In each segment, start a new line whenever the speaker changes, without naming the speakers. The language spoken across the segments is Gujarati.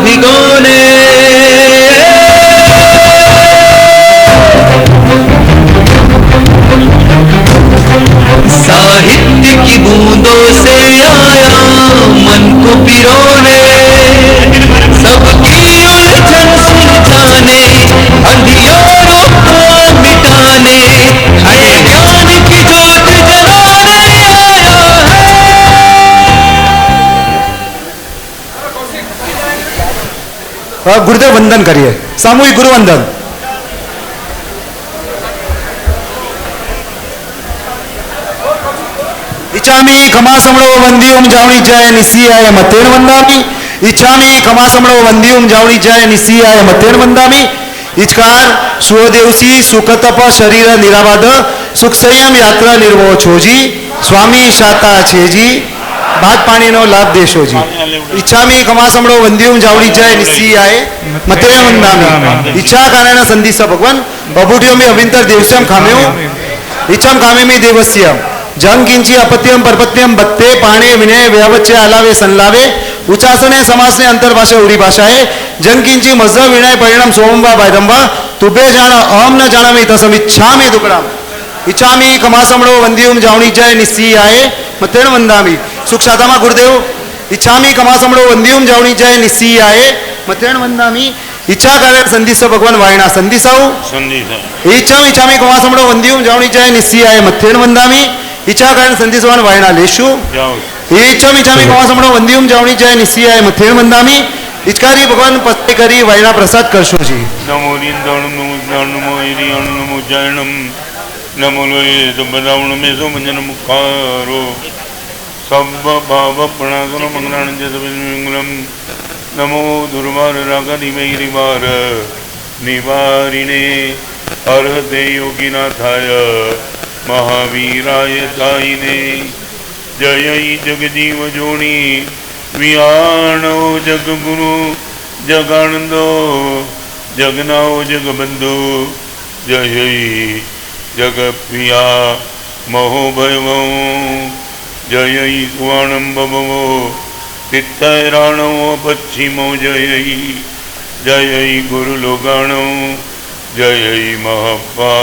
भिगोने साहित्य की बूंदों से आया मन को पिरोने सबकी उलझन सुलझाने अंधियारों को मिटाने नए ज्ञान की जोत जलाने आया है।
गुरुदेव वंदन करिए, सामूहिक गुरु वंदन। इच्छामि खमासमणो वंदियुम जावणी जाय निसियाय मतेन वंदामि। इच्छामि खमासमणो वंदियुम जावणी जाय निसियाय मतेन वंदामि। इचकार स्वदेवसी सुखतप शरीर निराबाद सुख संयम यात्रा निर्वो छोजी स्वामी शाता छेजी भात पानी नो लाभ देशोजी। इच्छामि खमासमणो वंदियुम जावणी जाय निसियाय मतेन वंदामि। इच्छा कारण संदिस भगवान बबुटियो में अविंतर देवस्यम खाम्यो इच्छाम कामेमी देवस्यम जंग किंची अपत्यम परपत्यम बत्ते पाणे विनय व्यावच्चे आलावे संलावे उचासने समासने अंतर भाषा उड़ी भाषा है जंग किंची मजहब विनय परिणाम सोमवा बायदंबा तुबे जाना अहम न जानामि तसम इच्छामि दुकड़ाम। इच्छामि खमासमणो वंदियुम जावणी जाय निसियाय मतेन वंदामि। सुख शातामा गुरुदेव इच्छामि खमासमणो वंदियुम जावणी जाय निसियाय मतेन वंदामि। इच्छा कारण संदिस भगवान वायना संदिसाऊ इच्छामि खमासमणो वंदियुम जावणी जाय निसियाय मतेन वंदामि। इच्छा कारण संदिसवान वायना लेशु इच्छामि खमासमणो वंदियुम जावणी जाय निसियाय मतेन वंदामि। इचकारी भगवान पस्ते करी वायना प्रसाद करशो जी।
नमो निंदाणुम नमो इरियाणुम नमो जयणम नमो लोये सुबदावणुम मेसो मंजनम कारो सब भाव प्रणासनो मंगलानंद मंगलम नमो दुर्वार रागनि मेरिवार निवारिणे अर्हते योगिनाथाय महावीराय साईने जय जगजीव जोणी वियाणो जगगुरु जगानंदो जगनाओ जगबंधु जय जगप्रिया महोभयवो जय सुवर्णम बभवो तित्तैराणो पश्चिमो जय जय गुरुलोगाणो जय महप्पा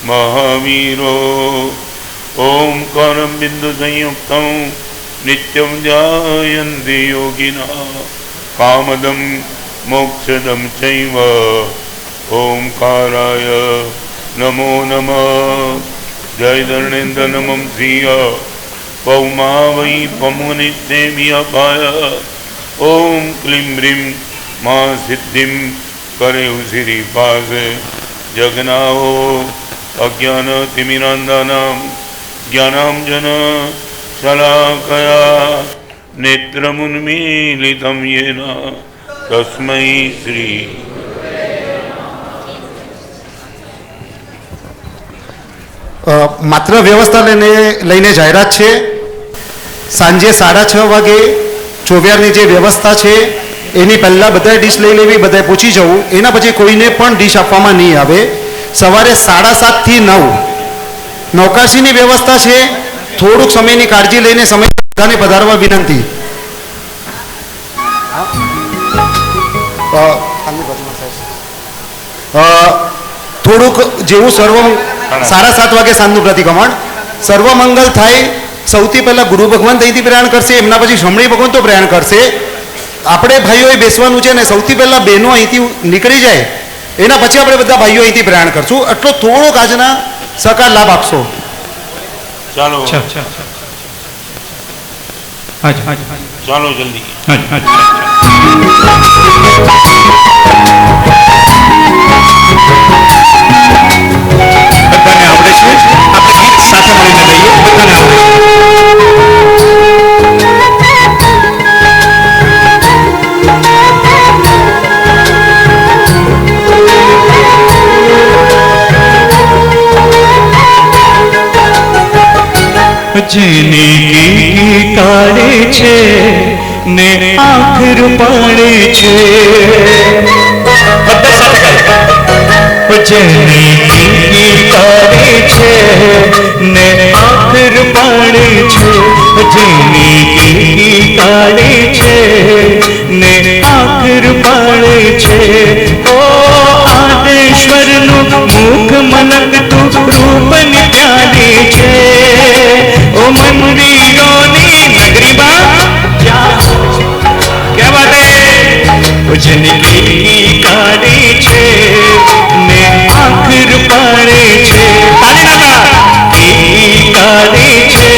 महावीरो ओंकारं बिंदु संयुक्तं नित्यं ध्यायन्ति योगिनः कामदं मोक्षदं चैव ओंकाराय नमो नमः। जय धरणेन्द्र नमं श्रिय पौमा वै पमुनिसेव्यपाय ओं क्लीं ह्रीं मां सिद्धिं करे उसिरी पास जगनाओ अज्ञान तिमिरान्धानां ज्ञानांजन शलाकया नेत्रमुन्मीलितं येन तस्मै श्री
માત્ર વ્યવસ્થા લઈને જાહેરાત છે સાંજે 6:30 વાગે ચોવ્યારની જે વ્યવસ્થા છે એની પહેલાં બધાએ ડીશ લઈ લેવી બધાએ પૂછી જવું એના પછી કોઈને પણ ડીશ આપવામાં નહીં આવે। સવારે 7:30 થી 9 નૌકાશીની વ્યવસ્થા છે થોડુંક સમયની કાળજી લઈને સમય બધાને પધારવા વિનંતી। થોડુંક જેવું સર્વ 7:30 વાગે સાંજનું પ્રતિક્રમણ સર્વમંગલ થાય સૌથી પહેલાં ગુરુ ભગવાન અહીંથી પ્રયાણ કરશે એમના પછી શમણી ભગવાન તો પ્રયાણ કરશે। આપણે ભાઈઓએ બેસવાનું છે ને સૌથી પહેલાં બહેનો અહીંથી નીકળી જાય એના પછી આપણે બધા ભાઈઓ અહીંથી પ્રયાણ કરશું। એટલો થોડોક આજના સહકાર લાભ આપશો।
ચાલો ચાલો જલ્દી
બધાને આવડે છે આપણે ગીત સાથે મળીને લઈએ બધાને આવડે
જેને કી કાઢે છે ને આખર પાડે છે જેને કી કાઢે છે ને આખર પાડે છે જેને કી કાઢે છે ને આખર नगरी में क्या बात है जिंदगी काढ़ी छे ने आखिर पाड़े छे काढ़ी छे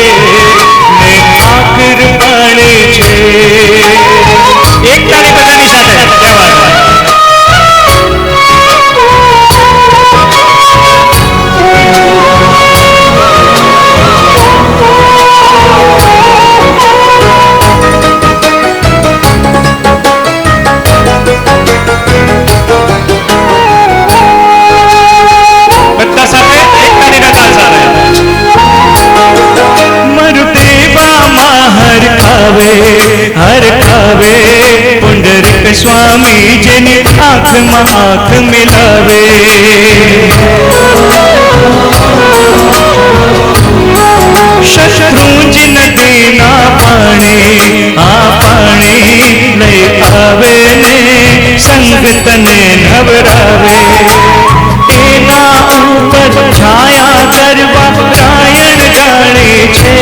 ने आखिर पाड़े छे एक ताली बधानी साथे क्या बात है हर खावे पुंडरीक स्वामी जेनी आँख में आँख मिलावे शत्रु जिन देना पाणी आ पाणी लई आवे ने संगत ने नवरावे एना ऊपर छाया करवा रायण जाने छे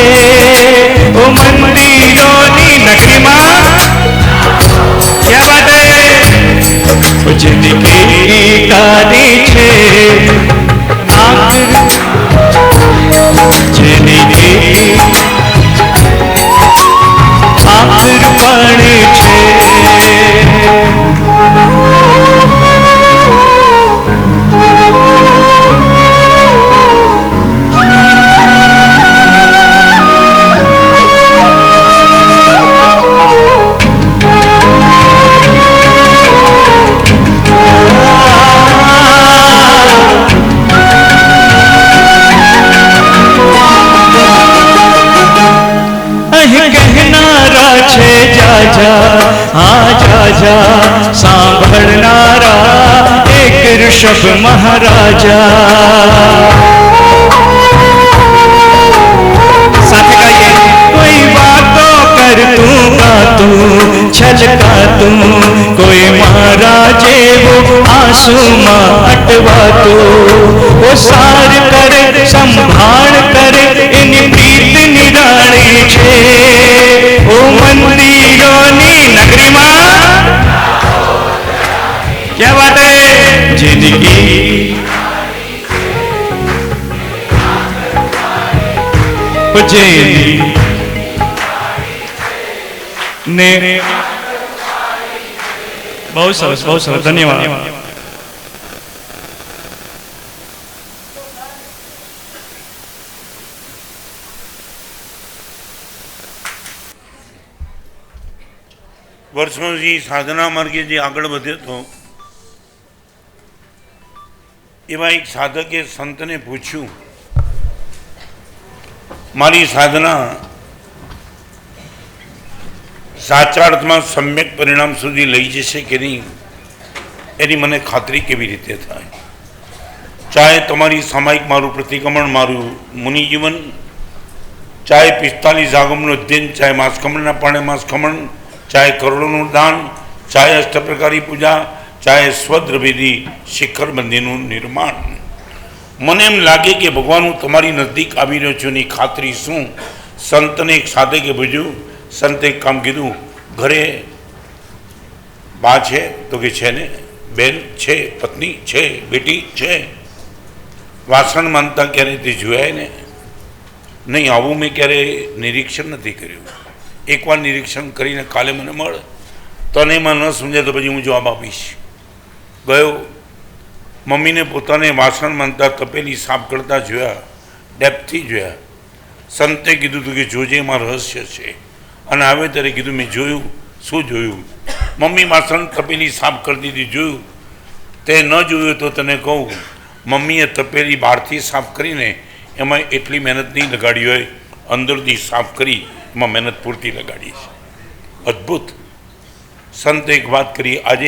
ओ मंदिरोनी नगरी में क्या बात है जिंदगी काढ़ी छे जिंदगी आखिर पाड़े छे आजा सांभळनारा एक ऋषभ महाराजा साथ गाइए कोई बातों कर तू का तू छलका तू कोई महाराजे वो आंसू मां अटवा तू वो सार करे संभाल करे इन प्रीत निराणी छे ओ मंदिरोनी नगरी में क्या बात है जिंदगी ने बहुत सरस धन्यवाद
વર્ષોથી સાધના માર્ગે જે આગળ વધ્યો હતો એવા એક સાધકે સંતને પૂછ્યું મારી સાધના સાચા અર્થમાં સમ્યક પરિણામ સુધી લઈ જશે કે નહીં એની મને ખાતરી કેવી રીતે થાય ચાહે તમારી સામાયિક મારું પ્રતિક્રમણ મારું મુનિજીવન ચાહે 45 આગમનું અધ્યયન ચાહે માસખમણના પાણે માસખમણ चाहे करोड़ों दान चाहे अष्टप्रकारी पूजा चाहे स्वद्रविधि शिखर मंदिर निर्माण मन एम लगे कि भगवान हूँ तमारी नजदीक आवी रह्यो छुं खातरी शू संत ने एक साधके पूछ्यु संत एक काम कीधुं घरे बा छे तो कि छे ने बेन छे पत्नी छे बेटी छे वासण मानता क्यारे ते जोया ने नहीं आवुं मैं क्यारे निरीक्षण नहीं कर्युं एक बार निरीक्षण करीने काले मने मळ तने में न समझे तो पछी हूँ जवाब आपीश गयो मम्मी ने पोताने वासण मानता तपेली साफ करता जोया डेप्थी जोया संते कीधुं तो कि जोजे मां रहस्य छे अने आवे त्यारे कीधुं मैं जोयुं शुं जोयुं मम्मी वासण तपेली साफ करती थी जोयुं ते न जोयुं तो तने कहूँ मम्मीए तपेली बहारथी साफ करीने एमां एटली मेहनत नहीं लगाड़ी होय अंदरथी साफ करी में मेहनत पूरती लगाड़ी अद्भुत संत एक बात करी आज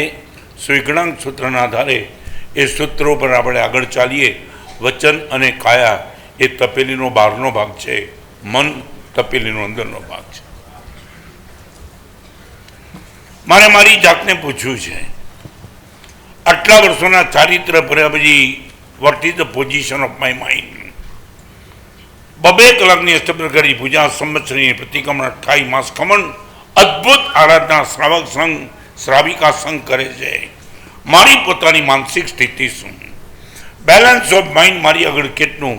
स्वीगणांक सूत्रना आधारे ए सूत्रों पर આપણે આગળ ચાલીએ વચન અને કાયા એ તપેલીનો બહારનો ભાગ છે મન તપેલીનો અંદરનો ભાગ છે મારે મારી જાતને પૂછ્યું છે આટલા વર્ષોના ચારિત્ર ભર્યા પછી what is the position of my mind બબે કલાકની અષ્ટપ્રકારની પૂજા, સંવત્સરીની પ્રતિક્રમણ, 28 માસ ખમણ, અદ્ભુત આરાધના શ્રાવક સંઘ શ્રાવિકા સંઘ કરે છે. મારી પોતાની માનસિક સ્થિતિ શું, બેલેન્સ ઓફ માઇન્ડ મારી આગળ કેટલું,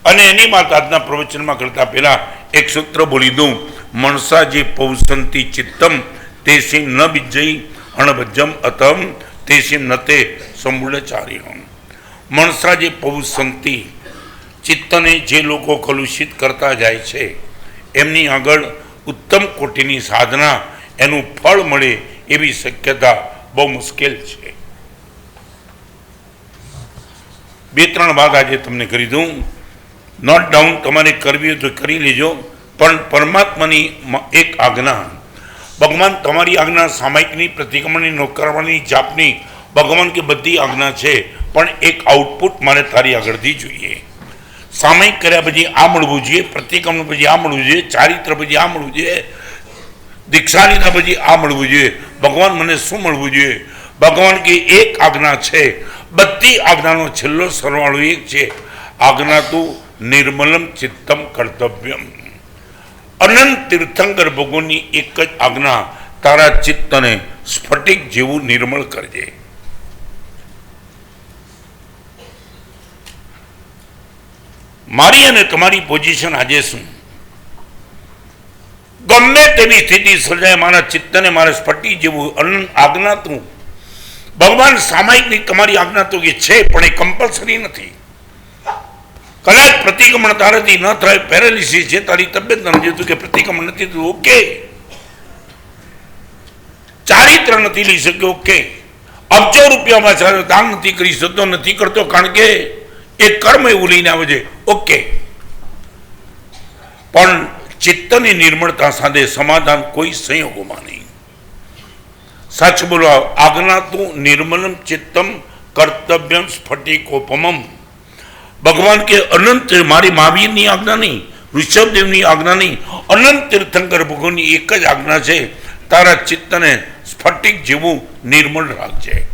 અને એની વાત આજના પ્રવચનમાં કરતા પહેલા એક સૂત્ર બોલી દઉં. મણસા જે પૌસંતી ચિત્તમ તેસીમ ન બિજ્જઈ અણભજ્જમ અતમ તેસીમ નતે સંબુળચાર્યમ. મણસા જે પૌસંતી ચિત્તને જે લોકો કલુષિત કરતા જાય છે એમની આગળ ઉત્તમ કોટીની સાધના એનું ફળ મળે એવી શક્યતા બહુ મુશ્કેલ છે. 2-3 વાત આજે તમને કરી દઉં. નોટ ડાઉન તમારે કરવી હોય તો કરી લેજો, પણ પરમાત્માની એક આજ્ઞા, ભગવાન તમારી આજ્ઞા સામાયિકની, પ્રતિક્રમણની, નોકરવાની, જાપની, ભગવાન કે બધી આજ્ઞા છે, પણ એક આઉટપુટ મારે તારી આગળથી જોઈએ. સામાયિક કર્યા પછી આ મળવું જોઈએ, પ્રતિક્રમણ પછી આ મળવું જોઈએ, ચારિત્ર પછી આ મળવું જોઈએ, દીક્ષા લીધા પછી આ મળવું જોઈએ. ભગવાન મને શું મળવું જોઈએ? ભગવાન કે એક આજ્ઞા છે, બધી આજ્ઞાનો છેલ્લો સરવાળો એક છે. આજ્ઞા તું નિર્મલમ ચિત્તમ કર્તવ્યમ. અનંત તીર્થંકર ભગવાનની એક જ આજ્ઞા, તારા ચિત્તને સ્ફટિક જેવું નિર્મળ કરજે. મારી અને તમારી પોઝિશન આજે શું? ગમે તેવી સ્થિતિ સર્જાય, મારા ચિત્તને મારે સ્ફટિક જેવું અનંત આજ્ઞા તું. ભગવાન સામાયિકની તમારી આજ્ઞા તો કે છે, પણ એ કમ્પલસરી નથી. કદાચ પ્રતિક્રમણ તારાથી ન થાય, પેરાલિસિસ છે, તારી તબિયત નથી જતું કે પ્રતિક્રમણ નથી થતું, ઓકે. ચારિત્ર નથી લઈ શક્યો, ઓકે. અબજો રૂપિયામાં દાન નથી કરી શકતો, નથી કરતો કારણ કે એ કર્મ એવું લઈને આવે છે, ઓકે. પણ ચિત્તની નિર્મળતા સાથે સમાધાન કોઈ સંયોગોમાં નહીં. સચ બોલો, આજ્ઞા તું નિર્મલમ ચિત્તમ કર્તવ્યમ સ્ફટિકોપમમ. ભગવાન કે અનંત, મારી મહાવીરની આજ્ઞા નહીં, ઋષભદેવની આજ્ઞા નહીં, અનંત તીર્થંકર ભગવાનની એક જ આજ્ઞા છે, તારા ચિત્તને સ્ફટિક જેવું નિર્મળ રાખજે.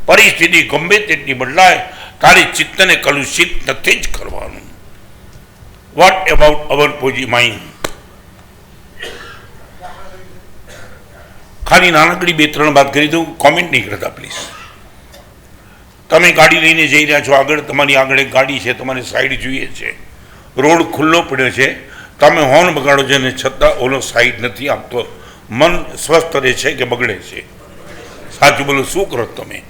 પરિસ્થિતિ ગમે તેટલી બદલાય, તારી ચિત્તને કલુષિત નથી જ કરવાનું. વોટ અબાઉટ અવર પોઝી માઇન્ડ? ખાલી નાનકડી 2-3 વાત કરી દઉં, કોમેન્ટ નહીં કરતા પ્લીઝ. તમે ગાડી લઈને જઈ રહ્યા છો, આગળ તમારી આગળ એક ગાડી છે, તમારે સાઈડ જોઈએ છે, રોડ ખુલ્લો પડ્યો છે, તમે હોર્ન બગાડો છો અને છતાં ઓલો સાઈડ નથી આપતો, મન સ્વસ્થ રહે છે કે બગડે છે? સાચું બોલો, શું કરો તમે?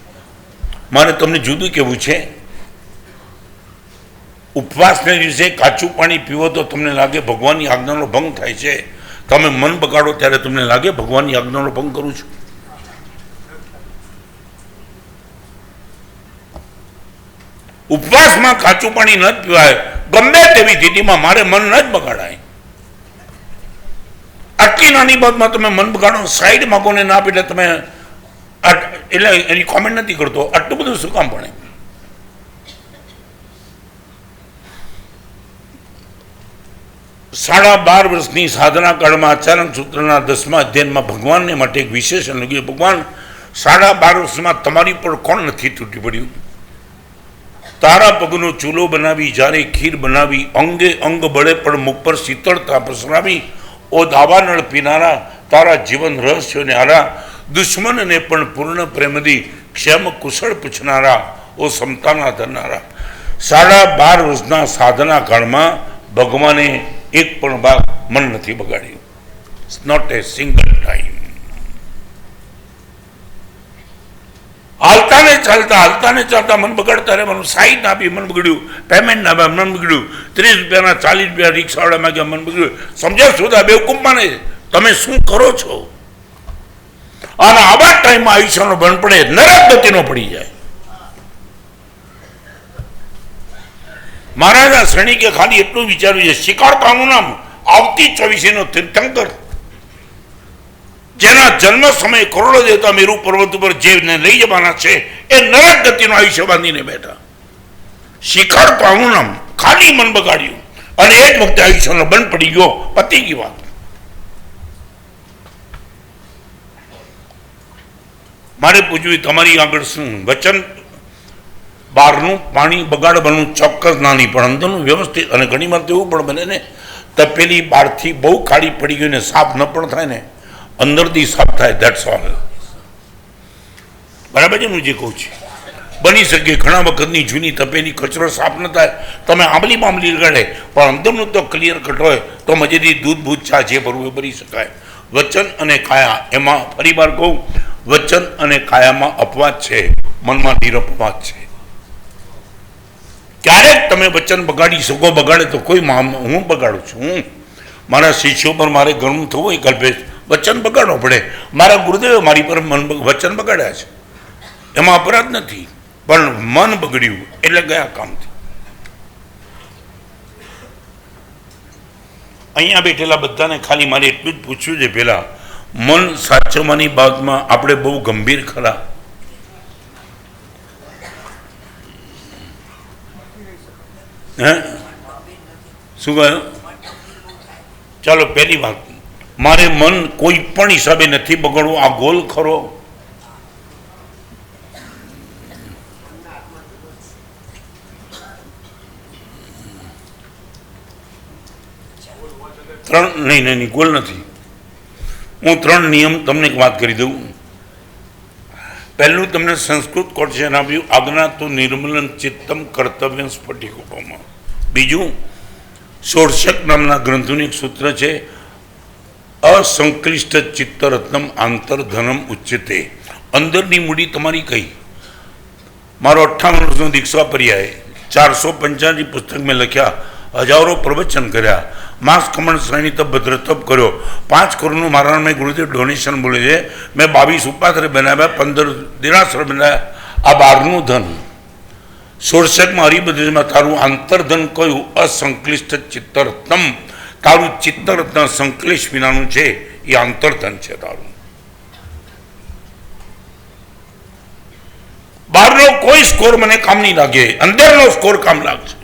મારે તમને જુદું કહેવું છે, ઉપવાસના દિવસે કાચું પાણી પીવો તો તમને લાગે ભગવાનની આજ્ઞાનો ભંગ થાય છે, તમે મન બગાડો ત્યારે તમને લાગે ભગવાનની આજ્ઞાનો ભંગ કરું છું. ઉપવાસમાં કાચું પાણી ન જ પીવાય, ગમે તેવી સ્થિતિમાં મારે મન ન જ બગાડાય. આટલી નાની બાબતમાં તમે મન બગાડો, સાઈડ માગો ને ના આપે એટલે તમે એટલે એની કોમેન્ટ નથી કરતો. આટલું બધું શું કામ પડે? સાડા 12 વર્ષની સાધના કાળમાં આચરણ સૂત્રના 10મા અધ્યયનમાં ભગવાનને માટે એક વિશેષણ લખ્યું. ભગવાન 12.5 વર્ષમાં તમારી પર કોણ નથી તૂટી પડ્યું? તારા પગનો ચૂલો બનાવી, જ્યારે ખીર બનાવી, અંગે અંગ બળે પણ મુખ પર શીતળતા પ્રસરાવી, ઓ દાવાનળ પીનારા, તારા જીવન રહસ્યોને હારા, દુશ્મનને પણ પૂર્ણ પ્રેમથી ક્ષેમ કુશળ પૂછનારા, ઓ સમતાના ધરનારા. 12.5 વર્ષના સાધના કાળમાં ભગવાને એક પણ ભાગ મન નથી બગાડ્યું. Not a single time. હાલતા ને ચાલતા મન બગાડતા રહેવાનું. સાઈડ ના આપી મન બગડ્યું, પેમેન્ટ ના મન બગડ્યું, 30 રૂપિયાના 40 રૂપિયા રિક્ષાવાળા માંગ્યા મન બગડ્યું. સમજ્યા સુધા બેવકૂફ માને તમે શું કરો છો? અને આવા ટાઈમમાં આયુષ્યનો બંધ પડે, નરક ગતિનો પડી જાય. મહારાજા શ્રેણીકે ખાલી એટલું વિચાર્યું છે, શિકારતાનું નામ આવતી 24નો તીર્થંકર, જેના જન્મ સમયે કરોડો દેવતા મેરુ પર્વત ઉપર જેને લઈ જવાના છે, એ નરક ગતિનો આયુષ્ય બાંધીને બેઠા. શિકારતાનું નામ ખાલી મન બગાડ્યું અને એ જ વખતે આયુષ્યનો બંધ પડી ગયો, પતી ગઈ વાત. મારે પૂછ્યું તમારી આગળ શું વચન? બહારનું પાણી બગાડવાનું ચોક્કસ ના નહીં, પણ અંદરનું વ્યવસ્થિત. અને ઘણી વાર તો એવું પણ બને ને, તપેલી બહારથી બહુ કાળી પડી ગઈ ને સાફ ન પણ થાય ને, અંદરથી સાફ થાય. That's all. બરાબર છે હું જે કહું છું. બની શકે ઘણા વખતની જૂની તપેલી કચરો સાફ ન થાય, તમે આંબલી બાંબલી લગાડે, પણ અંદરનું તો ક્લિયર કટ હોય તો મજેથી દૂધ ભૂત ચા જે ભરવું એ ભરી શકાય. વચન અને કાયા, એમાં ફરી વાર કહું, વચન અને કાયામાં અપવાદ છે, મનમાં નિરપવાદ છે. ક્યારેક તમે વચન બગાડી શકો, બગાડે તો કોઈ હું બગાડું છું, હું મારા શિષ્યો પર મારે ઘણું થવું હોય કલ્પેશ, વચન બગાડવો પડે. મારા ગુરુદેવે મારી પર વચન બગાડ્યા છે, એમાં અપરાધ નથી, પણ મન બગડ્યું એટલે ગયા કામથી. અહીંયા બેઠેલા બધાને ખાલી મારે એટલું જ પૂછ્યું છે, પેલા મન સાચવવાની બાબતમાં આપણે બહુ ગંભીર ખરા? હે શું કહ્યું? ચાલો પહેલી વાત, મારે મન કોઈ પણ હિસાબે નથી બગડવું. આ ગોલ ખરો. ત્રણ નહીં, ગોલ નથી. હું 3 નિયમ તમને એક વાત કરી દઉં. પહેલું તમને સંસ્કૃત કોટેશન આપ્યું, આજ્ઞા તો નિર્મલન ચિત્તમ કર્તવ્ય સ્ફટિકોમાં. બીજું ષોડશક નામના ગ્રંથોનું એક સૂત્ર છે, અસંક્લિષ્ટ ચિત્તરત્નમ આંતરધનમ ઉચ્યતે. અંદરની મૂડી તમારી કઈ? મારો 58 વર્ષનો દીક્ષા પર્યાય 485 પુસ્તક મેં લખ્યા, હજારો પ્રવચન કર્યા, માસ ખમણ શ્રેણી તપ ભદ્ર તપ કર્યો, 5 કરોડનું મારા નામે ગુરુદેવ ડોનેશન બોલે છે, મેં 22 ઉપાધ્યાય બનાવ્યા, 15 દેરાસર બનાવ્યા. આ બહારનું ધન. ષોડશકમાં હરિભદ્રમાં તારું આંતરધન કયું? અસંક્લિષ્ટ ચિત્તરત્નમ. તારું ચિત્તરત્ન સંક્લેશ વિનાનું છે, એ આંતરધન છે તારું. બહારનો કોઈ સ્કોર મને કામ નહીં લાગે, અંદરનો સ્કોર કામ લાગશે.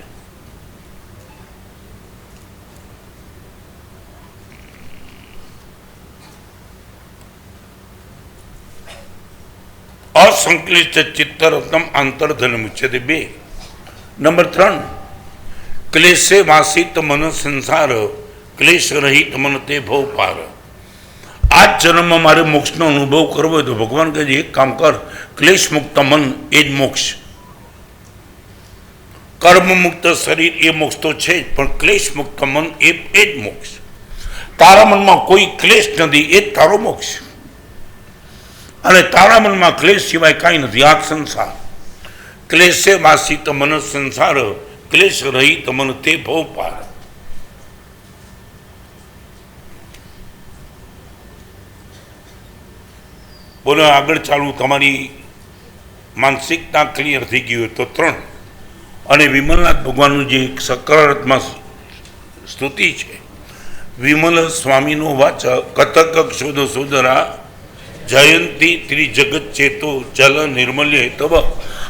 અસંક્લિષ્ટ ચિત્તરત્નમ આંતરધન મુચ્યતે. 2. નંબર 3, ક્લેશે વાસિત મન સંસાર, ક્લેશ રહિત મન તે ભવ પાર. આ જ જન્મમાં મારે મોક્ષનો અનુભવ કરવો હોય તો ભગવાન કહે છે, એક કામ કર, ક્લેશ મુક્ત મન એ જ મોક્ષ. કર્મ મુક્ત શરીર એ મોક્ષ તો છે જ, પણ ક્લેશ મુક્ત મન એ જ મોક્ષ. તારા મનમાં કોઈ ક્લેશ નથી, એ જ તારો મોક્ષ. અને તારા મનમાં ક્લેશ સિવાય કાંઈ નથી. આ સંસાર ક્લેશે વાસિત મન સંસાર, ક્લેશ રહિત મન તે ભવ પાર. બોલો આગળ ચાલુ. તમારી માનસિકતા ક્લિયર થઈ ગઈ હોય તો 3. અને વિમલનાથ ભગવાનનું જે સકારાત્મક સ્તુતિ છે, વિમલ સ્વામીનો વાચ કતક ક્ષોધ સોદરા જયંતી ત્રિજગત ચેતો જલ નિર્મલ્ય તબ.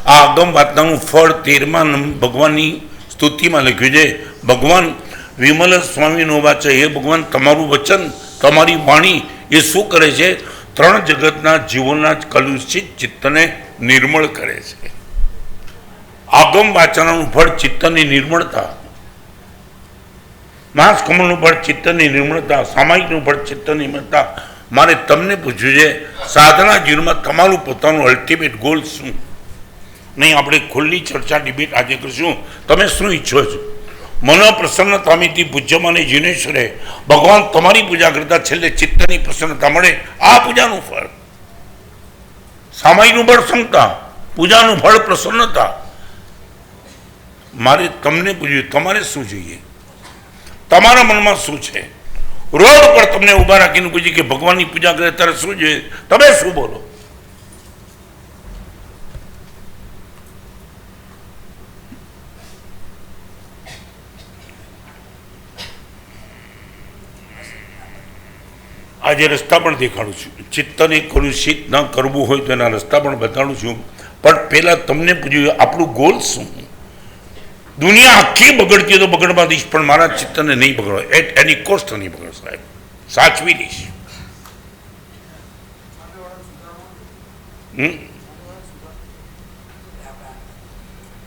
આ આગમ વાર્તાનું ફળ 13મા ભગવાનની સ્તુતિમાં લખ્યું છે. ભગવાન વિમલ સ્વામીનો વાચ, હે ભગવાન તમારું વચન, તમારી વાણી એ શું કરે છે? 3 જગતના જીવોના કલુષિત ચિત્તને નિર્મળ કરે છે. આગમ વાચનનું ફળ ચિત્તની નિર્મળતા, માસ કમળનું ફળ ચિત્તની નિર્મળતા, સામાયિકનું ફળ ચિત્તની નિર્મળતા. મારે તમને પૂછ્યું છે, સાધના જીવનમાં તમારું પોતાનું અલ્ટિમેટ ગોલ શું? નહીં, આપણે ખુલ્લી ચર્ચા ડિબેટ આજે કરીશું. તમે શું ઈચ્છો છો? મનો પ્રસન્નતામીથી પૂજ્યમાને જીનેશ્વરે. ભગવાન તમારી પૂજા કરતા છેલ્લે ચિત્તની પ્રસન્નતા મળે, આ પૂજાનું ફળ. સામાયિકનું ફળ ક્ષમતા, પૂજાનું ફળ પ્રસન્નતા. મારે તમને પૂછ્યું, તમારે શું જોઈએ? તમારા મનમાં શું છે? રોડ પર તમને ઊભા રાખીને પૂછ્યું કે ભગવાનની પૂજા કરે ત્યારે શું જોઈએ? તમે શું બોલો? આજે રસ્તા પણ દેખાડું છું. ચિત્તને કલુષિત ન કરવું હોય તો એના રસ્તા પણ બતાડું છું. પણ પહેલાં તમને પૂછ્યું, આપણું ગોલ શું? દુનિયા આખી બગડતી હોય તો બગડવા દઈશ, પણ મારા ચિત્તને નહીં બગડવા, એટ એની કોસ્ટ નહીં બગડ સાહેબ, સાચવી દઈશ.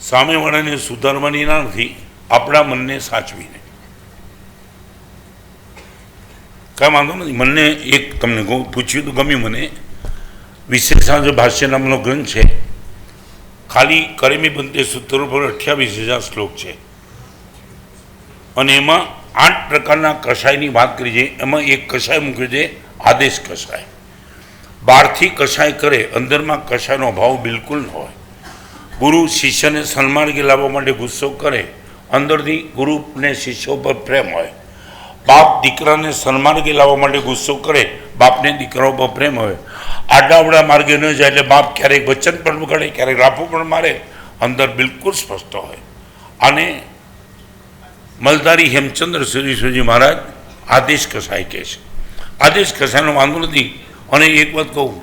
સામેવાળાને સુધારવાની ના નથી, આપણા મનને સાચવીને. કાંઈ વાંધો નથી. મને એક તમને પૂછ્યું તો ગમ્યું મને. વિશેષાંશ ભાષ્ય નામનો ગ્રંથ છે, ખાલી કરેમી બંતે સૂત્રો પર 28,000 શ્લોક છે અને એમાં 8 પ્રકારના કષાયની વાત કરી છે. એમાં એક કષાય મૂક્યો છે આદેશ કષાય. બહારથી કષાય કરે, અંદરમાં કષાયનો ભાવ બિલકુલ ન હોય. ગુરુ શિષ્યને સન્માર્ગે લાવવા માટે ગુસ્સો કરે, અંદરથી ગુરુને શિષ્યો પર પ્રેમ હોય. બાપ દીકરાને સન્માર્ગે લાવવા માટે ગુસ્સો કરે, બાપને દીકરાઓ પર પ્રેમ હોય. આડાવડા માર્ગે ન જાય એટલે બાપ ક્યારેક વચન પણ બગાડે, ક્યારેક રાફો પણ મારે, અંદર બિલકુલ સ્પષ્ટ હોય. આને મલદારી હેમચંદ્ર સુરીશ્વરજી મહારાજ આદેશ કસાય કહે છે. આદેશ કસાયનો વાંધો નથી. અને એક વાત કહું,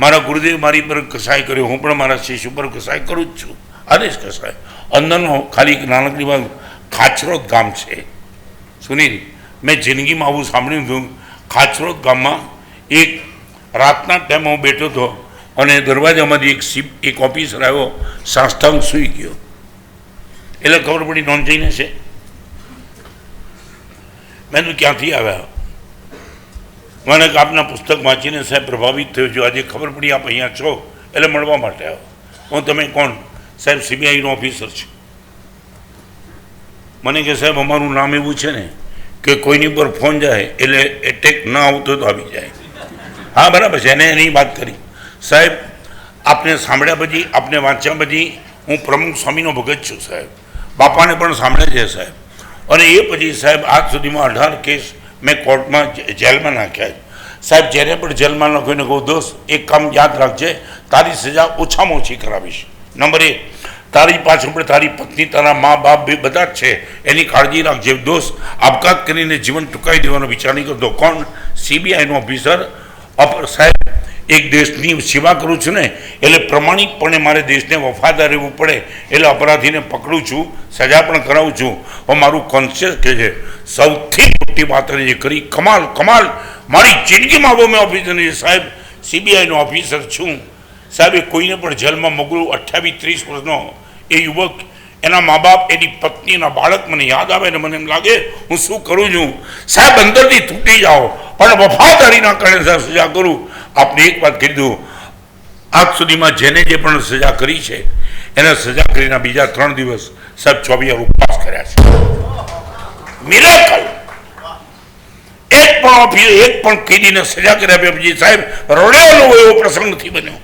મારા ગુરુદેવ મારી પર કસાય કર્યો, હું પણ મારા શિષ્ય ઉપર કસાય કરું જ છું. આદેશ કસાય અંદરનો ખાલી એક નાનકડી વાત. ખાચરોદ ગામ છે સુનીલ, મેં જિંદગીમાં આવું સાંભળ્યું હતું. ખાચરોદ ગામમાં એક રાતના ટાઈમે હું બેઠો હતો અને દરવાજામાંથી એક ઓફિસર આવ્યો, સાષ્ટાંગ સૂઈ ગયો. એટલે ખબર પડી નોન જઈને છે. મેં તો ક્યાંથી આવ્યા? મને આપના પુસ્તક વાંચીને સાહેબ પ્રભાવિત થયો છું. આજે ખબર પડી આપ અહીંયા છો એટલે મળવા માટે આવ્યો. હું તમે કોણ? સાહેબ CBIનો ઓફિસર છું. મને કે સાહેબ અમારું નામ એવું છે ને કે કોઈની પર ફોન જાય એટલે એટેક ના આવતો તો આવી જાય. હા બરાબર છે, એને એની વાત કરી. સાહેબ આપને સાંભળ્યા પછી, આપને વાંચ્યા પછી હું પ્રમુખ સ્વામીનો ભગત છું સાહેબ. બાપાને પણ સાંભળે છે સાહેબ. અને એ પછી સાહેબ આજ સુધીમાં 18 કેસ મેં કોર્ટમાં જેલમાં નાખ્યા છે સાહેબ. જ્યારે પણ જેલમાં નાખીને કહું, દોસ્ત એક કામ યાદ રાખજે, તારી સજા ઓછામાં ઓછી કરાવીશ. નંબર 1, તારી પાછળ પણ તારી પત્ની, તારા મા બાપ બધા જ છે, એની કાળજી રાખજે. દોસ્ત આપઘાત કરીને જીવન ટૂંકાવી દેવાનો વિચાર નહીં કરતો. કોણ? CBIનો ઓફિસર. સાહેબ એક દેશની સેવા કરું છું ને એટલે પ્રમાણિકપણે મારે દેશને વફાદાર રહેવું પડે, એટલે અપરાધીને પકડું છું, સજા પણ કરાવું છું. પણ મારું કોન્શિયસ કહે છે સૌથી મોટી વાત જે કરી, કમાલ કમાલ મારી જિંદગીમાં આવો મેં ઓફિસર નહીં સાહેબ. CBIનો ઓફિસર છું સાહેબ. એ કોઈને પણ જેલમાં મોકલું. 28-30 વર્ષનો એ યુવક, એના મા બાપ, એની પત્ની, એના બાળક મને યાદ આવે ને મને એમ લાગે હું શું કરું છું સાહેબ. અંદરથી તૂટી જાઓ પણ વફાદારીના કારણે સાહેબ સજા કરું. આપને એક વાત કહી દઉં, આજ સુધીમાં જેને જે પણ સજા કરી છે એને સજા કરીને બીજા 3 દિવસ સાહેબ 24 ઉપવાસ કર્યા છે. મિરેકલ. એક પણ કેદીને સજા કર્યા પછી સાહેબ રડેલો એવો પ્રસંગ નથી બન્યો.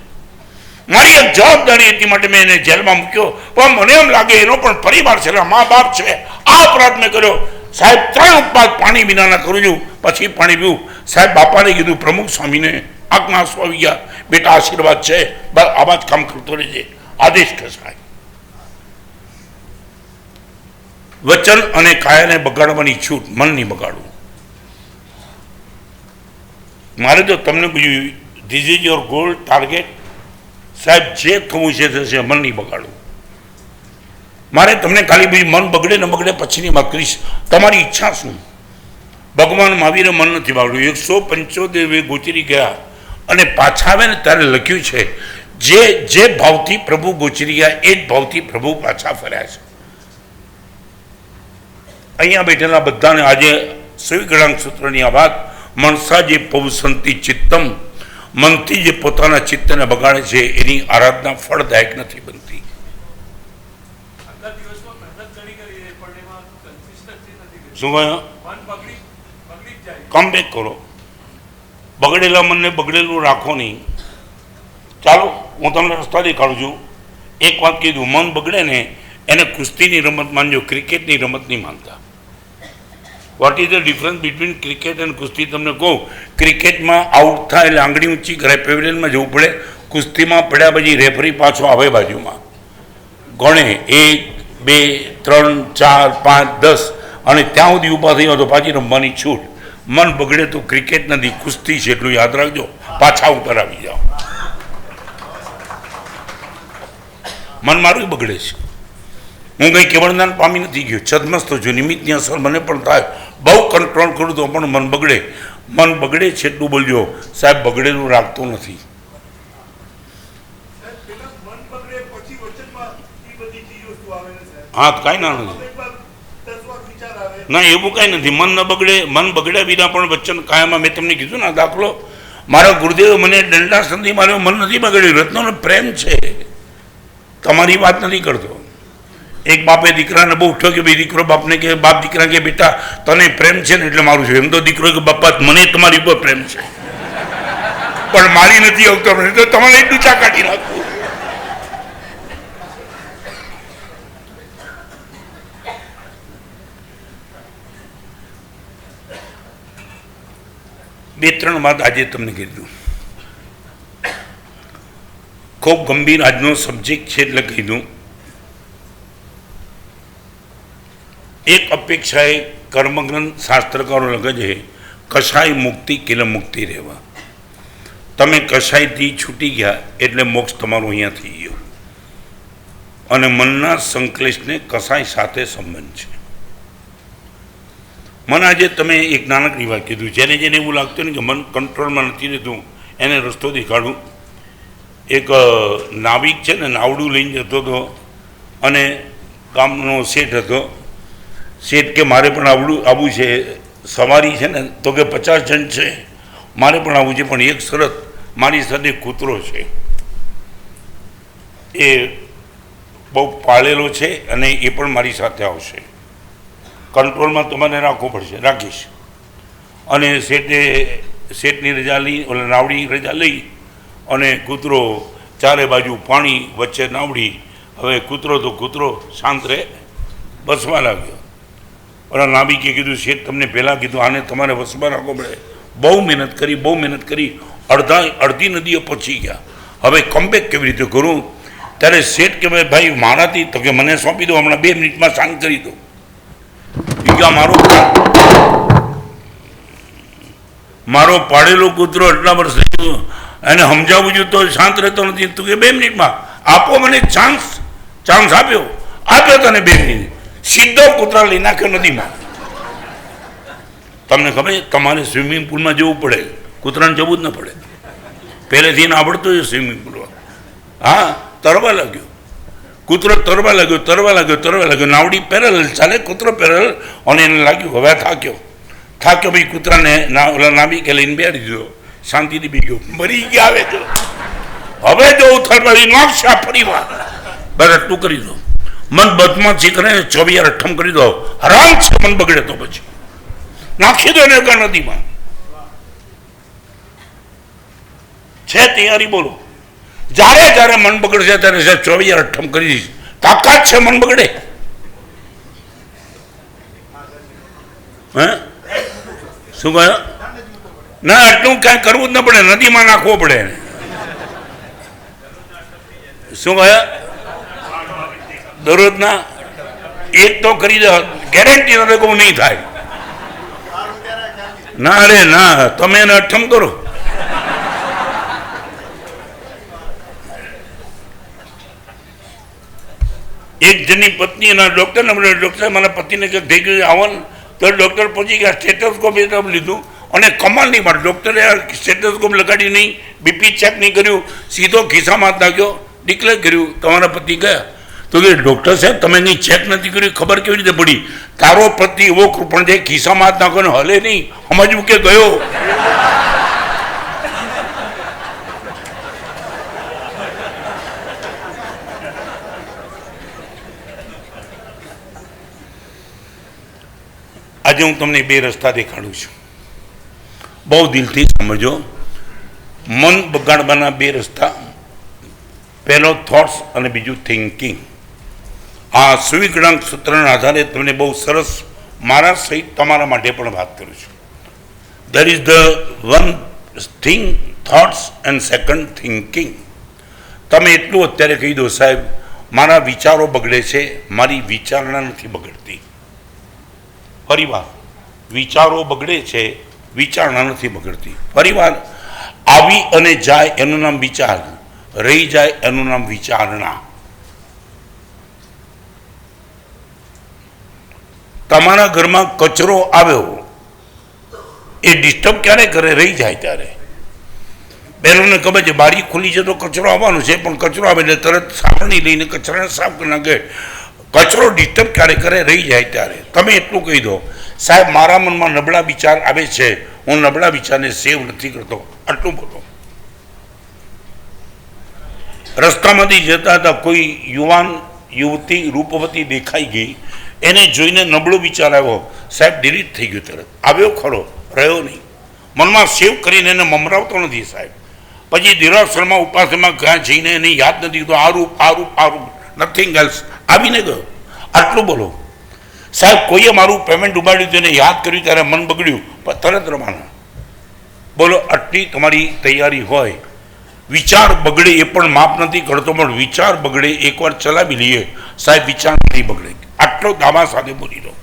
મારી એક જવાબદારી હતી માટે મેં એને જેલમાં મૂક્યો, પણ મને એમ લાગે એનો પણ પરિવાર છે, મા બાપ છે. આ અપરાધ મેં કર્યો સાહેબ. 3 ઉપવાસ પાણી વિનાના કરું છું, પછી પાણી પીવું સાહેબ. બાપાને કીધું, પ્રમુખ સ્વામીને આંખમાં આંસુ આવી ગયા, બેટા આશીર્વાદ છે, બસ આવા જ કામ કરતો રહેજે. આદેશ કસાય. વચન અને કાયાને બગાડવાની છૂટ, મન નહીં બગાડવું. મારે તો તમને પૂછ્યું, this is your goal, target સાહેબ. જે થવું છે થશે, મન નહીં બગાડવું. મારે તમને ખાલી બીજું મન બગડે ન બગડે પછીની વાત કરીશ. તમારી ઈચ્છા શું? ભગવાન મહાવીરે મન નથી બગાડ્યું. 175 ગોચરી ગયા અને પાછા આવે ને ત્યારે લખ્યું છે, જે ભાવથી પ્રભુ ગોચરી ગયા એ જ ભાવથી પ્રભુ પાછા ફર્યા છે. અહીંયા બેઠેલા બધાને આજે શિવગણાંક સૂત્રની આ વાત, મનસા જે પવસંતી ચિત્તમ, મનથી જે પોતાના ચિત્તને બગાડે છે એની આરાધના ફળદાયક નથી બનતી. શું કહ્યું? કમ બેક કરો. બગડેલા મનને બગડેલું રાખો નહીં. ચાલો હું તમને રસ્તા દેખાડું છું. એક વાત કીધું, મન બગડે ને એને કુસ્તીની રમત માનજો, ક્રિકેટની રમત નહીં માનતા. What is the difference between cricket and કુસ્તી? તમને કહું, ક્રિકેટમાં આઉટ થાય એટલે આંગળી ઊંચી કરે, પેવેલિયનમાં જવું પડે. કુસ્તીમાં પડ્યા પછી રેફરી પાછો આવે બાજુમાં, ગણે 1, 2, 3, 4, 5, 10 અને ત્યાં સુધી ઊભા થઈ તો પાછી રમવાની છૂટ. મન બગડે તો ક્રિકેટ નથી, કુસ્તી છે, એટલું યાદ રાખજો. પાછા ઉપર આવી જાઓ. મન મારું બગડે છે. હું કંઈ કેવળદાન પામી નથી ગયો, છદમસ્ત છું. નિમિત્તની અસર મને પણ થાય, બહુ કંટ્રોલ કરું તો પણ મન બગડે. મન બગડે છે એટલું બોલજો સાહેબ, બગડેલું રાખતું નથી. હા કાંઈ ના નથી ના એવું કાંઈ નથી. મન ન બગડે, મન બગડ્યા વિના પણ વચન કાયમાં. મેં તમને કીધું ને દાખલો, મારા ગુરુદેવે મને દંડા સંધિ માર્યો, મન નથી બગડ્યું. રત્નોનો પ્રેમ છે, તમારી વાત નથી કરતો. એક બાપે દીકરાને બહુ ઉઠ્યો કે ભાઈ દીકરો બાપને કે બાપ દીકરા કે બેટા તને પ્રેમ છે ને એટલે મારું છે. એમ તો દીકરો કે બાપા મને તમારી ઉપર પ્રેમ છે પણ મારી નથી આવતો, તો તમારે ડૂચા કાઢી નાખવું. બે ત્રણ વાત આજે તમને કીધું. ખૂબ ગંભીર આજનો સબ્જેક્ટ છે એટલે કીધું. એક અપેક્ષાએ કર્મગ્રંથ શાસ્ત્રકારો લખે છે, કશાય મુક્તિ કિલ મુક્તિ રહેવા. તમે કશાયથી છૂટી ગયા એટલે મોક્ષ તમારો અહીંયા થઈ ગયો. અને મનના સંકલેશને કશાય સાથે સંબંધ છે. મન આજે તમે એક નાનકડી વાત કીધું, જેને જેને એવું લાગતું ને કે મન કંટ્રોલમાં નથી રહેતું એને રસ્તો દેખાડું. એક નાવિક છે ને, નાવડું લઈને જતો હતો અને ગામનો શેઠ હતો. શેઠ કે મારે પણ આવવું છે, સવારી છે ને, તો કે 50 જણ છે, મારે પણ આવવું છે, પણ એક શરત, મારી સાથે કૂતરો છે, એ બહુ પાળેલો છે અને એ પણ મારી સાથે આવશે. કંટ્રોલમાં તમારે રાખવું પડશે, રાખીશ. અને શેઠની રજા લઈ, ઓલા નાવડી રજા લઈ અને કૂતરો, ચારે બાજુ પાણી, વચ્ચે નાવડી. હવે કૂતરો તો કૂતરો શાંત રહે, બસવા લાગ્યો. ઓલા નાવિકે કીધું, શેઠ તમને પહેલાં કીધું આને તમારે વસમાં રાખવો પડે. બહુ મહેનત કરી અડધી નદીઓ પહોંચી ગયા. હવે કમબેક કેવી રીતે કરું? ત્યારે શેઠ કે ભાઈ મારાથી, તો કે મને સોંપી દો, હમણાં 2 મિનિટમાં શાંત કરી દો. મારો પાડેલો કૂતરો એટલા વર્ષ એને સમજાવું છું તો શાંત રહેતો નથી. તું કે 2 મિનિટમાં આપો મને ચાન્સ આપ્યો તને 2 મિનિટ, સીધો કૂતરા લઈ નાખ્યો નદીમાં. તમને ખબર છે, તમારે સ્વિમિંગ પુલમાં જવું પડે, કૂતરાને જવું જ ન પડે. પહેલેથી એને આવડતું હોય સ્વિમિંગ પુલમાં. હા, તરવા લાગ્યો કૂતરો, તરવા લાગ્યો. નાવડી પેરેલ ચાલે, કૂતરો પેરેલ. અને એને લાગ્યું હવે થાક્યો ભાઈ. કૂતરાને ઓલા નાવિકે લઈને બેસી દીધો, શાંતિથી બી ગયો. મરી ગયા હવે જો ઉથલપાડી નાખશે પરિવાર. બસ એટલું કરી દો. મન બદમાં ચીકરે 24 અઠ્ઠમ કરી દો, હરામ છે. મન બગડે તો પછી નાખી દો ને નદીમાં. છે તૈયારી? બોલો. જ્યારે મન બગડશે ત્યારે 24 અઠ્ઠમ કરી દઈશ. તાકાત છે મન બગડે? હે શું કહ્યું? ના, એટલું કાંઈ કરવું જ ન પડે, નદીમાં નાખવો પડે. શું કહ્યું? દરરોજના એક તો કરી દો, ગેરંટી નથી કહું નહીં થાય. ના અરે ના, તમે એને અઠ્ઠમ કરો. એક જણની પત્ની એના ડૉક્ટરને બોલ્યો, ડૉક્ટર મારા પતિને કંઈક થઈ ગયું આવવાનું. તો ડૉક્ટર પહોંચી ગયા, સ્ટેટોસ્કોપ એ લીધું અને કમાલની વાત, ડૉક્ટરે સ્ટેટોસ્કોપ લગાડી નહીં, બીપી ચેક નહીં કર્યું, સીધો ખિસ્સામાં હાથ નાખ્યો, ડિક્લેર કર્યું તમારા પતિ ગયા. તો કે ડૉક્ટર સાહેબ તમે કંઈ ચેક નથી કર્યું, ખબર કેવી રીતે પડી? તારો પતિ એવો પણ જે ખિસ્સામાં હાથ નાખ્યો ને હલે નહીં, સમજવું કે ગયો. આજે હું તમને 2 રસ્તા દેખાડું છું, બહુ દિલથી સમજો. મન બગાડવાના 2 રસ્તા, પહેલો થોટ્સ અને બીજું થિંકિંગ. આ સુવિગણાંક સૂત્રના આધારે તમને બહુ સરસ મારા સહિત તમારા માટે પણ વાત કરું છું. There is the one thing thoughts and second thinking. તમે એટલું અત્યારે કહી દો, સાહેબ મારા વિચારો બગડે છે, મારી વિચારણા નથી બગડતી. ફરીવાર, વિચારો બગડે છે, વિચારણા નથી બગડતી. ફરીવાર, આવી અને જાય એનું નામ વિચાર, રહી જાય એનું નામ વિચારણા. તમારા ઘરમાં કચરો આવ્યો, એ ડિસ્ટર્બ ક્યારે કરે? રહી જાય ત્યારે. બહેનોને ખબર છે બારી ખુલી છે તો કચરો આવવાનો છે, પણ કચરો આવે એટલે તરત સાપણી લઈને કચરાને સાફ કરી નાખે. કચરો ડિસ્ટર્બ ક્યારે કરે રહી જાય ત્યારે તમે એટલું કહી દો, સાહેબ મારા મનમાં નબળા વિચાર આવે છે, હું નબળા વિચારને સેવ નથી કરતો, આટલું બોલો. રસ્તામાંથી જતા હતા કોઈ યુવાન યુવતી રૂપવતી દેખાઈ ગઈ, એને જોઈને નબળો વિચાર આવ્યો, સાહેબ ડિલીટ થઈ ગયું, તરત આવ્યો ખરો રહ્યો નહીં, મનમાં સેવ કરીને એને મમરાવતો નથી સાહેબ. પછી દેરાસરમાં ઉપાસમાં ગયા જઈને એને યાદ નથી કીધું આ રૂપ નથિંગ એલ્સ આવીને ગયો, આટલું બોલો. સાહેબ કોઈએ મારું પેમેન્ટ ઉપાડ્યું હતું એને યાદ કર્યું ત્યારે મન બગડ્યું, પણ તરત રવાના. બોલો આટલી તમારી તૈયારી હોય. વિચાર બગડે એ પણ માફ નથી કરતો, પણ વિચાર બગડે એકવાર ચલાવી લઈએ સાહેબ, વિચાર નથી બગડે, આટલો દાવા સાથે બોલી દો.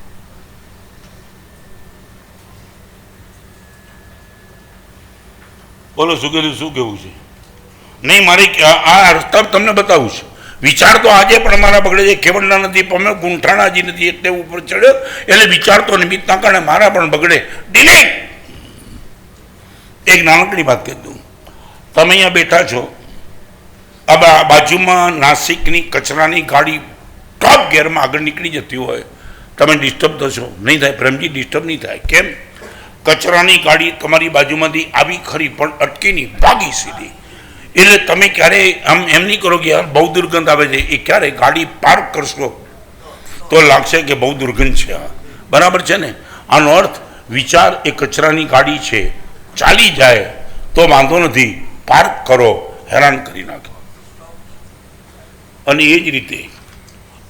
બોલો શું કીધું, શું કેવું છે? નહીં મારી આ રસ્તા તમને બતાવું છું. વિચાર તો આજે પણ અમારા બગડે છે, કેવડના નથી પણ અમે ગુંઠાણાજી નથી એટલે ઉપર ચડ્યો, એટલે વિચાર તો નિમિત્તના કારણે મારા પણ બગડે. ડિલીટ. એક નાનકડી વાત કહી દઉં, તમે અહીંયા બેઠા છો, આ બાજુમાં નાસિકની કચરાની ગાડી ટોપ ગિયરમાં આગળ નીકળી જતી હોય, તમે ડિસ્ટર્બ થશો? નહીં થાય પ્રેમજી, ડિસ્ટર્બ નહીં થાય. કેમ? કચરાની ગાડી તમારી બાજુમાંથી આવી ખરી પણ અટકી નહીં, ભાગી સીધી. એટલે તમે ક્યારે આમ એમ નહીં કરો કે યાર બહુ દુર્ગંધ આવે છે, એ ક્યારે ગાડી પાર્ક કરશો તો લાગશે કે બહુ દુર્ગંધ છે. બરાબર છે ને? આનો અર્થ વિચાર એ કચરાની ગાડી છે, ચાલી જાય તો વાંધો નથી, પાર્ક કરો, હેરાન કરી નાખો. અને એ જ રીતે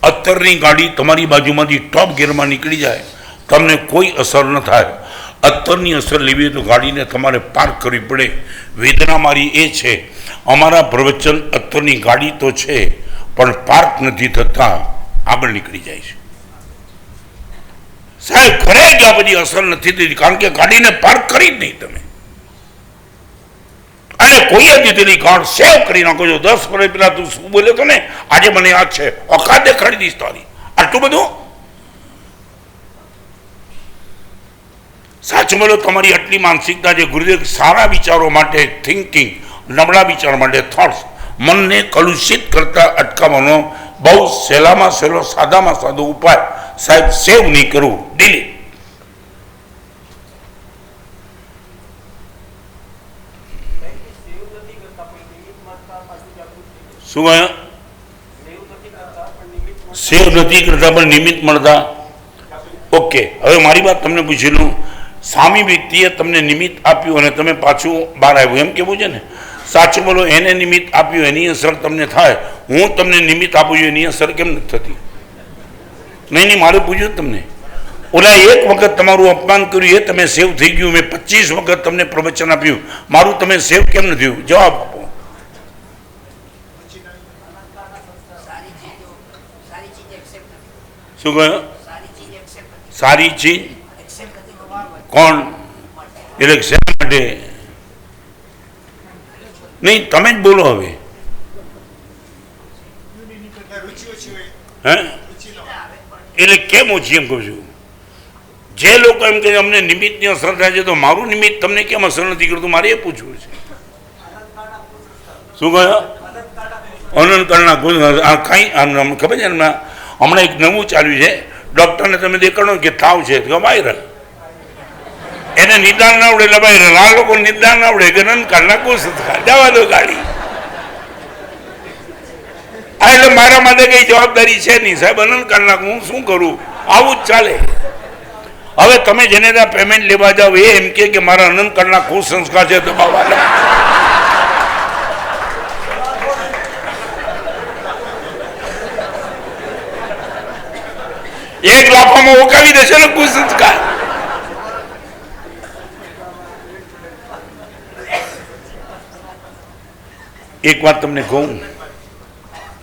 અત્તરની ગાડી તમારી બાજુમાંથી ટોપ ગિયરમાં નીકળી જાય, તમને કોઈ અસર ન થાય. અત્તરની અસર લેવી તો ગાડીને તમારે પાર્ક કરવી પડે. વેદના મારી એ છે, અમારા પ્રવચન અત્તરની ગાડી તો છે પણ પાર્ક નથી થતા, આગળ નીકળી જાય છે. સાહેબ ખરે ગયા પછી અસર નથી થતી, કારણ કે ગાડીને પાર્ક કરી જ નહીં તમે. અને કોઈ જ તેની કાર્ડ સેવ કરી નાખો છો. 10 વર્ષ પહેલા તું શું બોલ્યો હતો ને, આજે મને યાદ છે, ઓકાત દેખાડી દઈશ તારી. આટલું બધું સાચું બોલો. તમારી આટલી માનસિકતા છે. ગુરુદેવ સારા વિચારો માટે થિંકિંગ, નબળા વિચાર માટે થોટ્સ, મનને કલુષિત કરતા અટકાવવાનો બહુ સહેલામાં સહેલો સાદામાં સાદો ઉપાય સાહેબ, સેવ નહીં કરવું, ડિલીટ. શું કહ્યું? સેવ નથી કરતા પણ નિમિત્ત મળતા. ઓકે, હવે મારી વાત તમને પૂછી લઉં. સામી વ્યક્તિએ તમને નિમિત્ત આપ્યું અને તમે પાછું બહાર આવ્યું, એમ કેવું છે ને? સાચું બોલો, એને નિમિત્ત આપ્યું એની અસર તમને થાય, હું તમને નિમિત્ત આપું છું એની અસર કેમ નથી થતી? નહીં, મારે પૂછ્યું તમને. ઓલા એક વખત તમારું અપમાન કર્યું એ તમે સેવ થઈ ગયું, મેં 25 વખત તમને પ્રવચન આપ્યું, મારું તમે સેવ કેમ નથી થયું? જવાબ આપો. શું કહ્યું? સારી ચીજ કોણ? એટલે શેના માટે? નહીં, તમે જ બોલો હવે. હે એટલે કેમ ઓછી એમ કહું છું? જે લોકો એમ કે અમને નિમિત્તની અસર થાય છે, તો મારું નિમિત્ત તમને કેમ અસર નથી કરતું, મારે એ પૂછવું છે. શું કહ્યું? અનંત કરના કાંઈ ખબર છે ને, હમણાં એક નવું ચાલ્યું છે, ડૉક્ટરને તમે દેખાડો કે તાવ છે તો વાયરલ, એને નિદાન ના આવડે એટલે વાયરલ. આ લોકો નિદાન ના આવડે કે નન કાઢના કોશ જવા દો ગાડી. એટલે મારા માટે કઈ જવાબદારી છે નહીં સાહેબ, અનંત કાઢના હું શું કરું? આવું જ ચાલે. હવે તમે જેને ત્યાં પેમેન્ટ લેવા જાઓ એ એમ કે મારા અનંત કાળના ખુશ સંસ્કાર છે દબાવવાના. એક લાફામાં ઓકાવી દેશે ને ખુશ સંસ્કાર. એક વાત તમને કહું,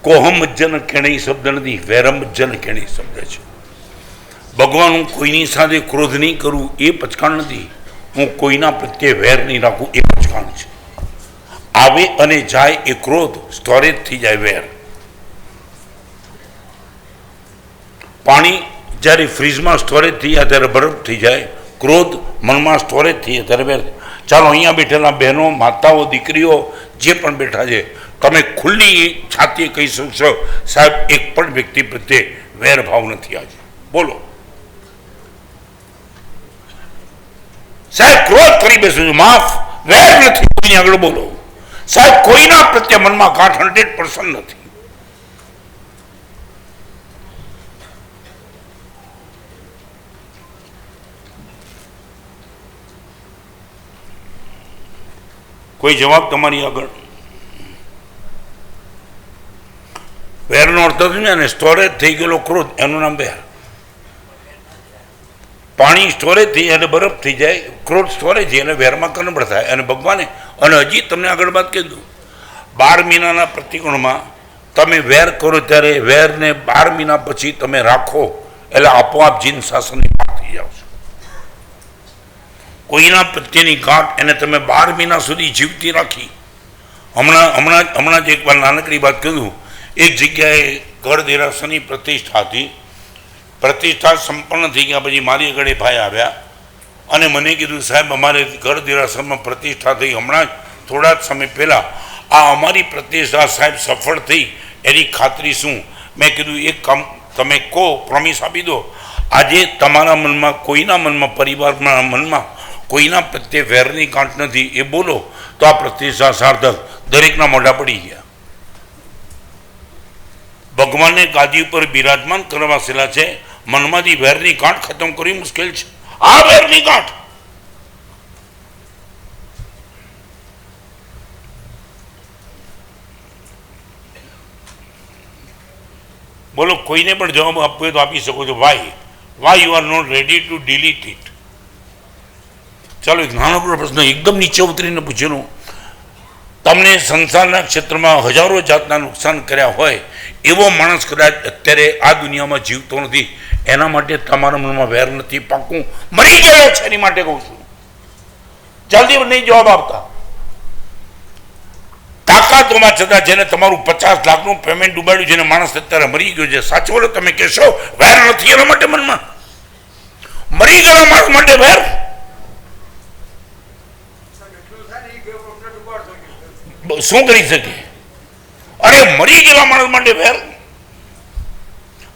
કોહમજ્જન કેણી શબ્દ નથી, વૈરમજ્જન કેણી શબ્દ છે. ભગવાન હું કોઈની સાથે ક્રોધ નહીં કરું એ પચકાણ નથી, હું કોઈના પ્રત્યે વેર નહીં રાખું એ પચકાણ છે. આવે અને જાય એ ક્રોધ, સ્ટોરેજ થઈ જાય વેર. પાણી જ્યારે ફ્રીજમાં સ્ટોરેજ થઈ જાય ત્યારે બરફ થઈ જાય, ક્રોધ મનમાં સ્ટોરેજ થઈ જાય ત્યારે વેર. ચાલો અહીંયા બેઠેલા બહેનો, માતાઓ, દીકરીઓ જે પણ બેઠા છે, તમે ખુલ્લી છાતી કહી શકશો સાહેબ એક પણ વ્યક્તિ પ્રત્યે વેરભાવ નથી આજે? બોલો સાહેબ, ક્રોધ કરી બેસું છું, માફ, વેર નથી કોઈની આગળ. બોલો સાહેબ, કોઈના પ્રત્યે મનમાં ગાંઠ 100% નથી. કોઈ જવાબ તમારી આગળ? વેરનો અર્થ છે ને સ્ટોરેજ થઈ ગયેલો ક્રોધ, એનું નામ વેર. પાણી સ્ટોરેજ થઈ જાય એટલે બરફ થઈ જાય, ક્રોધ સ્ટોરેજ થઈ એટલે વેરમાં કન્વર્ટ થાય. અને ભગવાને અને હજી તમને આગળ વાત કીધું, 12 મહિનાના પ્રતિકોણમાં તમે વેર કરો ત્યારે વેરને 12 મહિના પછી તમે રાખો એટલે આપોઆપ જીન શાસનની વાત થઈ જાવ છો. કોઈના પ્રત્યેની ગાંઠ એને તમે 12 મહિના સુધી જીવતી રાખી. હમણાં જ એક વાર નાનકડી વાત કીધું, એક જગ્યાએ ઘર દેરાસરની પ્રતિષ્ઠા હતી. પ્રતિષ્ઠા સંપન્ન થઈ ગયા પછી મારી આગળ ભાઈ આવ્યા અને મને કીધું, સાહેબ અમારે ઘર દેરાસરમાં પ્રતિષ્ઠા થઈ, હમણાં જ થોડા જ સમય પહેલાં આ અમારી પ્રતિષ્ઠા સાહેબ સફળ થઈ, એની ખાતરી શું? મેં કીધું એક કામ તમે કહો, પ્રોમિસ આપી દો, આજે તમારા મનમાં, કોઈના મનમાં, પરિવારના મનમાં કોઈના પ્રત્યે વેરની ગાંઠ નથી, એ બોલો તો આ પ્રતિષ્ઠા સાર્થક. દરેકના મોઢા પડી ગયા. ભગવાનને ગાદી ઉપર બિરાજમાન કરવા સેલા છે, મનમાંથી વેરની ગાંઠ ખતમ કરવી મુશ્કેલ છે. આ વેરની ગાંઠ બોલો, કોઈને પણ જવાબ આપવો હોય તો આપી શકો છો. Why you are not ready to delete it? ચાલો એક નાનકડો પ્રશ્ન એકદમ નીચે ઉતરીને પૂછેલો, તમને સંસારના ક્ષેત્રમાં હજારો જાતના નુકસાન કર્યા હોય એવો માણસ કદાચ અત્યારે આ દુનિયામાં જીવતો નથી, એના માટે તમારા મનમાં વેર નથી, પાકું મરી ગયો છે એની માટે કહું છું. જલ્દી નહીં જવાબ આપતા. તાકાતોમાં છતાં જેને તમારું 50 લાખનું પેમેન્ટ ડૂબાડ્યું, જેને માણસ અત્યારે મરી ગયો છે, સાચો તમે કહેશો વેર નથી એના માટે મનમાં? મરી ગયેલા માણસ માટે વેર? શું કરી શકે? અરે મરી ગયેલા માણસ માટે વેર?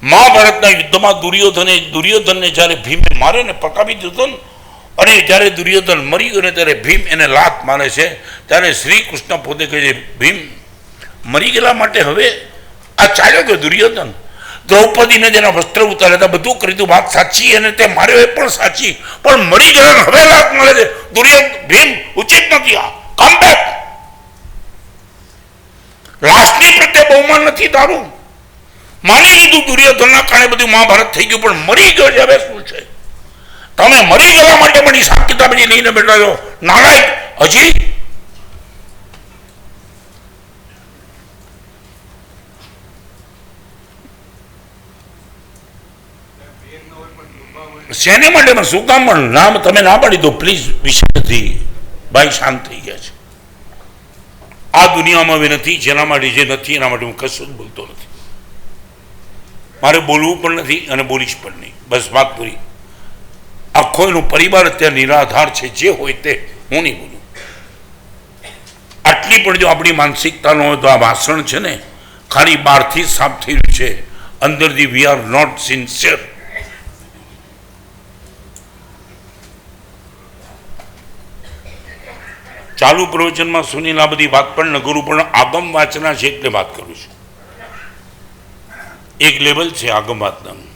મહાભારતના યુદ્ધમાં દુર્યોધનને જ્યારે ભીમે માર્યો ને, પકાવી દીધો ને, અને જ્યારે દુર્યોધન મરી ગયો ને ત્યારે ભીમ એને લાત મારે છે, ત્યારે શ્રી કૃષ્ણ પોતે કહે છે, ભીમ મરી ગયેલા માટે હવે આ ચાલ્યો ગયો દુર્યોધન. દ્રૌપદીને જેના વસ્ત્ર ઉતાર્યા હતા, બધું કરી દીધું, વાત સાચી, અને તે માર્યો એ પણ સાચી, પણ મરી ગયેલા હવે લાત મળે છે. દુર્યોધન ભીમ ઉચિત નથી, આ કમ બેક. લાશની પ્રત્યે બહુમાન નથી તારું. માની લીધું દુર્યોધનના કારણે બધું મહાભારત થઈ ગયું, પણ મરી ગયો છે, હવે શું છે? તમે મરી ગયેલા માટે પણ હિસાબ કિતાબ લઈને બેઠા છો, નાલાયક. હજી શેને માટે? શું કામ? પણ નામ તમે ના પાડી દો પ્લીઝ. વિષય નથી ભાઈ, શાંત થઈ ગયા છે. આ દુનિયામાં હવે નથી, જેના માટે જે નથી એના માટે હું કશું જ બોલતો નથી. મારે બોલવું પણ નથી અને બોલીશ પણ નહીં. બસ વાત પૂરી. આખો એનો પરિવાર અત્યારે નિરાધાર છે, જે હોય તે, હું નહીં બોલું. આટલી પણ જો આપણી માનસિકતા ન હોય તો આ ભાષણ છે ને ખાલી બહારથી સાફ થઈ રહ્યું છે, અંદરથી વી આર નોટ સિન્સિયર. ચાલુ પ્રવચનમાં સુનિલ આ બધી વાત પણ ન કરું, પણ આગમ વાંચના છે એટલે વાત કરું છું. એક લેવલ છે આગમ વાંચનાનું.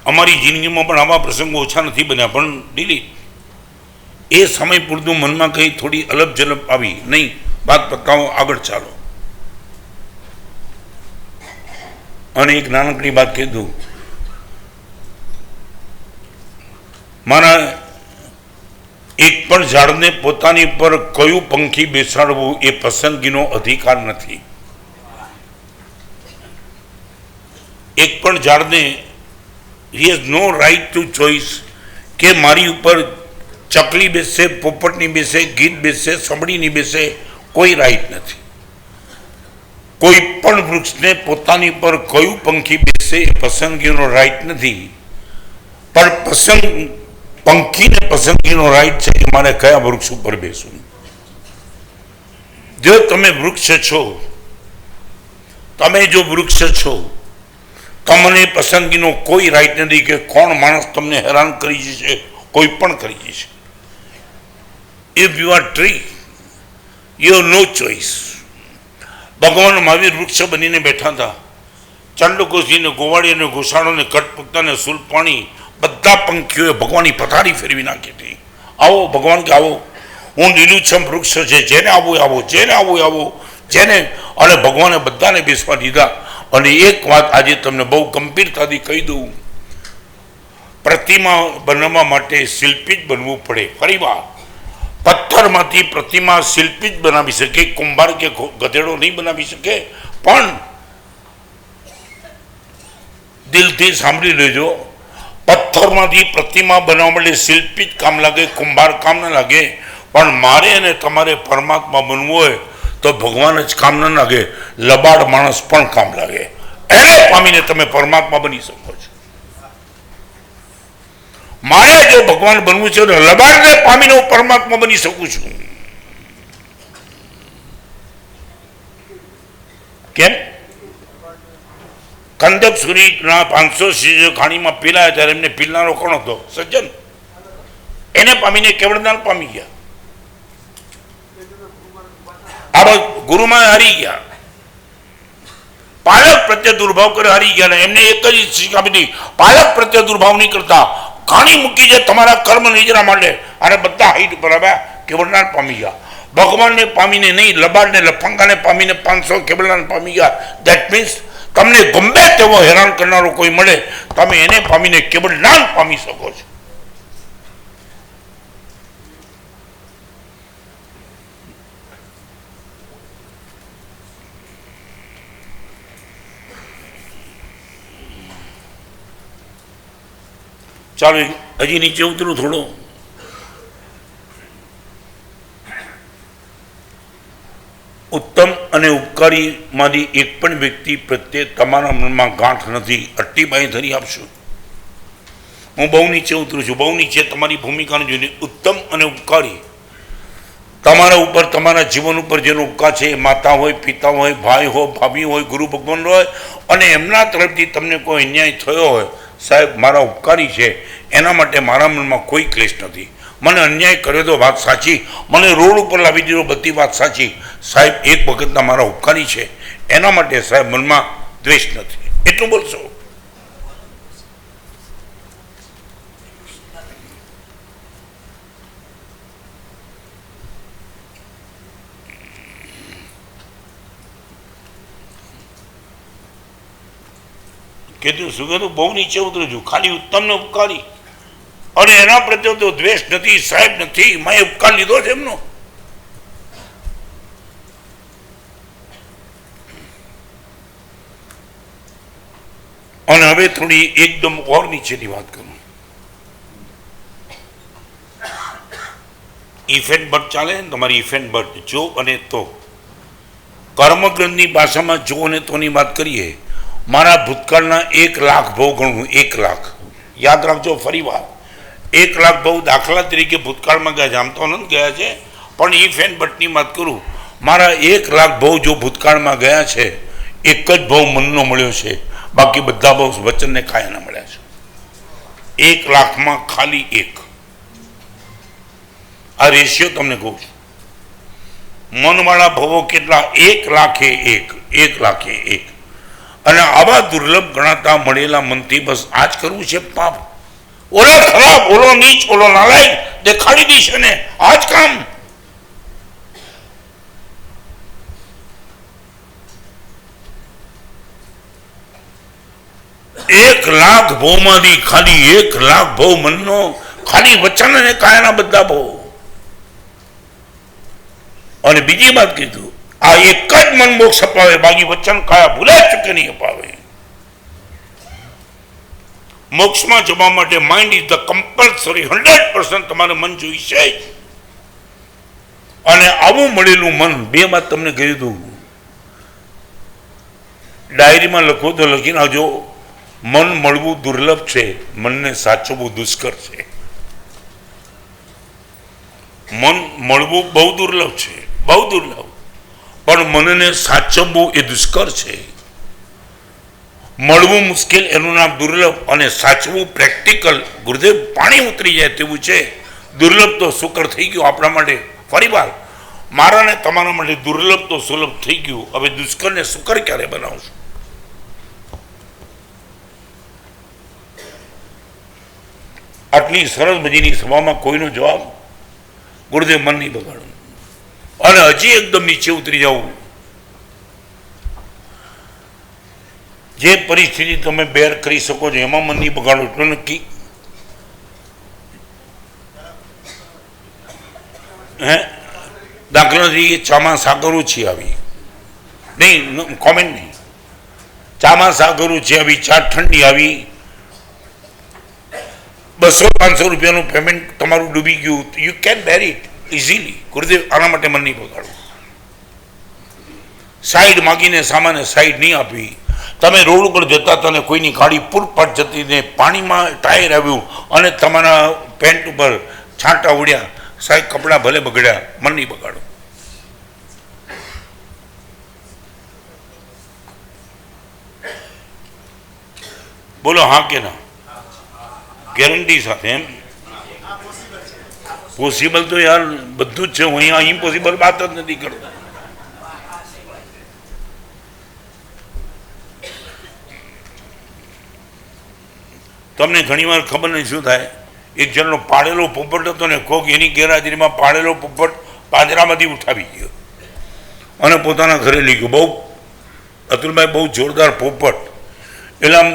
અમારી જિંદગીમાં પણ આવા પ્રસંગો ઓછા નથી બન્યા, પણ ડિલીટ. એ સમય પૂરતું મનમાં કંઈ થોડી અલપ જલપ આવી નહીં, વાત પતાવો, આગળ ચાલો. અને એક નાનકડી વાત કીધું, મારા એક પણ ઝાડને પોતાની પર કયું પંખી બેસાડવું એ પસંદગીનો અધિકાર નથી. એક પણ ઝાડને he has no right to choice કે મારી ઉપર ચકલી બેસશે, પોપટની બેસે, ગીધ બેસશે, સંભળીની બેસે, કોઈ રાઇટ નથી. કોઈ પણ વૃક્ષને પોતાની પર કયું પંખી બેસે એ પસંદગીનો રાઇટ નથી. પણ પંખીને પસંદગીનો રાઈટ છે કે મારે કયા વૃક્ષ ઉપર બેસવું. જો તમે વૃક્ષ છો, તમે જો વૃક્ષ છો, તમને પસંદગીનો કોઈ રાઈટ નથી કે કોણ માણસ તમને હેરાન કરી જશે, કોઈ પણ કરી જશે. If you are tree, you have no choice. ભગવાન મહાવીર વૃક્ષ બનીને બેઠા હતા. ચંડકોશીને, ગોવાળી અને ઘોષાળોને, કટપુતળાને, સુલપાણી બધા પંખીઓએ ભગવાનની પથારી ફેરવી નાખી હતી. આવો ભગવાન કે આવો, હું લીલુંછમ વૃક્ષ છે, જેને આવો આવો, જેને આવો આવો, જેને. અને ભગવાને બધાને બેસવા દીધા. અને એક વાત આજે તમને બહુ ગંભીરતાથી કહી દઉં, પ્રતિમા બનાવવા માટે શિલ્પી જ બનવું પડે. ફરીવાર, પથ્થરમાંથી પ્રતિમા શિલ્પી જ બનાવી શકે, કુંભાર કે ગધેડો નહીં બનાવી શકે. પણ દિલથી સાંભળી લેજો, પથ્થરમાંથી પ્રતિમા બનાવવા માટે શિલ્પી જ કામ લાગે, કુંભાર કામ ન લાગે. પણ મારે અને તમારે પરમાત્મા બનવું હોય તો ભગવાન જ કામ ન લાગે, લબાડ માણસ પણ કામ લાગે. એને પામીને તમે પરમાત્મા બની શકો છો. મારે જો ભગવાન બનવું છે તો લબાડને પામીને હું પરમાત્મા બની શકું છું. કેમ? કંદક સુરીના 500 શિષ્યો ખાણીમાં પીલાયા ત્યારે એમને પીલનારો કોણ હતો? સજ્જન. એને પામીને કેવળદાન પામી ગયા. આ ગુરુમાં હારી ગયા, પાલક પ્રત્યે દુર્ભાવ કરે હારી ગયા. ને એમને એક જ શીખ આપી હતી, પાલક પ્રત્યે દુર્ભાવ નહીં કરતા. ખાણી મૂકી છે તમારા કર્મ નિજરા માટે. અને બધા હાઈટ પર આવ્યા, કેવળદાન પામી ગયા. ભગવાનને પામીને નહીં, લબાડને લફંગાને પામીને 500 કેવળદાન પામી ગયા. દેટ મીન્સ તમને ગમે તેવો હેરાન કરનારો કોઈ મળે, તમે એને પામીને કેવળદાન પામી શકો છો. ચાલો હજી નીચે ઉતરું થોડો. ઉત્તમ અને ઉપકારીમાંથી એક પણ વ્યક્તિ પ્રત્યે તમારા મનમાં ગાંઠ નથી, અટ્ટી બાઈ ધરી આપશો. હું બહુ નીચે ઉતરું છું, બહુ નીચે તમારી ભૂમિકાને જોઈને. ઉત્તમ અને ઉપકારી, તમારા ઉપર, તમારા જીવન ઉપર જેનો ઉપકાર છે, માતા હોય, પિતા હોય, ભાઈ હોય, ભાભી હોય, ગુરુ ભગવાન હોય, અને એમના તરફથી તમને કોઈ અન્યાય થયો હોય, સાહેબ મારા ઉપકારી છે, એના માટે મારા મનમાં કોઈ ક્લેશ નથી. મને અન્યાય કર્યો તો વાત સાચી, મને રોડ ઉપર લાવી દીધો બધી વાત સાચી, સાહેબ એક વખતના મારા ઉપકારી છે, એના માટે સાહેબ મનમાં દ્વેષ નથી. એટલું બોલશો. કીધું શું કીધું? બહુ નીચે ઉતરું છું. ખાલી ઉત્તમ ને ઉપકારી, અને એના પ્રત્યે તો દ્વેષ નથી, સાહેબ નથી, મેં ઉપકાર લીધો છે એમનો. અને હવે થોડી એકદમ ઓર નીચેની વાત કરું. ઇફેન્ટ બટ ચાલે ને તમારી? ઇફેન્ટ બટ, જો અને તો. કર્મગ્રંથની ભાષામાં જો અને તોની વાત કરીએ. મારા ભૂતકાળના 1 લાખ ભવ ગણવું. 1 લાખ યાદ રાખજો. ફરી વાર, 1 લાખ ભવ દાખલા તરીકે ભૂતકાળમાં ગયા છે, આમ તો અનંત ગયા છે, પણ ઇફ એન્ડ બટની વાત કરું. મારા 1 લાખ ભવ જો ભૂતકાળમાં ગયા છે, એક જ ભવ મનનો મળ્યો છે, બાકી બધા ભવ વચનને કાયાના મળ્યા છે. 1 લાખમાં ખાલી 1. આ રેશિયો તમને કહું છું. મનવાળા ભવો કેટલા? 1 લાખે 1. 1 લાખે 1. અને આવા દુર્લભ ગણાતા મળેલા મનથી બસ આ જ કરવું છે પાપ. ઓલો ખરાબ, ઓલો નીચ, ઓલો નાલાયક દેખાડી દઈશ ને આ જ કામ. એક લાખ ભવમાંથી ખાલી 1 લાખ ભવ મનનો, ખાલી વચન અને કાયાના બધા ભવ. અને બીજી વાત કીધું, આ એક જ મન મોક્ષ અપાવે, બાકી વચન કાયા ભૂલાય ચૂકે નહીં અપાવે. મોક્ષમાં જવા માટે માઇન્ડ ઇઝ ધ કમ્પલસરી. 100% તમારે મન જોઈશે. અને આવું મળેલું મન, 2 વાત તમને કહી દઉં, ડાયરીમાં લખો તો લખીને આવજો. મન મળવું દુર્લભ છે, મનને સાચવવું દુષ્કર છે. મન મળવું બહુ દુર્લભ છે, બહુ દુર્લભ, પણ મનને સાચવવું એ દુષ્કર છે. મળવું મુશ્કેલ એનું નામ દુર્લભ, અને સાચવું પ્રેક્ટિકલ. ગુરુદેવ પાણી ઉતરી જાય તેવું છે. દુર્લભ તો સુકર થઈ ગયું આપણા માટે. ફરી વાર મારા ને તમારા માટે દુર્લભ તો સુલભ થઈ ગયું. હવે દુષ્કરને સુકર ક્યારે બનાવશું? આટલી સરસ મજાની સભામાં કોઈનો જવાબ? ગુરુદેવ મન નહીં બગાડવું, અને હજી એકદમ નીચે ઉતરી જવું. જે પરિસ્થિતિ તમે બેર કરી શકો છો એમાં મન નહીં બગાડો એટલું નક્કી. દાખલા તરીકે ચામાં સાકર ઓછી આવી, નહીં કોમેન્ટ નહીં, ચામાં સાકર ઓછી આવી, ચા ઠંડી આવી, 200-500 રૂપિયાનું પેમેન્ટ તમારું ડૂબી ગયું, you can bear it easily. Gurudev આના માટે મન નહીં બગાડવું. સાઈડ માગીને સામાન્ય સાઈડ નહીં આપવી. તમે રોડ ઉપર જતા હતા ને કોઈની ગાડી પૂરપાટ જતી ને પાણીમાં ટાયર આવ્યું અને તમારા પેન્ટ ઉપર છાંટા ઉડ્યા, સાહેબ કપડાં ભલે બગડ્યા, મન નહીં બગાડો. બોલો હા કે ના? ગેરંટી સાથે. એમ પોસિબલ તો યાર બધું જ છે. હું અહીંયા ઇમ્પોસિબલ વાત જ નથી કરતો. તમને ઘણી વાર ખબર નહીં શું થાય. એક જણનો પાળેલો પોપટ હતો ને કોક એની ગેરહાજરીમાં પાળેલો પોપટ પાંજરામાંથી ઉઠાવી ગયો અને પોતાના ઘરે લઈ ગયો. બહુ અતુલભાઈ બહુ જોરદાર પોપટ. એટલે આમ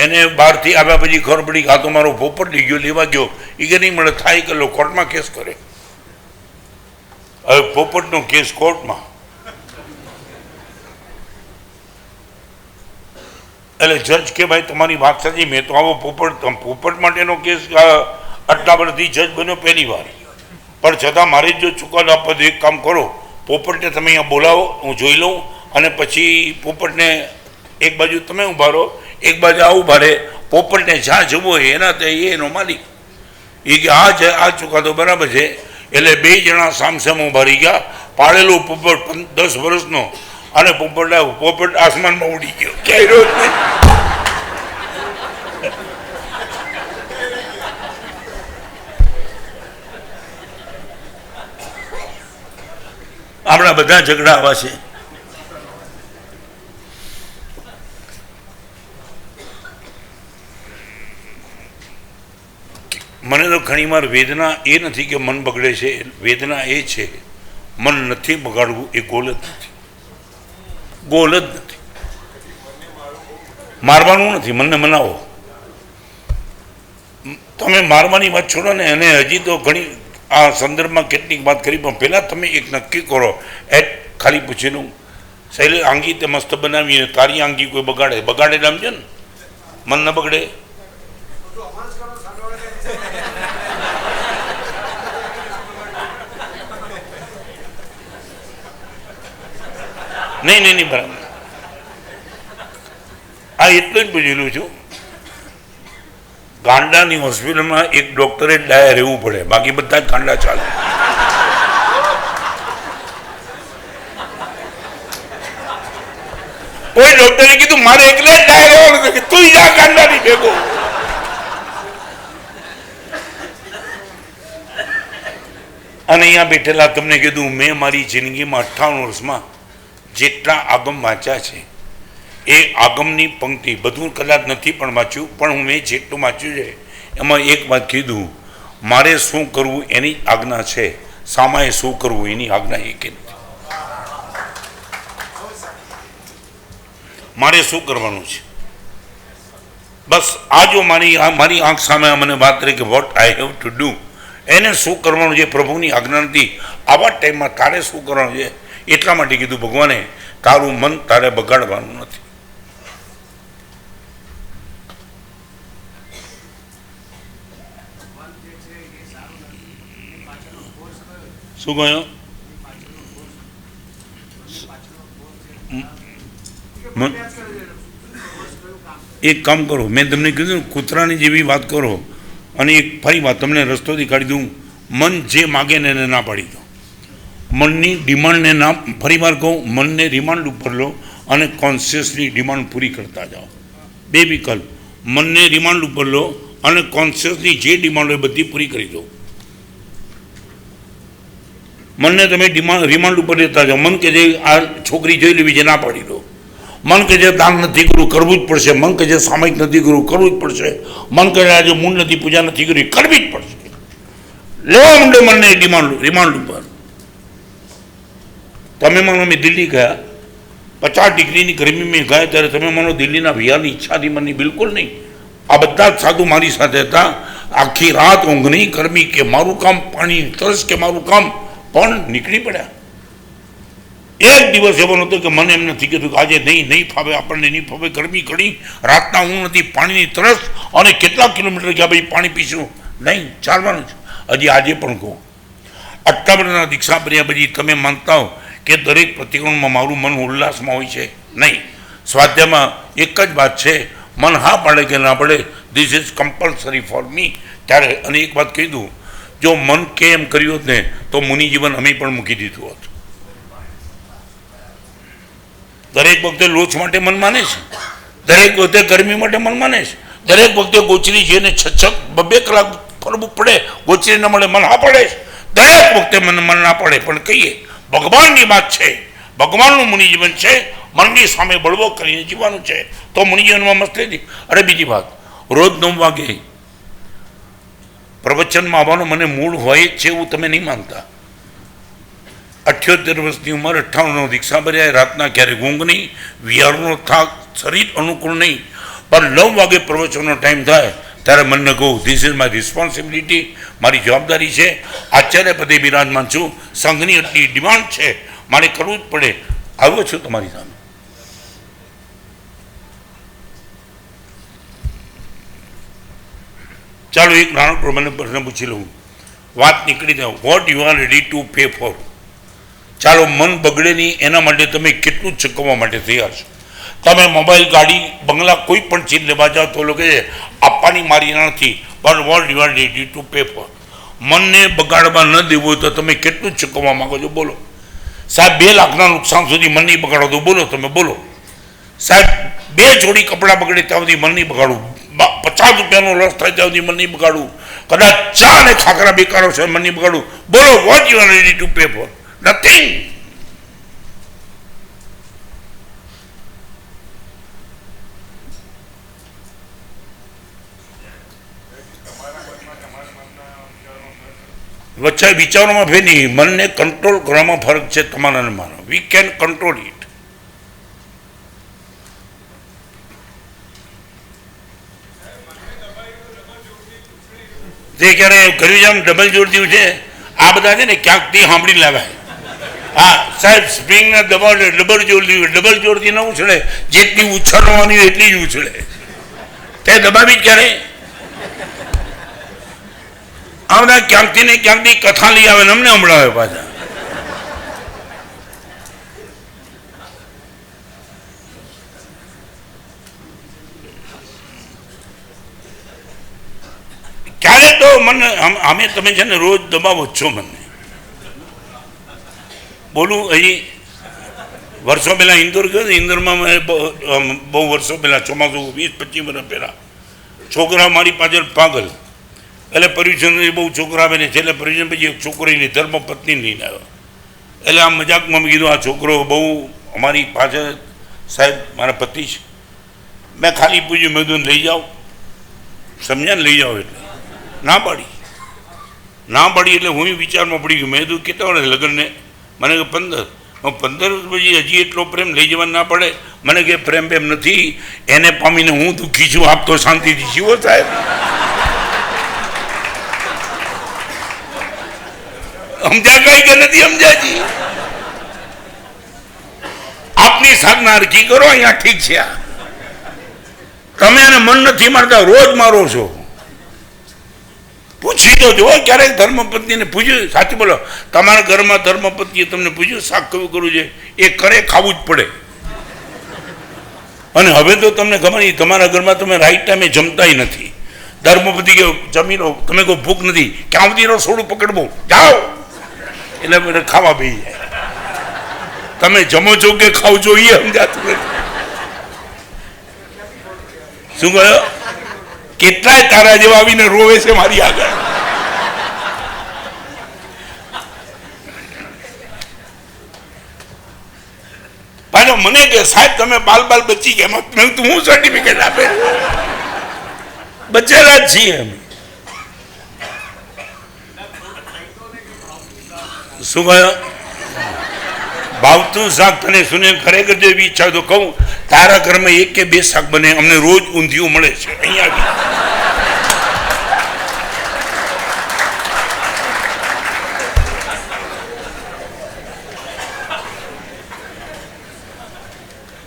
એને બહારથી આવ્યા પછી ખબર પડી કે આ તો મારો પોપટ લઈ ગયો, લેવા ગયો. એ કે નહીં મળે, થાય કે લો કોર્ટમાં કેસ કરે. હવે પોપટનો કેસ કોર્ટમાં. એટલે જજ કે ભાઈ તમારી વાત સાચી, મેં તો આવો પોપટ માટેનો કેસ આટલા વર્ષથી જજ બન્યો પહેલી વાર, પણ છતાં મારે જો ચુકાદો આપવો તો એક કામ કરો, પોપટને તમે અહીંયા બોલાવો, હું જોઈ લઉં, અને પછી પોપટને એક બાજુ તમે ઊભા રહો, એક બાજુ આ ઊભા રહે. પોપટને જ્યાં જવું હોય એના તે એનો માલિક. એ કે આ ચુકાદો બરાબર છે. એટલે 2 જણા સામસામે ઊભા રહી ગયા. પાળેલો પોપટ 10 વર્ષનો અને પોપટ આસમાનમાં ઉડી ગયો, ક્યાંય રોજ નહીં. આપણા બધા ઝઘડા આવા છે. મને તો ઘણી વાર વેદના એ નથી કે મન બગડે છે, વેદના એ છે મન નથી બગાડવું. એ ગોલ જ નથી, ગોલ જ નથી. મારવાનું નથી, મનને મનાવો. તમે મારવાની વાત છોડો ને, અને હજી તો ઘણી આ સંદર્ભમાં કેટલીક વાત કરી, પણ પહેલાં તમે એક નક્કી કરો. ખાલી પૂછેલું શૈલે આંગી તે મસ્ત બનાવીને તારી આંગી કોઈ બગાડે સમજો ને, મન ન બગડે. નહીં બરાબર. આ એટલું જ પૂછેલું છું. ગાંડાની હોસ્પિટલમાં એક ડોક્ટરે ડાયા રહેવું પડે, બાકી બધા જ ગાંડા ચાલે. કોઈ ડોક્ટરે કીધું મારે એકલે જ ડાયા રહેવાનું છે, તું જા ગાંડાની ભેગો. અને અહીંયા બેઠેલા તમને કીધું મેં મારી જિંદગીમાં 58 વર્ષમાં જેટલા આગમ વાંચ્યા છે, એ આગમની પંક્તિ બધું કદાચ નથી પણ વાંચ્યું, પણ હું મેં જેટલું વાંચ્યું છે એમાં એક વાત કીધું, મારે શું કરવું એની આજ્ઞા છે, સામાએ શું કરવું એની આજ્ઞા એ કે નથી. મારે શું કરવાનું છે બસ. આ જો મારી આંખ સામે મને વાત કરી કે what I have to do, એને શું કરવાનું છે પ્રભુની આજ્ઞા નથી. આવા ટાઈમમાં તારે શું કરવાનું છે એટલા માટે કીધું ભગવાને તારું મન તારે બગાડવાનું નથી. શું કહ્યું? એક કામ કરો, મેં તમને કીધું કૂતરાની જેવી વાત કરો, અને એક ફરી વાત તમને રસ્તોથી કાઢી દઉં. મન જે માગે ને એને ના પાડી દો. મનની ડિમાન્ડને ના, ફરીવાર કહું, મનને રિમાન્ડ ઉપર લો અને કોન્શિયસની ડિમાન્ડ પૂરી કરતા જાઓ. બે વિકલ્પ, મનને રિમાન્ડ ઉપર લો અને કોન્શિયસની જે ડિમાન્ડ હોય બધી પૂરી કરી દો. મનને તમે રિમાન્ડ ઉપર લેતા જાઓ. મન કે જે આ છોકરી જોઈ લેવી છે ના પાડી દો. મન કે જે દાન નથી કરવું, કરવું જ પડશે. મન કે જે સામાયિક નથી કરવું, કરવું જ પડશે. મન કે આજે મૂળ નથી, પૂજા નથી કરવી, કરવી જ પડશે. લેવા માંડો મનને રિમાન્ડ ઉપર. તમે માનો મેં દિલ્હી ગયા, 50 ડિગ્રીની ગરમીમાં ગયા ત્યારે તમે માનો દિલ્હીના વિહારની ઈચ્છા હતી મનની? બિલકુલ નહીં. આ બધા જ સાધુ મારી સાથે હતા. આખી રાત ઊંઘ નહીં, ગરમી કે મારું કામ, પાણીની તરસ કે મારું કામ, પણ નીકળી પડ્યા. એક દિવસ એવો નહોતો કે મને એમ નથી કીધું કે આજે નહીં ફાવે, આપણને નહીં ફાવે, ગરમી ઘણી, રાતના ઊંઘ નથી, પાણીની તરસ, અને કેટલા કિલોમીટર ગયા ભાઈ પાણી પીશું, નહીં, ચાલવાનું છે. હજી આજે પણ કહું, આટલા બધાના દીક્ષા ભર્યા પછી તમે માનતા હો કે દરેક પ્રતિક્રમણમાં મારું મન ઉલ્લાસમાં હોય છે? નહીં. સ્વાધ્યાયમાં એક જ વાત છે, મન હા પાડે કે ના પાડે, this is compulsory for me. ત્યારે અને એક વાત કહી દઉં, જો મન કે એમ કર્યું હોત ને તો મુનિ જીવન અમે પણ મૂકી દીધું હોત. દરેક વખતે લોચ માટે મન માને છે, દરેક વખતે ગરમી માટે મન માને છે, દરેક વખતે ગોચરી જઈને 6-2 કલાક ફરવું પડે, ગોચરી ન મળે મન હા પડે છે. દરેક વખતે મન ના પડે, પણ કહીએ ભગવાનની વાત છે, ભગવાનનું મુનિ જીવન છે, મનની સામે બળવો કરીને જીવવાનું છે, તો મુનિ જીવનમાં મસ્ત હતી. અરે બીજી વાત, રોજ 9 વાગે પ્રવચનમાં આવવાનો મને મૂળ હોય જ છે એવું તમે નહીં માનતા. 78 વર્ષની ઉંમર, 58 દીક્ષા ભર્યા, રાતના ક્યારેક ઊંઘ નહીં, વિહારનો થાક, શરીર અનુકૂળ નહીં, પણ 9 વાગે પ્રવચનનો ટાઈમ થાય ત્યારે મનને કહું, ધીસ ઇઝ માય રિસ્પોન્સિબિલિટી, મારી જવાબદારી છે, આચાર્ય પદે બિરાજમાન છું, સંઘની એટલી ડિમાન્ડ છે, મારે કરવું જ પડે. આવ્યો છું તમારી સામે. ચાલો એક નાનકડો મને પ્રશ્ન પૂછી લઉં, વાત નીકળી જાય. What you are ready to pay for? ચાલો મન બગડે નહીં એના માટે તમે કેટલું ચૂકવવા માટે તૈયાર છો? તમે મોબાઈલ, ગાડી, બંગલા, કોઈ પણ ચીજ લેવા જાઓ તો લોકો આપવાની મારી નથી, પણ what you are ready to pay for? મનને બગાડવા ન દેવું હોય તો તમે કેટલું ચૂકવવા માંગો છો? બોલો. સાહેબ 2 લાખના નુકસાન સુધી મન નહીં બગાડો તો બોલો, તમે બોલો. સાહેબ 2 જોડી કપડાં બગડે ત્યાં સુધી મન નહીં બગાડવું, 50 રૂપિયાનો લોસ થાય ત્યાં સુધી મન નહીં બગાડવું, કદાચ ચા અને ખાખરા બેકારો છે મન નહીં બગાડવું. બોલો, what you are ready to pay for? Nothing. વચ્ચે વિચારોમાં ફેર નહીં, મનને કંટ્રોલ કરવામાં ફરક છે તમારા અને મારો. We can control it. તે ક્યારે કર્યું છે આમ ડબલ જોડતી છે, આ બધા છે ને ક્યાંકથી સાંભળી લાવાય. હા સાહેબ, સ્પ્રિંગના ડબલ જોડતી ન ઉછળે, જેટલી ઉછળવાની હોય એટલી જ ઉછળે. તે દબાવી જ ક્યારે આ બધા ક્યાંકથી ને ક્યાંકથી કથા લઈ આવે ને અમને સંભળાવે પાછા. ક્યારે તો મને અમે તમે છે ને રોજ દબાવો જ છો મને. બોલું, હજી વર્ષો પહેલાં ઇન્દોર ગયો, ઇન્દોરમાં મેં બહુ વર્ષો પહેલાં, ચોમાસું 20-25 વર્ષ પહેલાં, છોકરા મારી પાછળ પાગલ, એટલે પર્યુષણ બહુ છોકરા આવે ને, છેલ્લે પર્યુષણ પછી એક છોકરીની ધર્મપત્ની લઈને આવ્યો. એટલે આમ મજાકમાં મેં કીધું આ છોકરો બહુ અમારી પાછળ સાહેબ મારા પતિ છે. મેં ખાલી પૂછ્યું, મેં કીધું લઈ જાઓ, સમજ્યા ને, લઈ જાઓ. એટલે ના પાડી એટલે હું વિચારમાં પડી ગયું. મેં કીધું કેટલા વર્ષ લગ્નને? મને કે 15. 15 વર્ષ પછી હજી એટલો પ્રેમ લઈ જવા ના પડે? મને કે પ્રેમ નથી, એને પામીને હું દુઃખી છું, આપ તો શાંતિથી જીવો સાહેબ. સમજ્યા કઈ કે નથી સમજાજી? આપની સાધના હરખી કરો, અહીંયા ઠીક છે. તમે એને મન નથી મારતા, રોજ મારો છો. પૂછી તો જો ક્યારેક ધર્મપત્નીને પૂછ્યું? સાચું બોલો, તમારા ઘરમાં ધર્મપત્નીએ તમને પૂછ્યું શાક કયું કરવું છે? એ કરે, ખાવું જ પડે. અને હવે તો તમને ખબર નહીં, તમારા ઘરમાં તમે રાઈટ ટાઈમે જમતાય નથી. ધર્મપતિ કે જમી લો, તમે કોઈ ભૂખ નથી, ક્યાં સુધી રસોડું પકડવું, જાઓ. એટલે મને ખાવા બેસી જાય. તમે જમો છો કે ખાવ છો એ સમજાતું નથી. શું કહ્યું? કેટલાય તારા જેવા આવીને રોવે છે મારી આગળ. પાછો મને કે સાહેબ તમે બાલ બચી ગયા. મેં તું હું સર્ટિફિકેટ આપે? બચેલા જ છીએ અમે. શું કહ્યું? ભાવતું શાક તને સુનિલ ખરેખર જો એવી ઈચ્છા તો કહું, તારા ઘરમાં 1 કે 2 શાક બને, અમને રોજ ઊંધિયું મળે છે અહીંયા.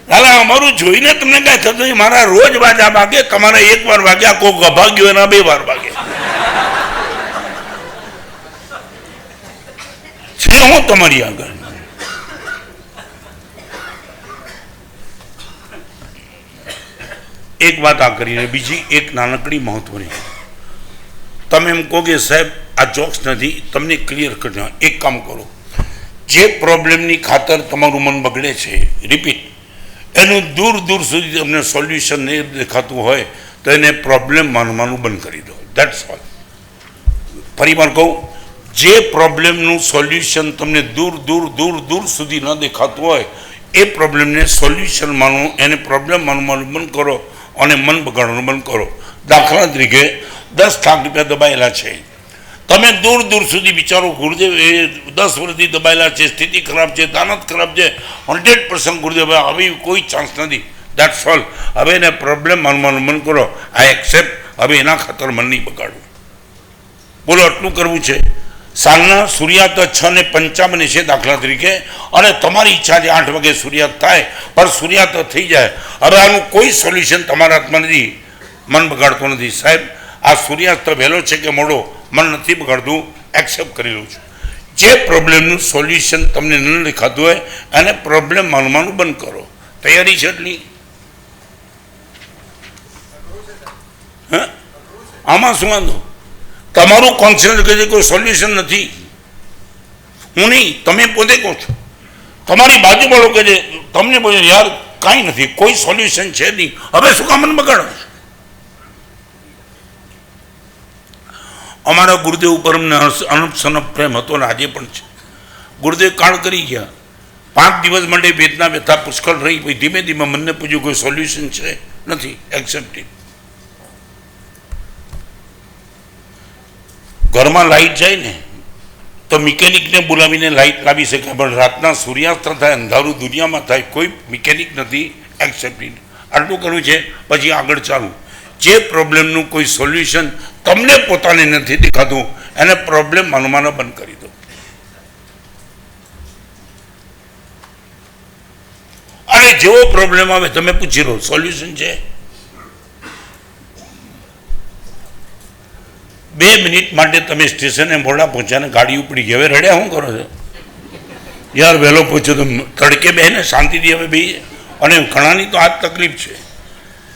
દાદા અમારું જોઈને તમને કઈ થતું નહીં. મારા રોજ વાજા વાગે, તમારા 1 વાર વાગ્યા, કોક અભાગ્યો એના 2 વાર વાગે છે. હું તમારી આગળ એક વાત આ કરીને બીજી એક નાનકડી મહત્વની. તમે એમ કહો કે સાહેબ આ જોક્સ નથી, તમને ક્લિયર કરી. એક કામ કરો, જે પ્રોબ્લેમની ખાતર તમારું મન બગડે છે, રિપીટ, એનું દૂર દૂર સુધી તમને સોલ્યુશન નહીં દેખાતું હોય તો એને પ્રોબ્લેમ માનવાનું બંધ કરી દો. That's all. ફરી વાર કહું, જે પ્રોબ્લેમનું સોલ્યુશન તમને દૂર દૂર દૂર દૂર સુધી ન દેખાતું હોય એ પ્રોબ્લેમને સોલ્યુશન માનો, એને પ્રોબ્લેમ માનવાનું બંધ કરો અને મન બગાડવાનું બંધ કરો. દાખલા તરીકે 10 લાખ રૂપિયા દબાયેલા છે, તમે દૂર દૂર સુધી વિચારો ગુરુદેવ એ 10 વર્ષથી દબાયેલા છે, સ્થિતિ ખરાબ છે, દાનત ખરાબ છે, 100% ગુરુદેવ આવી કોઈ ચાન્સ નથી. That's all. હવે એને પ્રોબ્લેમ માનવાનું બંધ કરો. આઈ એક્સેપ્ટ. હવે એના ખાતર મન નહીં બગાડવું. બોલો, આટલું કરવું છે. સાંજના સૂર્યાસ્ત 6:55 છે દાખલા તરીકે, અને તમારી ઈચ્છા છે 8 વાગે સૂર્યાસ્ત થાય, પણ સૂર્યાસ્ત થઈ જાય. હવે આનું કોઈ સોલ્યુશન તમારા હાથમાં નથી. મન બગાડતો નથી. સાહેબ આ સૂર્યાસ્ત વહેલો છે કે મોડો મન નથી બગાડતું, એક્સેપ્ટ કરી લઉં છું. જે પ્રોબ્લેમનું સોલ્યુશન તમને ન દેખાતું હોય એને પ્રોબ્લેમ માનવાનું બંધ કરો. તૈયારી છે એટલી? હા, આમાં શું વાંધો? તમારું કોન્સન્ટ્રેટ કહે છે કોઈ સોલ્યુશન નથી. હું નહીં, તમે પોતે કહો છો. તમારી બાજુવાળો કહે છે, તમને બોલે યાર કાંઈ નથી, કોઈ સોલ્યુશન છે નહીં. હવે શું કામ મન બગાડો? અમારા ગુરુદેવ ઉપર અમને અનપ સનપ પ્રેમ હતો ને આજે પણ છે. ગુરુદેવ કાળ કરી ગયા, 5 દિવસ માટે વેદના વ્યથા પુષ્કળ રહી. પછી ધીમે ધીમે મનને પૂછ્યું કોઈ સોલ્યુશન છે? નથી. એક્સેપ્ટ. ઘરમાં લાઇટ જાય ને તો મિકેનિકને બોલાવીને લાઇટ લાવી શકાય, પણ રાતના સૂર્યાસ્ત થાય, અંધારું દુનિયામાં થાય, કોઈ મિકેનિક નથી. એક્સેપ્ટ. આટલું કરવું છે. પછી આગળ ચાલુ. જે પ્રોબ્લેમનું કોઈ સોલ્યુશન તમને પોતાને નથી દેખાતું એને પ્રોબ્લેમ માનવાનો બંધ કરી દો. અને જેવો પ્રોબ્લેમ આવે તમે પૂછી લો સોલ્યુશન છે. 2 મિનિટ માટે તમે સ્ટેશને મોડા પહોંચ્યા ને ગાડી ઉપડી ગઈ, હવે રડ્યા શું કરો છો? યાર વહેલો પહોંચ્યો તો તડકે બેને શાંતિથી હવે બે. અને ઘણાની તો આ જ તકલીફ છે,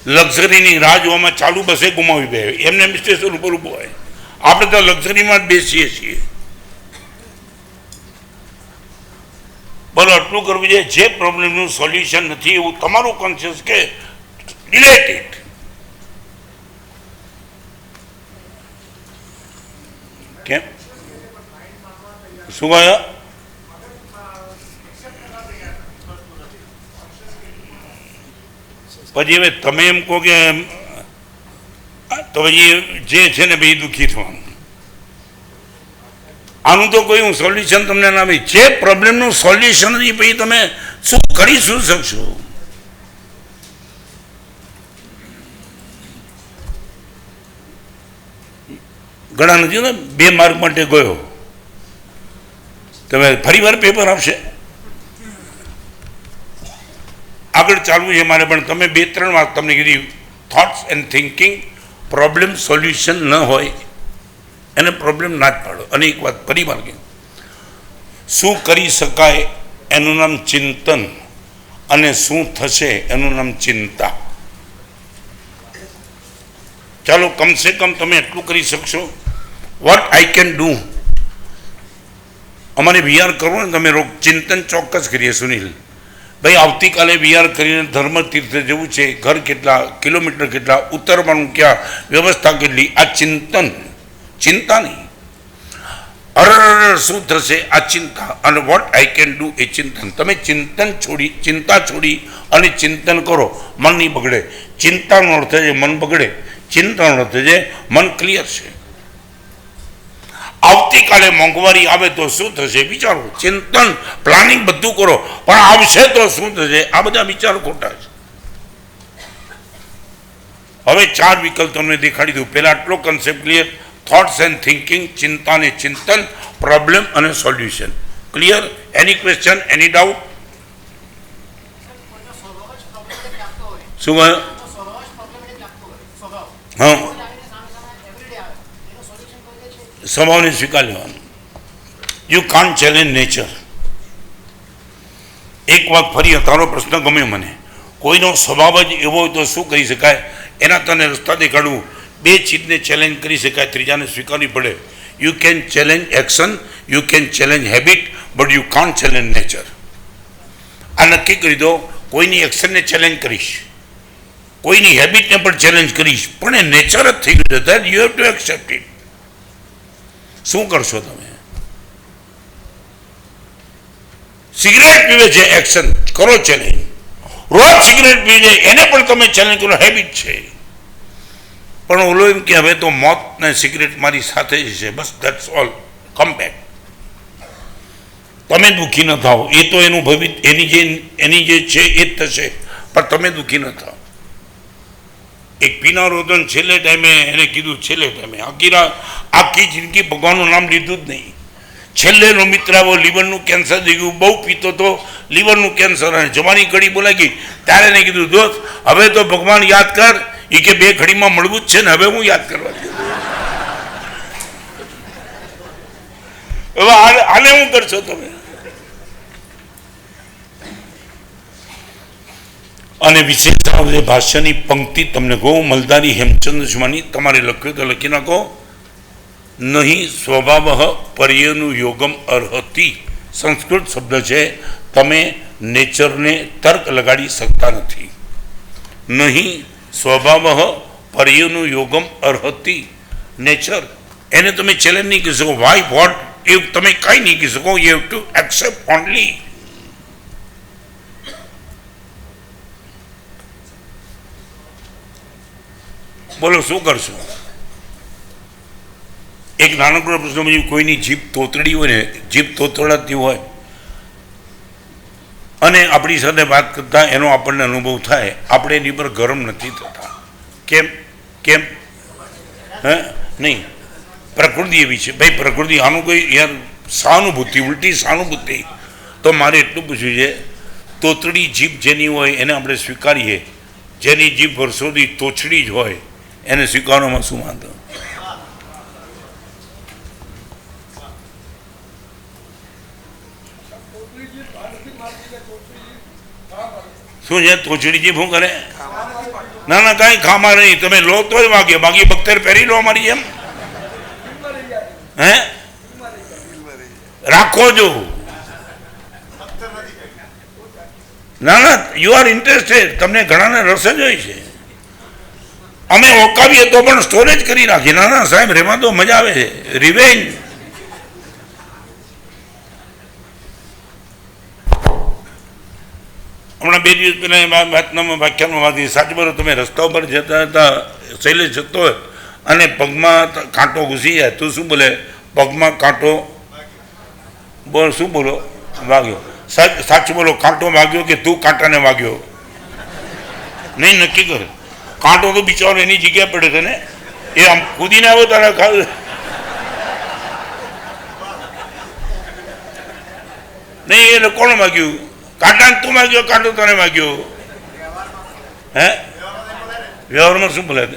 લક્ઝરીની રાહ જોવામાં ચાલુ બસે ગુમાવી બે, એમને સ્ટેશન ઉપર ઊભો હોય. આપણે તો લક્ઝરીમાં જ બેસીએ છીએ. બોલો, આટલું કરવું છે. જે પ્રોબ્લેમનું સોલ્યુશન નથી એવું તમારું કોન્શિયસ કે ડિલેટ ઇટ. કેમ? શું કહ્યું? પછી હવે તમે એમ કહો કે તો પછી જે છે ને ભાઈ દુઃખી થવાનું. આનું તો કોઈ હું સોલ્યુશન તમને ના આપી. જે પ્રોબ્લેમનું સોલ્યુશન નથી પછી તમે શું કરી શું શકશો? ઘણા નથી ને 2 માર્ક માટે ગયો, તમે ફરી વાર પેપર આપશે. આગળ ચાલવું છે મારે, પણ તમે 2-3 વાર તમને કીધી thoughts and thinking problem solution ન હોય એને પ્રોબ્લેમ ના જ પાડો. અને એક વાત ફરી વાર કહી, શું કરી શકાય એનું નામ ચિંતન અને શું થશે એનું નામ ચિંતા. ચાલો કમસે કમ તમે એટલું કરી શકશો. What I can do. અમારે વીઆર કરવું ને તમે ચિંતન ચોક્કસ કરીએ. સુનિલ ભાઈ, આવતીકાલે વીઆર કરીને ધર્મ તીર્થે જવું છે. ઘર કેટલા, કિલોમીટર કેટલા, ઉતરવાનું ક્યાં, વ્યવસ્થા કેટલી, આ ચિંતન, ચિંતા નહીં. શું થશે આ ચિંતા. અને વોટ આઈ કેન ડુ એ ચિંતન. તમે ચિંતા છોડી અને ચિંતન કરો. મન નહીં બગડે. ચિંતાનો અર્થ છે મન બગડે, ચિંતાનો અર્થ છે મન ક્લિયર છે. આવતીકાલે મોંઘવારી આવે તો શું થશે વિચારો. ચિંતન, પ્લાનિંગ બધું કરો, પણ આવશે તો શું થશે આ બધા વિચારો ખોટા છે. હવે 4 વિકલ્પ તમને દેખાડી દઉં. પહેલા આટલો concept clear. Thoughts and thinking, ચિંતા ને ચિંતન, પ્રોબ્લેમ અને સોલ્યુશન. ક્લિયર? એની ક્વેશ્ચન, એની ડાઉટ? શું કહ્યું? હા, સ્વભાવને સ્વીકાર લેવાનો. You can't challenge nature. એક વાત ફરી, તારો પ્રશ્ન ગમ્યો મને. કોઈનો સ્વભાવ જ એવો હોય તો શું કરી શકાય? એના તને રસ્તા દેખાડવું. 2 ચીજને ચેલેન્જ કરી શકાય, ત્રીજાને સ્વીકારવી પડે. You can challenge action, you can challenge habit, but you can't challenge nature. આ નક્કી કરી દો. કોઈની એક્શનને ચેલેન્જ કરીશ, કોઈની હેબિટને પણ ચેલેન્જ કરીશ, પણ એ નેચર જ થઈ ગયું. That you have two accept it. શું કરશો તમે? સિગરેટ પીવે છે, એક્શન કરો ચેલેન્જ. રોજ સિગરેટ પીવે છે, એને પણ તમે ચેલેન્જ કરો, હેબિટ છે. પણ ઓલો એમ કે હવે તો મોત ને સિગરેટ મારી સાથે જ છે, બસ ધેટ્સ ઓલ, કમ બેક. તમે દુઃખી ન થાઓ. એ તો એનું એની જે છે એ જ થશે, પણ તમે દુઃખી ન થાઓ. એક પીનારો હતો ને છેલ્લે ટાઈમે એને કીધું, છેલ્લે ટાઈમે આખી જિંદગી ભગવાનનું નામ લીધું જ નહીં. છેલ્લેનો મિત્ર આવ્યો, લીવરનું કેન્સર થઈ ગયું, બહુ પીતો તો લીવરનું કેન્સર, અને જવાની ઘડી બોલાઈ ગઈ. ત્યારે એને કીધું, દોસ્ત હવે તો ભગવાન યાદ કર. એ કે 2 ઘડીમાં મળવું જ છે ને, હવે હું યાદ કરવા દઉં. હવે આને શું કરશો તમે? અને વિશેષ ભાષ્યની પંક્તિ તમને કહું, મલદારી હેમચંદ્ર શર્માની. તમારે લખ્યું તો લખી નાખો. નહીં સ્વભાવ પર્યનું યોગમ અર્હતિ. સંસ્કૃત શબ્દ છે. તમે નેચરને તર્ક લગાડી શકતા નથી. નહીં સ્વભાવ પર્યનું યોગમ અર્હતિ. નેચર, એને તમે ચેલેન્જ નહીં કરી શકો. વાય વોટ એ તમે કાંઈ નહીં કહી શકો. You have two accept only. બોલો શું કરશો? એક નાનકડો પ્રશ્ન પછી, કોઈની જીભ તોતડી હોય ને, જીભ તોતડાતી હોય અને આપણી સાથે વાત કરતા એનો આપણને અનુભવ થાય, આપણે એની પર ગરમ નથી થતા. કેમ? કેમ? હે નહીં, પ્રકૃતિ એવી છે ભાઈ. પ્રકૃતિ આનું કોઈ યાર સહાનુભૂતિ, ઉલટી સહાનુભૂતિ. તો મારે એટલું પૂછ્યું છે, તોતડી જીભ જેની હોય એને આપણે સ્વીકારીએ, જેની જીભ વર્ષોથી તોછડી જ હોય એને સ્વીકારવામાં શું વાંધો? શું છે તોછડી જીભ? શું કરે? ના ના, કાંઈ ખામાં નહીં. તમે લો તોય વાગે, બાકી બખ્તર પહેરી લો અમારી એમ. હે રાખો જો. ના ના, યુ આર ઇન્ટરેસ્ટેડ. તમને ઘણાને રસ જ હોય છે. અમે ઓકાવીએ તો પણ સ્ટોરેજ કરી રાખીએ. ના ના સાહેબ, રેમાં તો મજા આવે છે. રિવેન્જ. હમણાં 2 દિવસ પહેલાં વ્યાખ્યાનમાં વાત કરી. સાચું બોલો, તમે રસ્તા ઉપર જતા હતા, શૈલેષ જતો હોય અને પગમાં કાંટો ઘૂસી જાય, તું શું બોલે? પગમાં કાંટો બોલ. શું બોલો? વાગ્યો. સાચું બોલો, કાંટો વાગ્યો કે તું કાંટાને વાગ્યો? નહીં, નક્કી કરે. કાંટો તો બિચારો એની જગ્યા પડે છે ને, એ આમ કૂદીને આવ્યો તારા ખાવ. નહીં, એટલે કોણ વાગ્યું? કાંટાને તું વાગ્યો, કાંટો તને વાગ્યો? હે વ્યવહારમાં શું બોલે?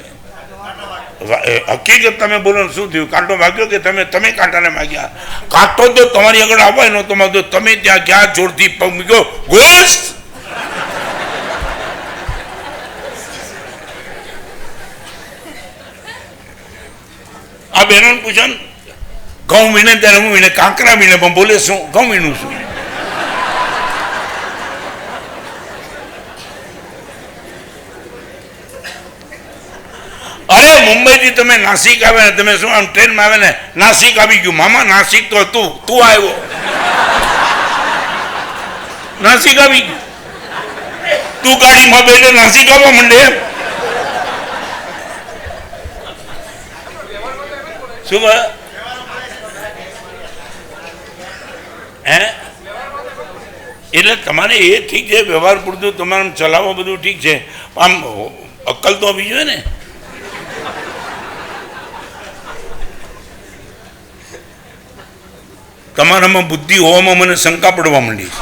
હકીકત તમે બોલો શું થયું? કાંટો વાગ્યો કે તમે કાંટાને વાગ્યા? કાંટો તો તમારી આગળ આવવાય નહોતો માગતો, તમે ત્યાં ક્યાં જોરથી પગ મૂક્યો? ઘોષ. આ બહેનોને પૂછો ને, ઘઉં વીણે ત્યારે હું વીણે, કાંકરા વીણે, પણ બોલે શું? ઘઉં વીણું છું. અરે મુંબઈથી તમે નાસિક આવે ને, તમે શું આમ ટ્રેનમાં આવે ને, નાસિક આવી ગયું મામા, નાસિક તો તું આવ્યો, નાસિક આવી ગયું, તું ગાડીમાં બેઠે નાસિક આવવા માંડે એમ. શું કહે હે? એટલે તમારે એ ઠીક છે, વ્યવહાર પૂરતું તમારે ચલાવો બધું ઠીક છે, આમ અક્કલ તો આવી જોઈએ ને. તમારામાં બુદ્ધિ હોવામાં મને શંકા પડવા માંડી છે.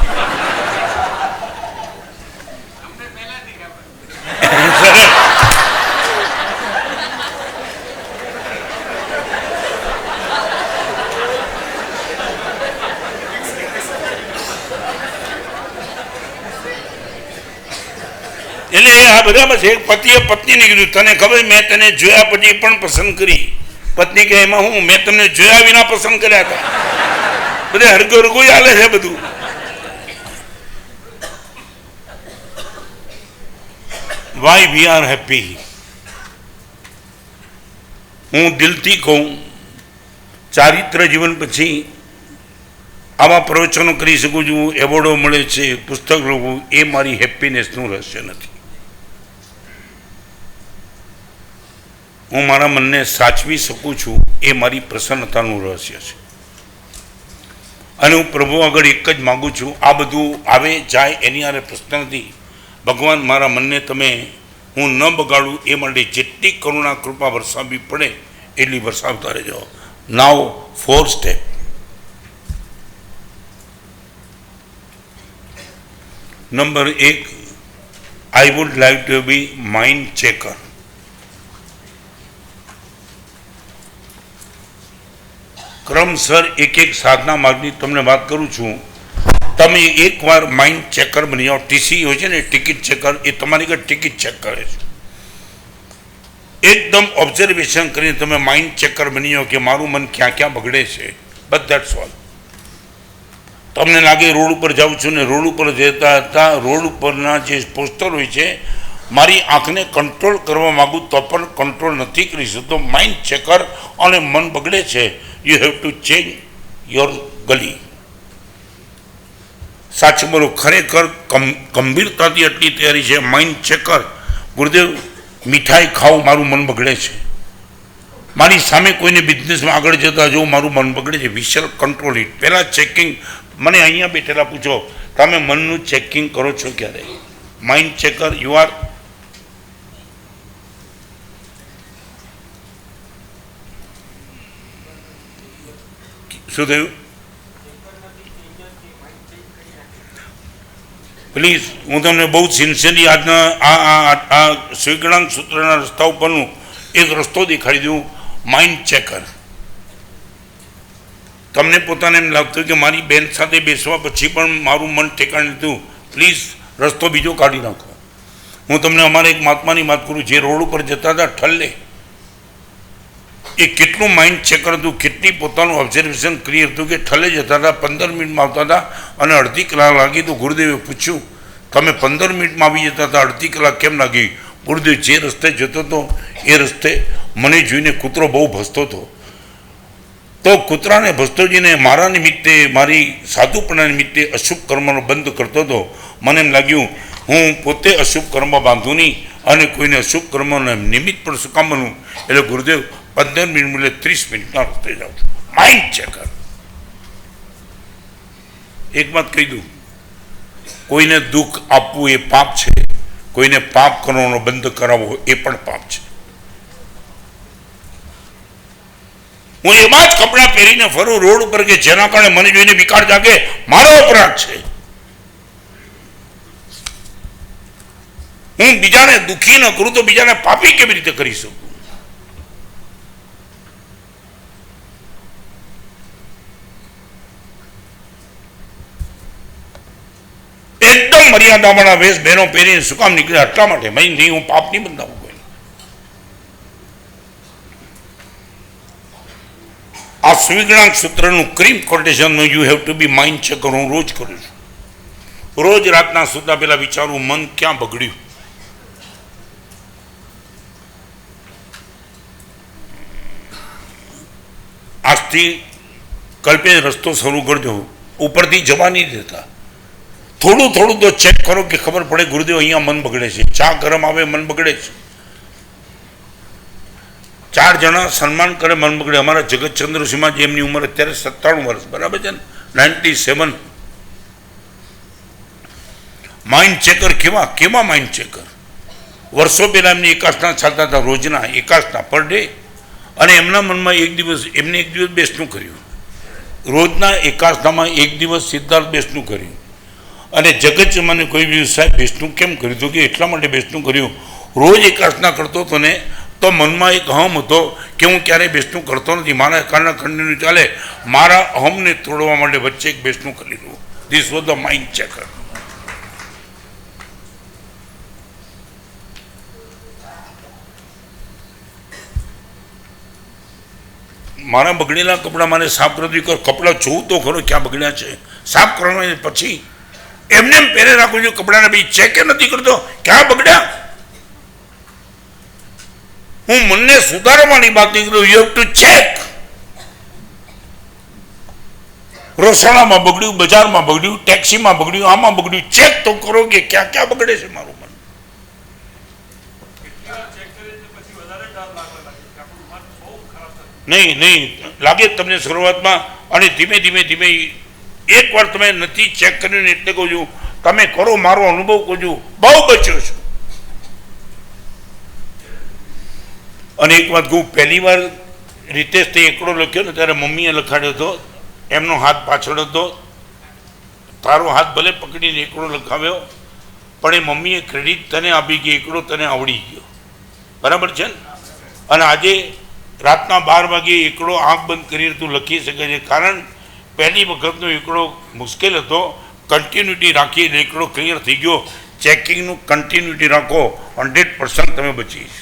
એટલે આ બરાબર છે. પતિએ પત્નીને કીધું તને ખબર મેં તને જોયા પછી પણ પસંદ કરી. પત્ની કે એમાં હું, મેં તમને જોયા વિના પસંદ કર્યા હતા. બધે હરગો હરગો હાલે છે બધું. Why we are happy. હું દિલથી કહું, ચારિત્ર જીવન પછી આવા પ્રવચનો કરી શકું છું, એવોર્ડો મળે છે, પુસ્તક લખવું, એ મારી હેપીનેસનું રહસ્ય નથી. હું મારા મનને સાચવી શકું છું, એ મારી પ્રસન્નતાનું રહસ્ય છે. અને હું પ્રભુ આગળ એક જ માગું છું, આ બધું આવે જાય એની આરે પ્રશ્ન નથી. ભગવાન મારા મનને તમે હું ન બગાડું એ માટે જેટલી કરુણા કૃપા વરસાવવી પડે એટલી વરસાવતા રહેજો. Now 4 step. Number 1, I would like to be mind checker. ક્રમસર એક એક સાધના માર્ગની તમને વાત કરું છું. તમે એકવાર માઇન્ડ ચેકર બની જાઓ. ટીસી હોય છે ને, ટિકિટ ચેકર, એ તમારી ઘર ટિકિટ ચેક કરે છે. એકદમ ઓબ્ઝર્વેશન કરીને તમે માઇન્ડ ચેકર બની જાઓ કે મારું મન ક્યાં ક્યાં બગડે છે. But that's all. તમને લાગે રોડ ઉપર જાઉં છું ને, રોડ ઉપર જતા હતા રોડ ઉપરના જે પોસ્ટર હોય છે, મારી આંખને કંટ્રોલ કરવા માગું તો પણ કંટ્રોલ નથી કરી શકતો. માઇન્ડ ચેકર અને મન બગડે છે. You have to change your ગલી. સાચું બોલો, ખરેખર ગંભીરતાથી એટલી તૈયારી છે. માઇન્ડ ચેકર, ગુરુદેવ મીઠાઈ ખાવું મારું મન બગડે છે, મારી સામે કોઈને બિઝનેસમાં આગળ જતા જોઉં મારું મન બગડે છે. We shall control it. પહેલાં ચેકિંગ. મને અહીંયા બેઠેલા પૂછો, તમે મનનું ચેકિંગ કરો છો ક્યારે? Mind checker you are. શું થયું? પ્લીઝ, હું તમને બહુ સિન્સિયરલી આજના આ સ્વીકરણાંક સૂત્રના રસ્તા ઉપરનું એક રસ્તો દેખાડી દઉં. Mind checker. તમને પોતાને એમ લાગતું કે મારી બેન સાથે બેસવા પછી પણ મારું મન ઠેકાણ લીધું, પ્લીઝ રસ્તો બીજો કાઢી નાખો. હું તમને અમારા એક મહાત્માની વાત કરું, જે રોડ ઉપર જતા હતા ઠલ્લે, એ કેટલું માઇન્ડ ચેકર હતું, કેટલી પોતાનું ઓબ્ઝર્વેશન ક્લિયર હતું કે ઠલ્લે જતા હતા, 15 મિનિટમાં આવતા હતા અને અડધી કલાક લાગી. તો ગુરુદેવે પૂછ્યું, તમે 15 મિનિટમાં આવી જતા હતા, અડધી કલાક કેમ લાગી? ગુરુદેવ, જે રસ્તે જતો હતો એ રસ્તે મને જોઈને કૂતરો બહુ ભસતો હતો, તો કૂતરાને ભસતો જઈને મારા નિમિત્તે, મારી સાધુપણા નિમિત્તે અશુભ કર્મનો બંધ કરતો હતો. મને એમ લાગ્યું હું પોતે અશુભ કર્મ બાંધું નહીં અને કોઈને અશુભ કર્મનો નિમિત્ત પણ શું કામ બનવું. એટલે ગુરુદેવ 15 મિનિટ એટલે 30 મિનિટના રસ્તે જાઉં છું. Mind checker. એક વાત કહી દઉં, કોઈને દુઃખ આપવું એ પાપ છે, કોઈને પાપ કરવાનો બંધ કરાવવો એ પણ પાપ છે. હું એવા જ કપડાં પહેરીને ફરું રોડ ઉપર કે જેના કારણે મને જોઈને વિકાર જાગે, મારો અપરાધ છે. હું બીજાને દુઃખી ન કરું તો બીજાને પાપી કેવી રીતે કરી શકું? એકદમ મર્યાદાવાળા વેશ બહેનો પહેરીને શું કામ નીકળે? એટલા માટે નહીં, હું પાપ નહીં બંધાવું કોઈ. આ સુવિજ્ઞાન સૂત્રનું ક્રીમ કોટેશનનું you have to be mind checker હું રોજ કરું છું. રોજ રાતના સુતા પહેલા વિચારું મન ક્યાં બગડ્યું. આજથી કલ્પે રસ્તો શરૂ કરજો. ઉપરથી જવા નહીં દેતા. થોડું થોડું તો ચેક કરો કે ખબર પડે ગુરુદેવ અહીંયા મન બગડે છે. ચા ગરમ આવે મન બગડે છે. 4 જણા સન્માન કરે મન બગડે. અમારા જગતચંદ્ર સિંહજી એમની ઉંમર અત્યારે 97 વર્ષ બરાબર છે ને 97. માઇન્ડ ચેકર કેવા માઇન્ડ ચેકર. વર્ષો પહેલા એમની એકાસના ચાલતા હતા, રોજના એકાસના પર ડે. અને એમના મનમાં એક દિવસ બેસનું કર્યું. રોજના એકાસનામાં એક દિવસ સિદ્ધાર્થ બેસનું કર્યું. અને જગત મને કોઈ બી સાહેબ બેસનું કેમ કર્યું હતું કે એટલા માટે બેસનું કર્યું. રોજ એકાસના કરતો હતો ને તો મનમાં એક અહમ હતો કે હું ક્યારેય બેસનું કરતો નથી, મારા કારણે કન્ટિન્યુ ચાલે. મારા અહમને તોડવા માટે વચ્ચે એક બેસનું કરી લીધું. This was the mind checker. મારા બગડેલા કપડાં મને સાફ નથી કર. કપડાં જોઉં તો ખરો ક્યાં બગડ્યા છે. સાફ કરવાના પછી એમને એમ પહેરે રાખું છું કપડાને. બી ચેક નથી કરતો ક્યાં બગડ્યા. હું મનને સુધારવાની વાત નહીં કરું. You have to check. રસોડામાં બગડ્યું, બજારમાં બગડ્યું, ટેક્સીમાં બગડ્યું, આમાં બગડ્યું. ચેક તો કરો કે ક્યાં ક્યાં બગડે છે મારું મન. નહીં લાગે તમને શરૂઆતમાં. અને ધીમે ધીમે એકવાર તમે નથી ચેક કર્યું ને એટલે કહું છું તમે કરો. મારો અનુભવ કહું છું બહુ બચ્યો છું. અને એક વાત કહું, પહેલી વાર રીતેશ તે એકડો લખ્યો ને ત્યારે મમ્મીએ લખાડ્યો હતો. એમનો હાથ પાછળ હતો. તારો હાથ ભલે પકડીને એકડો લખાવ્યો પણ એ મમ્મીએ ક્રેડિટ તને આપી કે એકડો તને આવડી ગયો. બરાબર છે ને. અને આજે રાતના 12 વાગે એકડો આંખ બંધ કરીને તું લખી શકે છે. કારણ પહેલી વખતનો એકડો મુશ્કેલ હતો. કન્ટિન્યુટી રાખી એકડો ક્લિયર થઈ ગયો. ચેકિંગનું કન્ટિન્યુટી રાખો, 100% તમે બચીશ.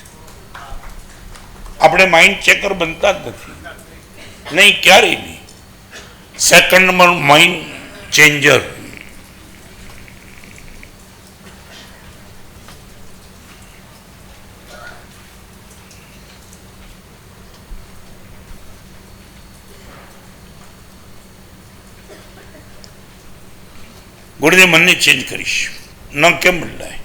આપણે માઇન્ડ ચેકર બનતા જ નથી. નહીં, ક્યારેય નહીં. Second number mind changer. Gurudev મનને ચેન્જ કરીશ. ન કેમ બદલાય?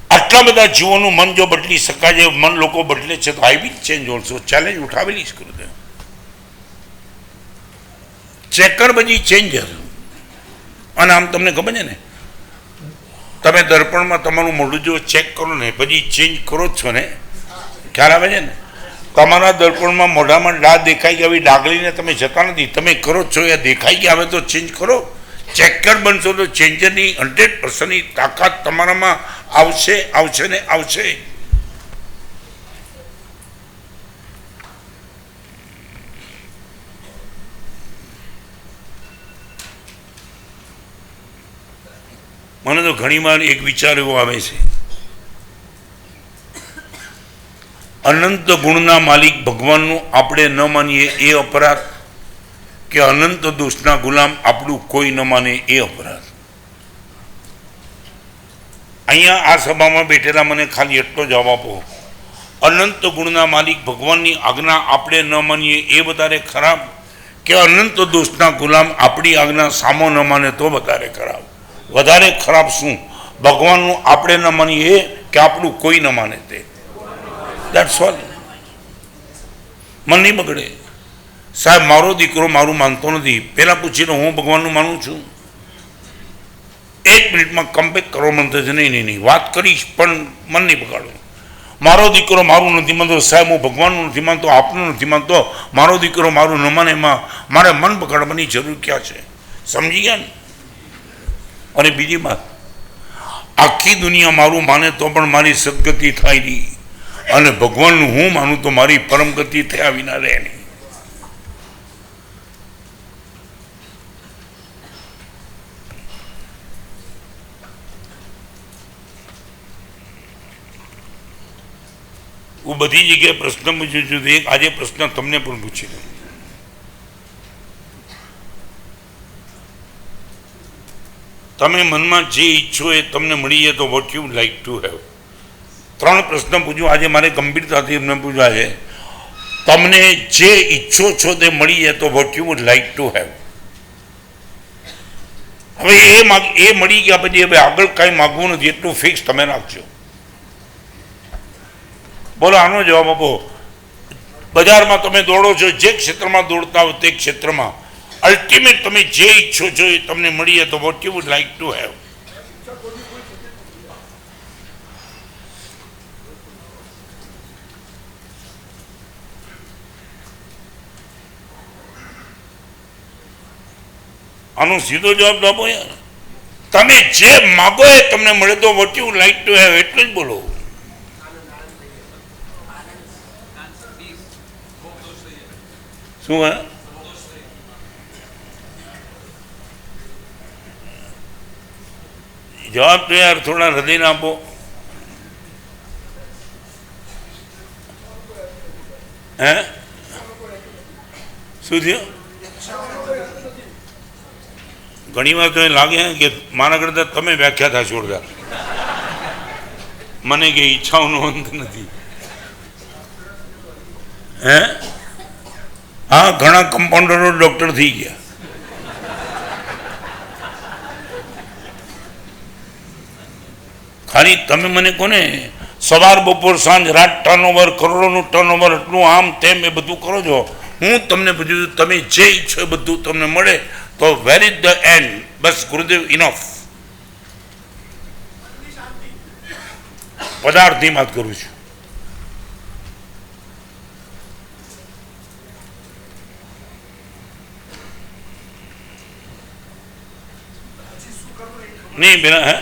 આટલા બધા જીવોનું મન જો બદલી શકાય, મન લોકો બદલે છે તો I will change also. Challenge ઉઠાવેલી જ ગુરુદેવ. ચેકર પછી ચેન્જર. અને આમ તમને ખબર છે ને, તમે દર્પણમાં તમારું મોઢું જો ચેક કરો ને પછી ચેન્જ કરો જ છો ને, ખ્યાલ આવે છે ને. તમારા દર્પણમાં મોઢામાં ડાઘ દેખાઈ ગઈ, આવી ડાગલીને તમે જતા નથી, તમે કરો જ છો. એ દેખાઈ ગયા હવે તો ચેન્જ કરો. ચેકર બનશો તો ચેન્જરની 100%ની તાકાત તમારામાં આવશે ને આવશે. મને તો ઘણી વાર એક વિચાર એવો આવે છે, અનંત ગુણના માલિક ભગવાનનું આપણે ન માનીએ એ અપરાધ કે અનંત દોષના ગુલામ આપણું કોઈ ન માને એ અપરાધ? અહીંયા આ સભામાં બેઠેલા મને ખાલી એટલો જવાબ આપો. અનંત ગુણના માલિક ભગવાનની આજ્ઞા આપણે ન માનીએ એ વધારે ખરાબ કે અનંત દોષના ગુલામ આપણી આજ્ઞા સામો ન માને તો વધારે ખરાબ? વધારે ખરાબ શું? ભગવાનનું આપણે ન માનીએ કે આપણું કોઈ ન માને તે? That's all. મન નહીં બગડે. સાહેબ મારો દીકરો મારું માનતો નથી, પહેલાં પૂછી લો હું ભગવાનનું માનું છું? 1 મિનિટમાં કમબેક કરો મન થશે. નહીં વાત કરીશ પણ મન નહીં બગાડો. મારો દીકરો મારું નથી માનતો, સાહેબ હું ભગવાનનું નથી માનતો, આપનું નથી માનતો, મારો દીકરો મારું ન માને, એમાં મારે મન બગાડવાની જરૂર ક્યાં છે? સમજી ગયા ને? અને બીજી વાત, આખી દુનિયા મારું માને તો પણ મારી સદગતિ થાય નહીં, અને ભગવાનનું હું માનું તો મારી પરમગતિ થયા વિના રહે નહીં. હું બધી જગ્યાએ પ્રશ્ન પૂછું છું. એક આજે પ્રશ્ન તમને પણ પૂછી લઉં. તમે મનમાં જે ઈચ્છો એ તમને મળી જાય તો what you like to have. 3 પ્રશ્ન પૂછું આજે મારે ગંભીરતાથી એમને પૂછવા છે. તમને જે ઈચ્છો છો તે મળી જાય તો vote you would like to have. હવે એ મળી ગયા પછી હવે આગળ કાંઈ માગવું નથી, એટલું ફિક્સ તમે રાખજો. બોલો આનો જવાબ આપો. બજારમાં તમે દોડો છો, જે ક્ષેત્રમાં દોડતા હો તે ક્ષેત્રમાં અલ્ટિમેટ તમે જે ઈચ્છો છો એ તમને મળી જાય તો vote you would like to have. આનો સીધો જવાબ તો આપો યાર. તમે જે માગો એ તમને મળે તો what you like to have, એટલું જ બોલો. શું હે? જવાબ તો યાર થોડા હૃદયને આપો. હે શું થયું? ઘણી વાર તો એ લાગે કે મારા કરતા તમે વ્યાખ્યા થા જોરદાર. મને કે ઈચ્છાઓનો અંત નથી. હે હા, ઘણા કમ્પાઉન્ડરો ડોક્ટર થઈ ગયા. ખાલી તમે મને કોને સવાર બપોર સાંજ રાત ટર્નઓવર, કરોડોનું ટર્નઓવર, એટલું આમ તેમ એ બધું કરો છો. હું તમને બધું તમે જે ઈચ્છો એ બધું તમને મળે તો where is the and? Bus Gurudev enough. પદાર્થની વાત કરું છું. નહીં બેના, હે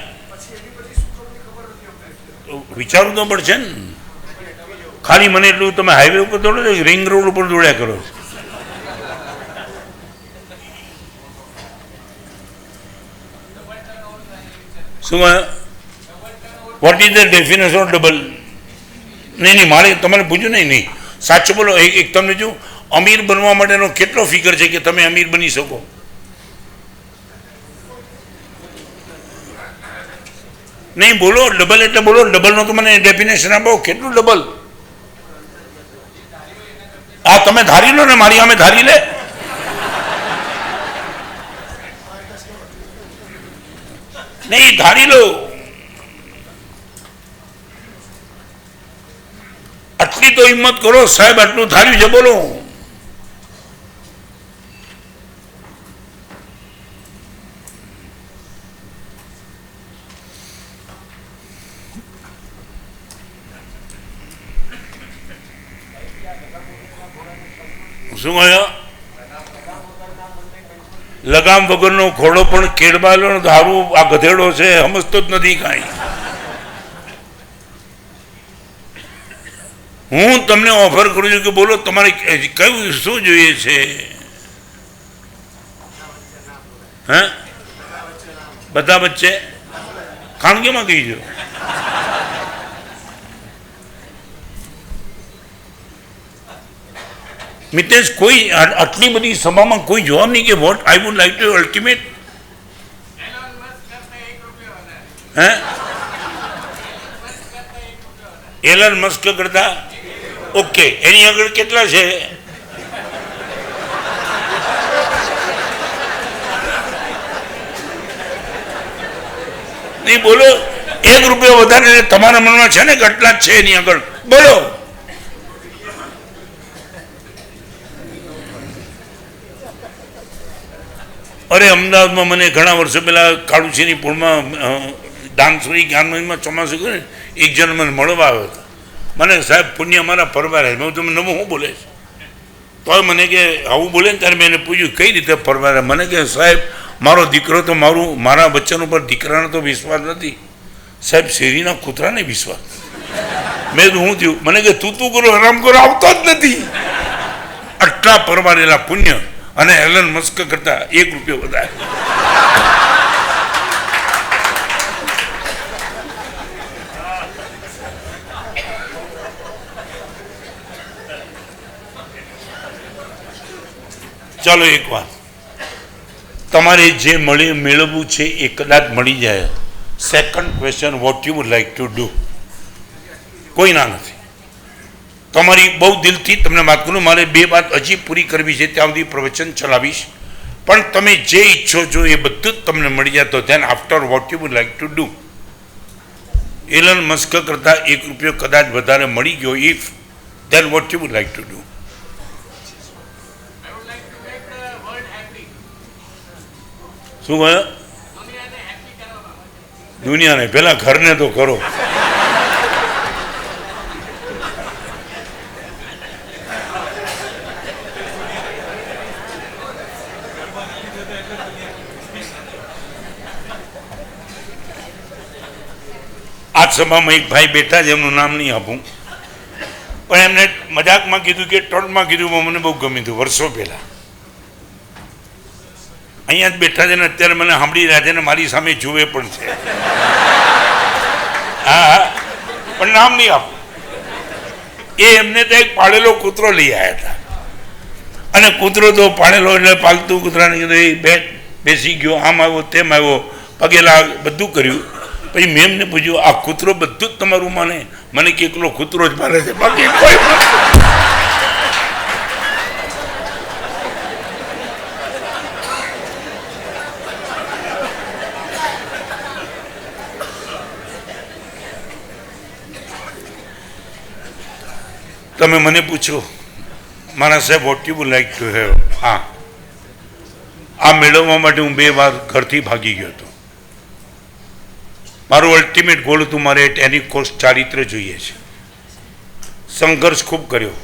વિચારવું તો પડશે ને. ખાલી મને એટલું તમે હાઈવે ઉપર દોડો છો, રિંગ રોડ ઉપર દોડ્યા કરો છો. શું what is the definition of double? નહીં મારે તમારે પૂછ્યું નહીં. સાચું બોલો. એક તમને જો અમીર બનવા માટેનો કેટલો ફિગર છે કે તમે અમીર બની શકો? નહીં બોલો. ડબલ એટલે બોલો. ડબલનો તો મને ડેફિનેશન આપો. કેટલું ડબલ? આ તમે ધારી લો ને, મારી સામે ધારી લે. નહીં ધારી લો. આટલી તો હિંમત કરો સાહેબ, આટલું ધાર્યું છે, બોલો. શું કહ્યું? લગામ વગરનો ઘોડો પણ કેળબાલો ધારું આ ગધેડો છે, સમજતો જ નથી કાંઈ. હું તમને ઓફર કરું છું કે બોલો તમારે કયું શું જોઈએ છે? હે બધા વચ્ચે ખાનગીમાં કહીજો. મિતેશ, કોઈ આટલી બધી સભામાં કોઈ જવાબ નહીં કે vote I would like two ultimate? હે એલન મસ્ક કરતા? ઓકે, એની આગળ કેટલા છે? નહીં બોલો. ₹1 વધારે તમારા મનમાં છે ને કે આટલા જ છે એની આગળ? બોલો. અરે અમદાવાદમાં મને ઘણા વર્ષો પહેલાં કાળુસિંહની પૂળમાં દાનસુરી જ્ઞાનમંદિરમાં ચોમાસું કર્યું, એક જણ મને મળવા આવ્યો હતો. મને સાહેબ પુણ્ય અમારા પરવારે. મેં તમે નવું શું બોલે છે? તોય મને કે આવું બોલે ને ત્યારે મેં એને પૂછ્યું કઈ રીતે પરવારે? મને કે સાહેબ મારો દીકરો તો મારા બચ્ચાનો પર દીકરાનો તો વિશ્વાસ નથી સાહેબ, શેરીના કૂતરાને વિશ્વાસ. મેં તો શું થયું? મને કે તું કરો આરામ કરો, આવતો જ નથી. આટલા પરવારેલા પુણ્ય અને એલન મસ્ક કરતા ₹1 વધારે. ચાલો એક વાત, તમારે જે મેળવવું છે એ કદાચ મળી જાય. Second question, vote you would like to do. કોઈ ના નથી. તમારી બહુ દિલથી તમને વાત કરું, મારે 2 વાત હજી પૂરી કરવી છે, ત્યાં સુધી પ્રવચન ચલાવીશ. પણ તમે જે ઈચ્છો છો એ બધું જ તમને મળી જાય. તો then after what you would like to do. Elon Musk કરતા ₹1 કદાચ વધારે મળી ગયો, if then what you would like to do. શું કહ્યું? દુનિયાને પેલા ઘરને તો કરો. આ સભામાં એક ભાઈ બેઠા છે, એમનું નામ નહીં આપું, પણ એમને મજાકમાં કીધું કે ટોટમાં કીધું, મને બહુ ગમ્યું હતું વર્ષો પહેલા. અહીંયા જ બેઠા છે ને અત્યારે મને સાંભળી રહ્યા છે ને મારી સામે જુએ પણ છે. હા, પણ નામ નહીં આપું. એ એમને તો એક પાળેલો કૂતરો લઈ આવ્યા હતા, અને કૂતરો તો પાળેલો એટલે પાલતુ કૂતરાને કીધું એ બેસી ગયો, આમ આવ્યો તેમ આવ્યો, પગેલા બધું કર્યું. પછી મેં એમને પૂછ્યું, આ કૂતરો બધું જ તમારું માને? મને કે એકલો કૂતરો જ માને છે, બાકી કોઈ તમે મને પૂછો મારા સાહેબ vote you would like to have. હા, આ મેળવવા માટે હું 2 વાર ઘરથી ભાગી ગયો હતો. મારું અલ્ટિમેટ ગોલ હતું, મારે એની કોર્સ ચારિત્ર જોઈએ છે. સંઘર્ષ ખૂબ કર્યો.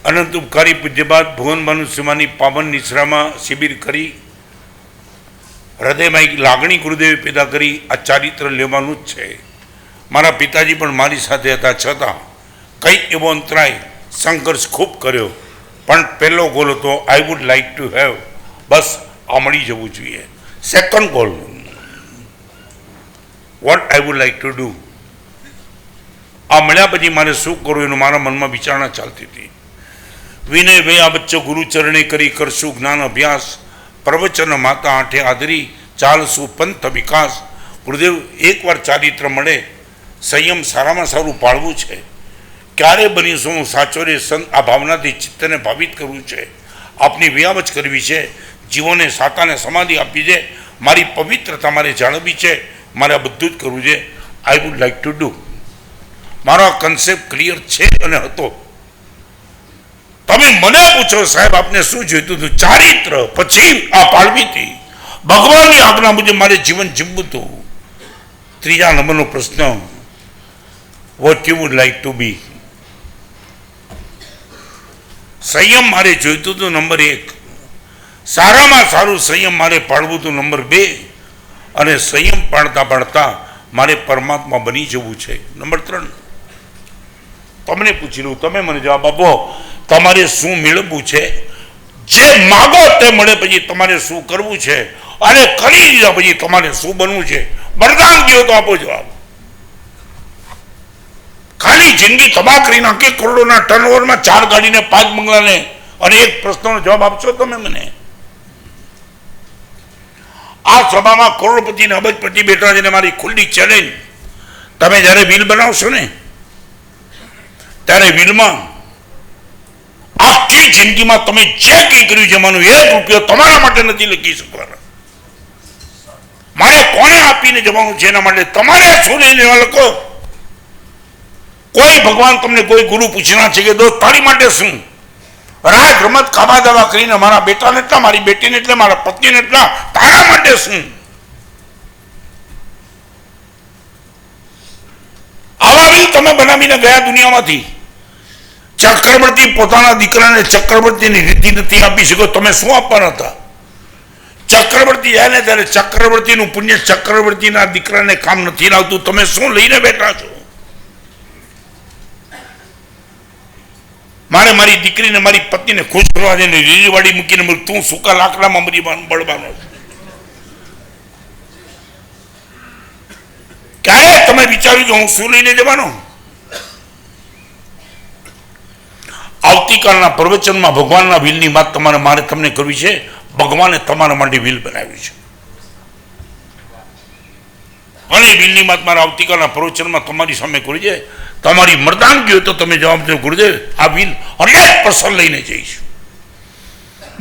અનંત ઉપકારી પૂજ્યપાદ ભુવન ભાનુસિંહની પાવન નિશ્રામાં શિબિર કરી, હૃદયમાં એક લાગણી ગુરુદેવે પેદા કરી, આ ચારિત્ર લેવાનું જ છે. મારા પિતાજી પણ મારી સાથે હતા, છતાં કંઈ એવો અંતરાય સંઘર્ષ ખૂબ કર્યો. પણ પહેલો ગોલ હતો I would like to have, બસ આ મળી જવું જોઈએ. Second goal what I would like to do. આ મળ્યા પછી મારે શું કરવું એનું મારા મનમાં વિચારણા ચાલતી હતી. વિનય વયા બચ્ચો ગુરુચરણે કરી કરશું જ્ઞાન અભ્યાસ, પ્રવચન માતા આઠે આદરી ચાલશું પંથ વિકાસ. ગુરુદેવ એકવાર ચારિત્ર મળે, સંયમ સારામાં સારું પાળવું છે. ક્યારે બનીશું હું સાચો રે સંત, આ ભાવનાથી ચિત્તને ભાવિત કરવું છે. આપની વ્યાવચ કરવી છે, જીવોને સાતાને સમાધિ આપી છે, મારી પવિત્રતા મારે જાળવવી છે, મારે આ બધું જ કરવું છે. આઈ વુડ લાઈક ટુ ડુ. મારો આ કન્સેપ્ટ ક્લિયર છે અને હતો. તમે મને પૂછો સાહેબ આપને શું જોઈતું હતું? ચારિત્ર, પછી આ પાળવી હતી, ભગવાનની આજ્ઞા મુજબ મારે જીવન જીવવું હતું. 3જા નંબરનો પ્રશ્ન, what you would like to be. સંયમ મારે જોઈતું હતું નંબર 1, સારામાં સારું સંયમ મારે પાળવું હતું નંબર 2, અને સંયમ પાળતા પાળતા મારે પરમાત્મા બની જવું છે નંબર 3. તમને પૂછી લઉં, તમે મને જવાબ આપો, તમારે શું મેળવવું છે? જે માગો તે મળે પછી તમારે શું કરવું છે? અને કરી દીધા પછી તમારે શું બનવું છે? વરદાન દો તો આપો જવાબ. ખાલી જિંદગી તબાહ કરી નાખે, કરોડોના ટર્નઓવરમાં 4 ગાડીને 5 બંગલાને, અને એક પ્રશ્નનો જવાબ આપશો તમે મને? આ સભામાં કરોડપતિ ને અબજપતિ બેઠા છે ને મારી ખુલ્લી ચેલેન્જ, તમે જ્યારે વિલ બનાવશો ને ત્યારે વિલમાં આખી જિંદગીમાં તમે જે કંઈ કર્યું છે એમાંનો 1 રૂપિયો તમારા માટે નથી લખી શકવાના. મારે કોને આપીને જવાનું છે એના માટે તમારે શું લઈને લખો. કોઈ ભગવાન તમને કોઈ ગુરુ પૂછના છે કે દોસ્ત તારી માટે શું? રાજ રમત ખાવા દાવા કરીને મારા બેટાને એટલા, મારી બેટીને એટલે, મારા પત્નીને એટલા, તારા માટે શું? આવા બી તમે બનાવીને ગયા દુનિયામાંથી. ચક્રવર્તી પોતાના દીકરાને ચક્રવર્તીની રીતિ નથી આપી શકો, તમે શું આપવાના હતા? ચક્રવર્તી જાય ને ત્યારે ચક્રવર્તીનું પુણ્ય ચક્રવર્તીના દીકરાને કામ નથી લાવતું, તમે શું લઈને બેઠા છો? મારે મારી દીકરીને મારી પત્નીને ખુશ કરવા છે ને રીલીવાડી મૂકીને તું સૂકા લાકડામાં મરી બળવાનો. ક્યારે તમે વિચાર્યું કે હું શું લઈને જવાનો? આવતીકાલના પ્રવચનમાં ભગવાનના વિલની વાત મારે તમને કરવી છે. ભગવાને તમારા માટે વ્હીલ બનાવ્યું છે અને વ્હીલની વાત મારા આવતીકાલના પ્રવચનમાં તમારી સામે કરું છે. તમારી મર્દાનગી હોય તો તમે જવાબ દો, ગુરુદેવ આ વ્હીલ 100% લઈને જઈશ.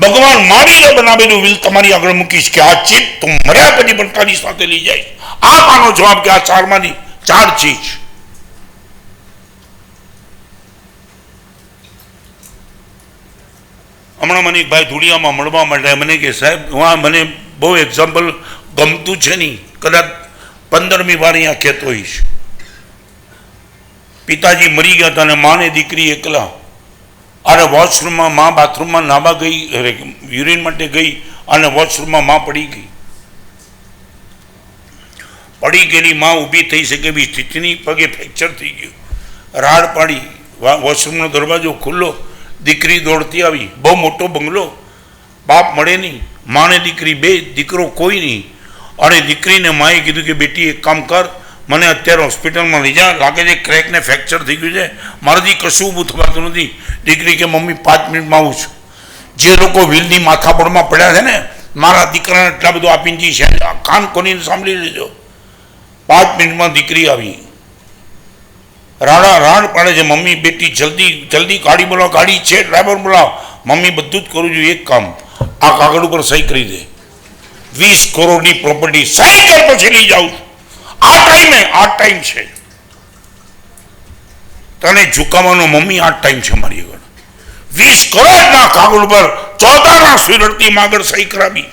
ભગવાન મહાવીરે બનાવેલું વ્હીલ તમારી આગળ મૂકીશ કે આ ચીજ તું મર્યા પછી પણ તારી સાથે લઈ જાય. આનો જવાબ કે આ ચારમાંથી 4 ચીજ. હમણાં મને એક ભાઈ ધૂળિયામાં મળવા માટે મને કે સાહેબ મને બહુ એક્ઝામ્પલ ગમતું છે નહીં, કદાચ 15મી વાર અહીંયા કહેતો હોઈશ. પિતાજી મરી ગયા હતા અને માને દીકરી એકલા, અને વોશરૂમમાં માં બાથરૂમમાં નાવા ગઈ, યુરિન માટે ગઈ અને વોશરૂમમાં માં પડી ગઈ. પડી ગયેલી માં ઊભી થઈ શકે એવી સ્થિતિની, પગે ફ્રેક્ચર થઈ ગયું. રાડ પાડી, વોશરૂમનો દરવાજો ખુલ્લો, દીકરી દોડતી આવી. બહુ મોટો બંગલો, બાપ મળે નહીં, માને દીકરી બે, દીકરો કોઈ નહીં. અને દીકરીને માએ કીધું કે બેટી એક કામ કર, મને અત્યારે હોસ્પિટલમાં લઈ જા, લાગે છે ક્રેકને ફ્રેક્ચર થઈ ગયું છે, મારાથી કશું ઊભું થવાતું નથી. દીકરી કે મમ્મી 5 મિનિટમાં આવું છું. જે લોકો વ્હીલની માથાપડમાં પડ્યા છે ને, મારા દીકરાને એટલા બધું આપીને જઈ છે, કાન કોનીને સાંભળી લેજો. 5 મિનિટમાં દીકરી આવી, રાડ પાડે છે, મમ્મી બેટી જલ્દી જલ્દી ગાડી બોલાવો, ગાડી છે, ડ્રાઈવર બોલાવો. મમ્મી બધું જ કરું છું, એક કામ આ કાગળ ઉપર સહી કરી દે, 20 કરોડની પ્રોપર્ટી સહી કર પછી લઈ જાઉં છું. આ ટાઈમ છે તને ઝુકાવાનો, મમ્મી આ ટાઈમ છે મારી આગળ. 20 કરોડના કાગળ ઉપર 14ના સુરડતી આગળ સહી કરાવી.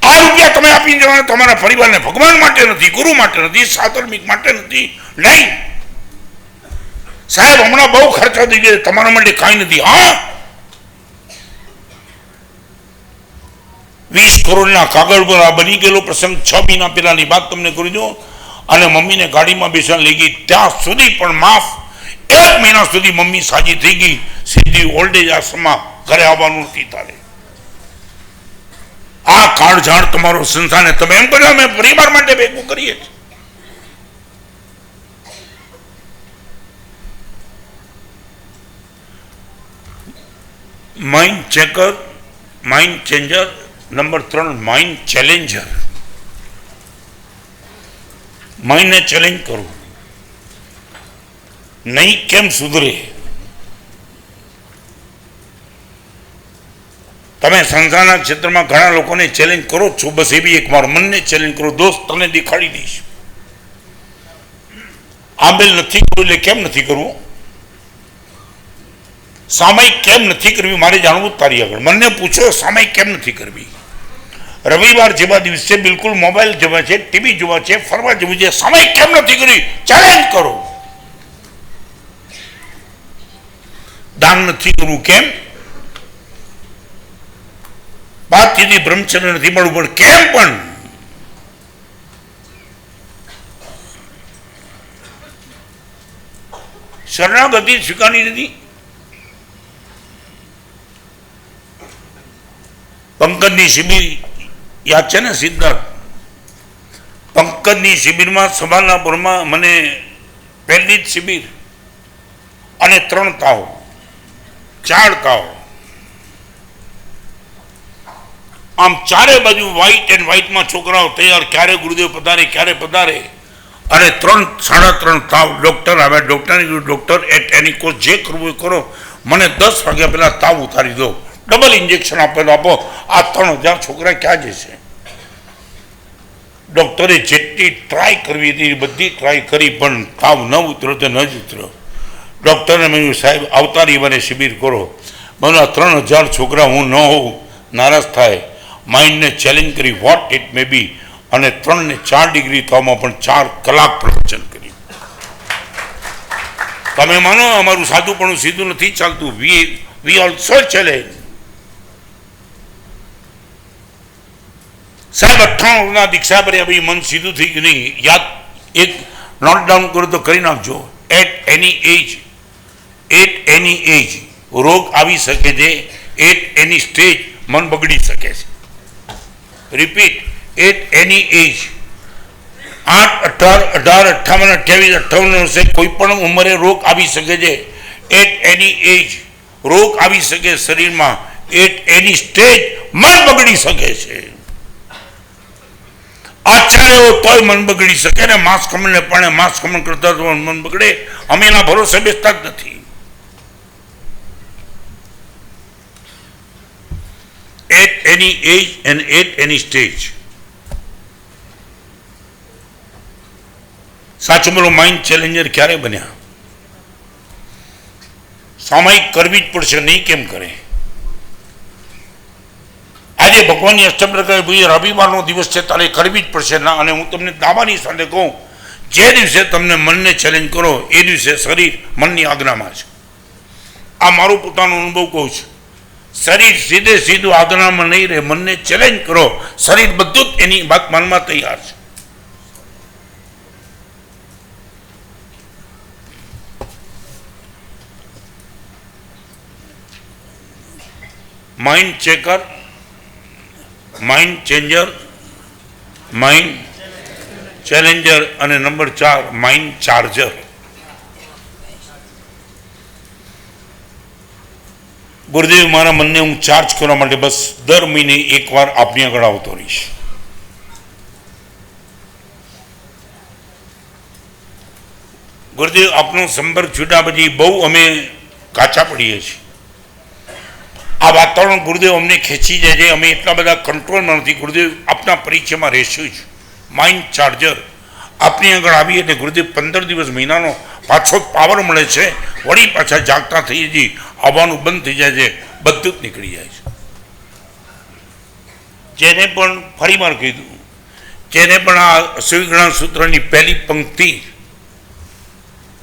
આ રૂપિયા તમે આપી જવાના તમારા પરિવારને, ભગવાન માટે નથી, ગુરુ માટે નથી, સાધર્મિક માટે નથી. નહીં સાહેબ, હમણાં બહુ ખર્ચા થઈ ગયા, તમારા માટે કાંઈ નથી. હા, 20 કરોડના કાગળ પર આ બની ગયેલો પ્રસંગ 6 મહિના પહેલાની વાત તમને કરી દો. અને મમ્મીને ગાડીમાં બેસાડી લઈ ગઈ, ત્યાં સુધી પણ માફ. 1 મહિના સુધી મમ્મી સાજી થઈ ગઈ, સીધી ઓલ્ડ એજ આશ્રમમાં ઘરે આવવાનું નથી તારે. આ કાળઝાળ તમારો સંસ્થાને તમે એમ કર્યો અમે પરિવાર માટે ભેગું કરીએ. Mind checker, mind changer. Number 3 mind challenger. માઇન્ડને ચેલેન્જ કરો, નહીં કેમ સુધરે. તમે સંસારના ક્ષેત્રમાં ઘણા લોકોને ચેલેન્જ કરો છો, બસ એવી એકવાર મનને ચેલેન્જ કરો, દોસ્ત તને દેખાડી દઈશ. આંબેલ નથી કરવું એટલે કેમ નથી કરવું, સામાયિક કેમ નથી કરવી મારે જાણવું તારી આગળ. મને પૂછો સામાયિક કેમ નથી કરવી. રવિવાર જેવા દિવસે બિલકુલ મોબાઈલ જોવા છે, ટીવી જોવા છે, ફરવા જવું છે, સામાયિક કેમ નથી કરવી, ચેલેન્જ કરો. દાન નથી કરવું કેમ, બાદથી બ્રહ્મચર્ય નથી મળવું પણ કેમ, પણ શરણાગતિ સ્વીકારવી નથી. પંકજની શિબિર યાદ છે ને સિદ્ધાર્થ, પંકજની શિબિરમાં સભાનાપુરમાં મને પહેલી જ શિબિર અને 3 તાવ, 4 તાવ, આમ ચારે બાજુ વ્હાઈટ એન્ડ વ્હાઈટમાં છોકરાઓ તૈયાર, ક્યારે ગુરુદેવ પધારે ક્યારે પધારે, અને 3 સાડા 3 તાવ. ડૉક્ટર આવ્યા, ડૉક્ટરને કીધું ડૉક્ટર એટ એની કોસ્ટ જે કરવું એ કરો, મને 10 વાગ્યા પહેલાં તાવ ઉતારી દો, ડબલ ઇન્જેક્શન આપેલો આપો, આ 3000 છોકરા ક્યાં જશે. ડૉક્ટરે જેટલી ટ્રાય કરવી હતી બધી ટ્રાય કરી પણ તાવ ન ઉતર્યો તો ન જ ઉતર્યો. ડૉક્ટરને મેં કહ્યું સાહેબ આવતા રવિવારે શિબિર કરો. મને 3000 છોકરા હું ન હોઉં નારાજ થાય. માઇન્ડને ચેલેન્જ કરી વોટ ઇટ મે બી, અને 3 ને 4 ડિગ્રી થવામાં પણ 4 કલાક પ્રવચન કર્યું. તમે માનો અમારું સાદુપણું સીધું નથી ચાલતું. We also challenge. સાહેબ 98 દીક્ષા ભર્યા ભાઈ, મન સીધું થઈ ગયું નહીં. યાદ એક નોટ ડાઉન કરો તો કરી નાખજો. એટ એની એજ રોગ આવી શકે છે. એટ એની સ્ટેજ મન બગડી શકે છે. રિપીટ, એટ એની એજ. 8, 18, 18, 58, 58 વર્ષે કોઈ પણ ઉંમરે રોગ આવી શકે છે. એટ એની એજ રોગ આવી શકે શરીરમાં. એટ એની સ્ટેજ મન બગડી શકે છે. આચાર્ય એવો તોય મન બગડી શકે ને માંસ ખમણ પણ માંસ ખમણ કરતા તો મન બગડે. અમે એના ભરોસે બેસતા જ નથી. At any age and at any stage. સાચું બોલો, માઇન્ડ ચેલેન્જર ક્યારે બન્યા? સામાયિક કરવી જ પડશે, નહીં કેમ કરે? આજે ભગવાનની અષ્ટપ્રકારે ભાઈ રવિવારનો દિવસ છે તારે કરવી જ પડશે ના. અને હું તમને દાવાની સાથે કહું, જે દિવસે તમને મનને ચેલેન્જ કરો એ દિવસે શરીર મનની આજ્ઞામાં છે. આ મારો પોતાનો અનુભવ કહું છું. શરીર સીધે સીધું આજ્ઞામાં નહીં રહે. મનને ચેલેન્જ કરો, શરીર બધું જ એની વાત માનવા તૈયાર છે. Mind checker, mind changer, mind Challenger અને નંબર 4 માઇન્ડ ચાર્જર. ગુરુદેવ, મારા મનને હું ચાર્જ કરવા માટે બસ દર મહિને એકવાર આપની આગળ આવતો રહીશ. ગુરુદેવ, આપનો સંપર્ક છૂટા પછી બહુ અમે કાચા પડીએ છીએ. આ વાતાવરણ ગુરુદેવ અમને ખેંચી જાય છે. અમે એટલા બધા કંટ્રોલમાં નથી. ગુરુદેવ, આપના પરિચયમાં રહેશું જ. માઇન્ડ ચાર્જર આપની આગળ આવી એટલે ગુરુદેવ 15 દિવસ મહિનાનો પાછો પાવર મળે છે. વળી પાછા જાગતા થઈ જઈએ, આવવાનું બંધ થઈ જાય છે, બધું જ નીકળી જાય છે. જેને પણ ફરી વાર કીધું, જેને પણ આ અશ્વિગણા સૂત્રની પહેલી પંક્તિ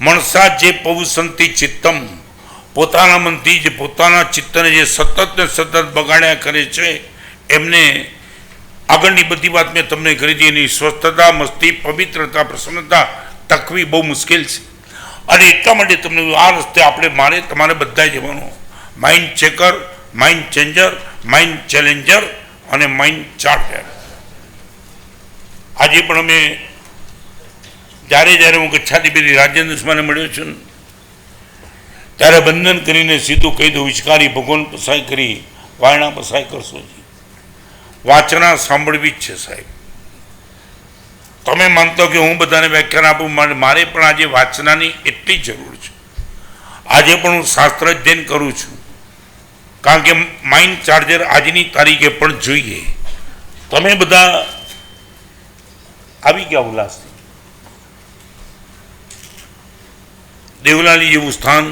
મણસા જે પૌસંતિ ચિત્તમ, પોતાના મનથી જે પોતાના ચિત્તને જે સતત ને સતત બગાડ્યા કરે છે એમને આગળની બધી વાત મેં તમને કરી હતી. એની સ્વસ્થતા, મસ્તી, પવિત્રતા, પ્રસન્નતા તકવી બહુ મુશ્કેલ છે. અને એટલા માટે તમને આ રસ્તે મારે તમારે બધાએ જવાનું. Mind checker, mind changer, mind Challenger અને માઇન્ડ ચાર્જર. આજે પણ અમે જ્યારે હું ગચ્છાધિપતિ રાજેન્દ્ર ઉસ્માને મળ્યો છું ત્યારે બંધન કરીને સીધું કહી દઉં, વિચકારી ભગવાન પસાઈ કરી વાયણા પસાઈ કરશો જી. વાંચના સાંભળવી જ છે સાહેબ. તમે માનતો કે હું બધાને વ્યાખ્યાન આપું, મારે પણ આજે વાંચનાની એટલી જરૂર છે. આજે પણ હું શાસ્ત્ર અધ્યયન કરું છું, કારણ કે માઇન્ડ ચાર્જર આજની તારીખે પણ જોઈએ. તમે બધા આવી ગયા ઉલ્લાસથી. દેવલાલી જેવું સ્થાન,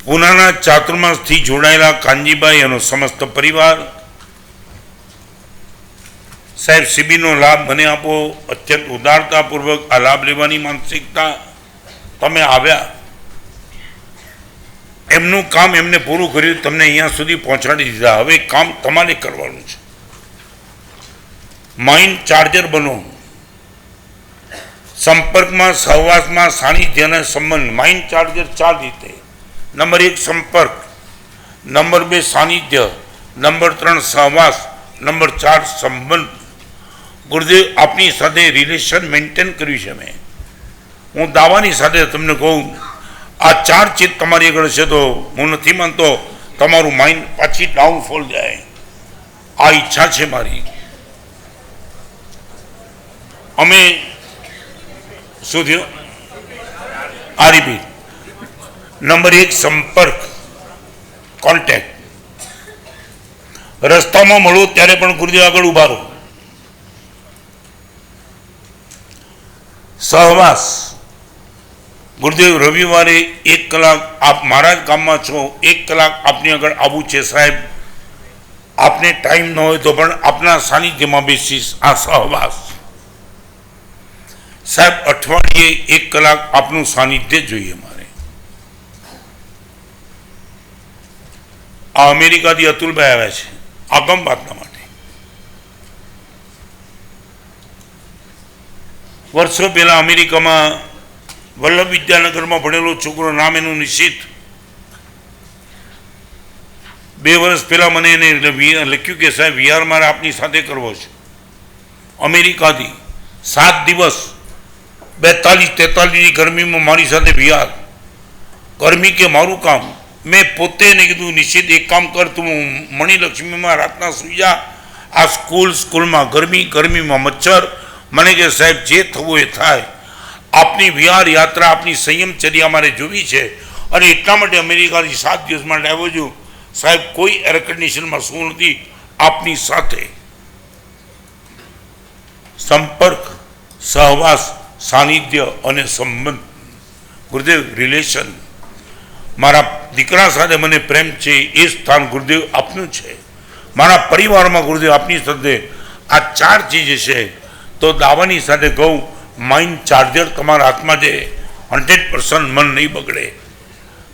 પૂનાના ચાતુર્માસથી જોડાયેલા કાનજીભાઈ એનો સમસ્ત પરિવાર, સાહેબ શિબિરનો લાભ મને આપો. અત્યંત ઉદારતાપૂર્વક આ લાભ લેવાની માનસિકતા તમે આવ્યા. એમનું કામ એમને પૂરું કર્યું, તમને અહીંયા સુધી પહોંચાડી દીધા. હવે કામ તમારે કરવાનું છે. માઇન્ડ ચાર્જર બનો. સંપર્કમાં, સહવાસમાં, સાનિધ્યના સંબંધ. માઇન્ડ ચાર્જર 4 રીતે. નંબર 1 સંપર્ક, નંબર 2 સાનિધ્ય, નંબર 3 સહવાસ, નંબર 4 સંબંધ. ગુરુદેવ, આપની સાથે રિલેશન મેન્ટેન કર્યું છે મેં. હું દાવાની સાથે તમને કહું, આ 4 ચીજ તમારી આગળ છે તો હું નથી માનતો તમારું માઇન્ડ પાછી ડાઉનફોલ જાય. આ ઈચ્છા છે મારી. અમે શું થયું? આ રિપીટ. નંબર 1 સંપર્ક, કોન્ટેક્ટ. રસ્તામાં મળો ત્યારે પણ ગુરુદેવ આગળ ઉભા રહો. સહવાસ. ગુરુદેવ, રવિવારે 1 કલાક આપ મારા જ ગામમાં છો, 1 કલાક આપની આગળ આવવું છે સાહેબ. આપને ટાઈમ ન હોય તો પણ આપના સાનિધ્યમાં બેસીશ. આ સહવાસ. સાહેબ, અઠવાડિયે 1 કલાક આપનું સાનિધ્ય જોઈએ મારે. આ અમેરિકાથી અતુલભાઈ આવ્યા છે આગમ વાતના માટે. વર્ષો પહેલા અમેરિકામાં વલ્લભ વિદ્યાનગરમાં ભણેલો છોકરો, નામ એનું નિશિત, 2 વર્ષ પહેલા મને એને લખ્યું કે સાહેબ વિહાર મારે આપની સાથે કરવો છે. અમેરિકાથી 7 દિવસ 42-43 ગરમીમાં મારી સાથે વિહાર. કર્મી કે મારું કામ. મેં પોતે એને કીધું નિશ્ચિત એક કામ કર, તું મણિલક્ષ્મીમાં રાતના સુઈ જા, આ સ્કૂલમાં ગરમીમાં મચ્છર. મને કે સાહેબ જે થવું એ થાય, આપની વિહાર યાત્રા, આપની સંયમચર્યા મારે જોવી છે અને એટલા માટે અમેરિકાથી 7 દિવસ માટે આવ્યો છું. સાહેબ કોઈ એર કન્ડિશનમાં શું નથી, આપની સાથે સંપર્ક, સહવાસ, સાનિધ્ય અને સંબંધ. ગુરુદેવ રિલેશન, મારા દીકરા સાથે મને પ્રેમ છે એ સ્થાન ગુરુદેવ આપનું છે. મારા પરિવારમાં ગુરુદેવ આપની સાથે આ 4 ચીજ છે. તો દાવાની સાથે કહું, માઇન્ડ ચાર્જર તમારા હાથમાં છે, 100% મન નહીં બગડે.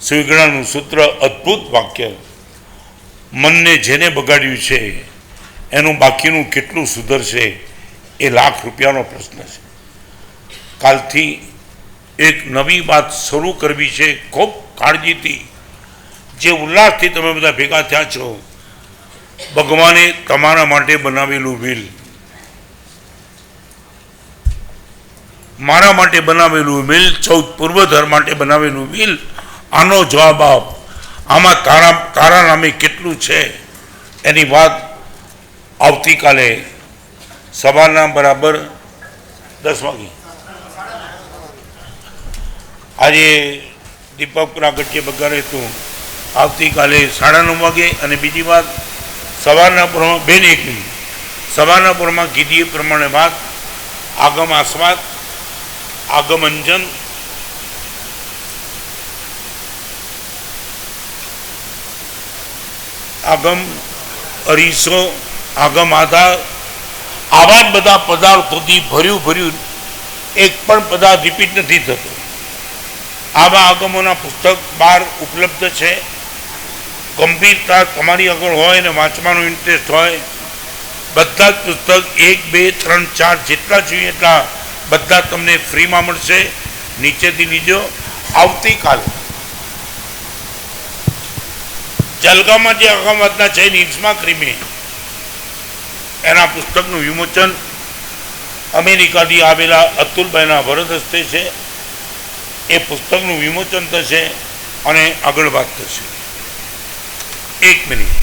શિવગણાનું સૂત્ર, અદ્ભુત વાક્ય. મનને જેને બગાડ્યું છે એનું બાકીનું કેટલું સુધરશે એ લાખ રૂપિયાનો પ્રશ્ન છે. કાલથી એક નવી વાત શરૂ કરવી છે, ખૂબ કાળજીથી. જે ઉલ્લાસથી તમે બધા ભેગા થયા છો, ભગવાને તમારા માટે બનાવેલું વ્હીલ, મારા માટે બનાવેલું વ્હીલ, 14 પૂર્વધર માટે બનાવેલું વ્હીલ, આનો જવાબ આપ. આમાં તારા નામે કેટલું છે એની વાત આવતીકાલે સવારના બરાબર 10 વાગે. આજે દીપક પ્રાગટ્ય બગાડે તું આવતીકાલે 9:30 વાગે. અને બીજી વાત, સવારના પૂરમાં બેન એક મિનિટ, સવારના પૂરમાં કીધી એ પ્રમાણે વાત, આગમ આસ્વાદ, આગમ અંજન, આગમ અરીસો, આગમ આધાર, આવા જ બધા પદાર્થોથી ભર્યું એક પણ પદાર્થ રિપીટ નથી થતો. આવા આગમોના પુસ્તક બહાર ઉપલબ્ધ છે. ગંભીરતા તમારી આગળ હોય ને વાંચવાનો ઇન્ટરેસ્ટ હોય, બધા જ પુસ્તક 1, 2, 3, 4 જેટલા જોઈએ એટલા બધા તમને ફ્રીમાં મળશે. નીચેથી લીજો. આવતીકાલે જલગામાં જે અગામતના છે નિર્મા ક્રિમી, એના પુસ્તકનું વિમોચન અમેરિકાથી આવેલા અતુલભાઈના વરદ હસ્તે છે. એ પુસ્તકનું વિમોચન થશે અને આગળ વાત થશે. 1 મિનિટ.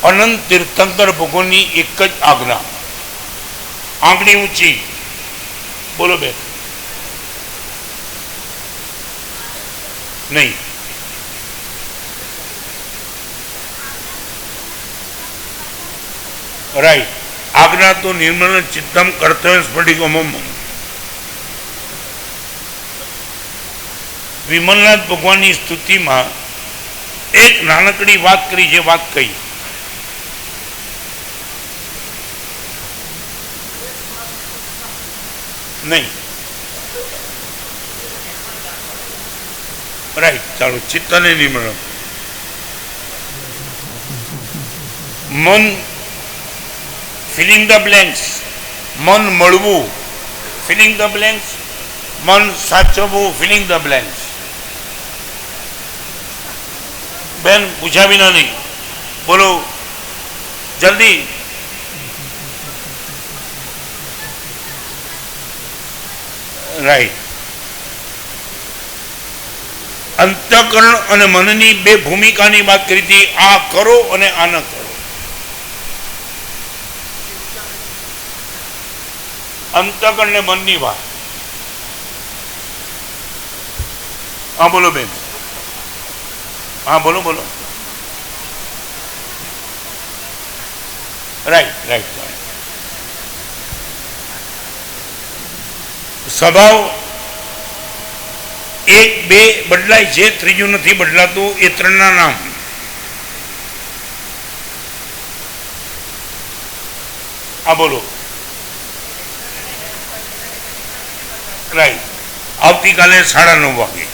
અનંત તીર્થંકર ભગવાનની એક જ આજ્ઞા, આંગળી ઊંચી બોલો બે નહીં. રાઈટ. આજ્ઞા તો નિર્મલ ચિત્તમ કર્તવ્ય સ્ફટિકમમ. વિમલનાથ ભગવાનની સ્તુતિમાં એક નાનકડી વાત કરી છે, વાત કહી. નહીં. રાઈટ, ચાલો. ચિત્ત અને નિર્મળ મન, ફિલિંગ ધ બ્લેન્ક્સ, મન મળવું, ફિલિંગ ધ બ્લેન્ક્સ, મન સાચવવું, ફિલિંગ ધ બ્લેન્ક્સ. બેન પૂછ્યા વિના નહીં, બોલો જલ્દી. રાઈટ. અંતઃકરણ અને મનની 2 ભૂમિકાની વાત કરી હતી. આ કરો અને આ ન કરો. અંતઃકરણ ને મનની વાત. હા બોલો બેન. હા બોલો. રાઈટ. સ્વભાવ 1, 2 બદલાય છે, ત્રીજું નથી બદલાતું. એ 3ના નામ. હા બોલો. રાઈટ. આવતીકાલે 9:30 વાગે.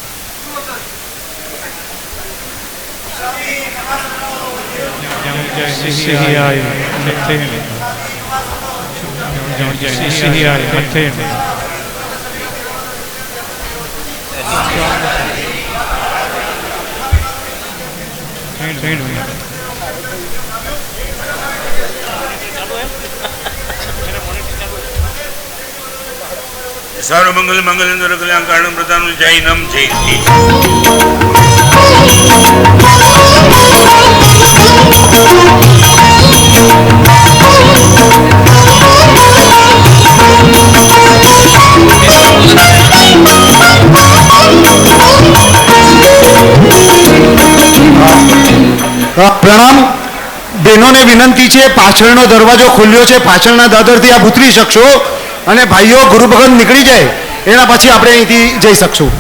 સર્વમંગલ મંગલેન્દ્ર કલ્યાણ કારણ પ્રધાન જય નમ જય જી.
પ્રણામ. બહેનોને વિનંતી છે, પાછળનો દરવાજો ખુલ્યો છે, પાછળના દાદરથી આપ ઉતરી શકશો અને ભાઈઓ ગુરુ ભગત નીકળી જાય એના પછી આપણે અહીંથી જઈ શકશું.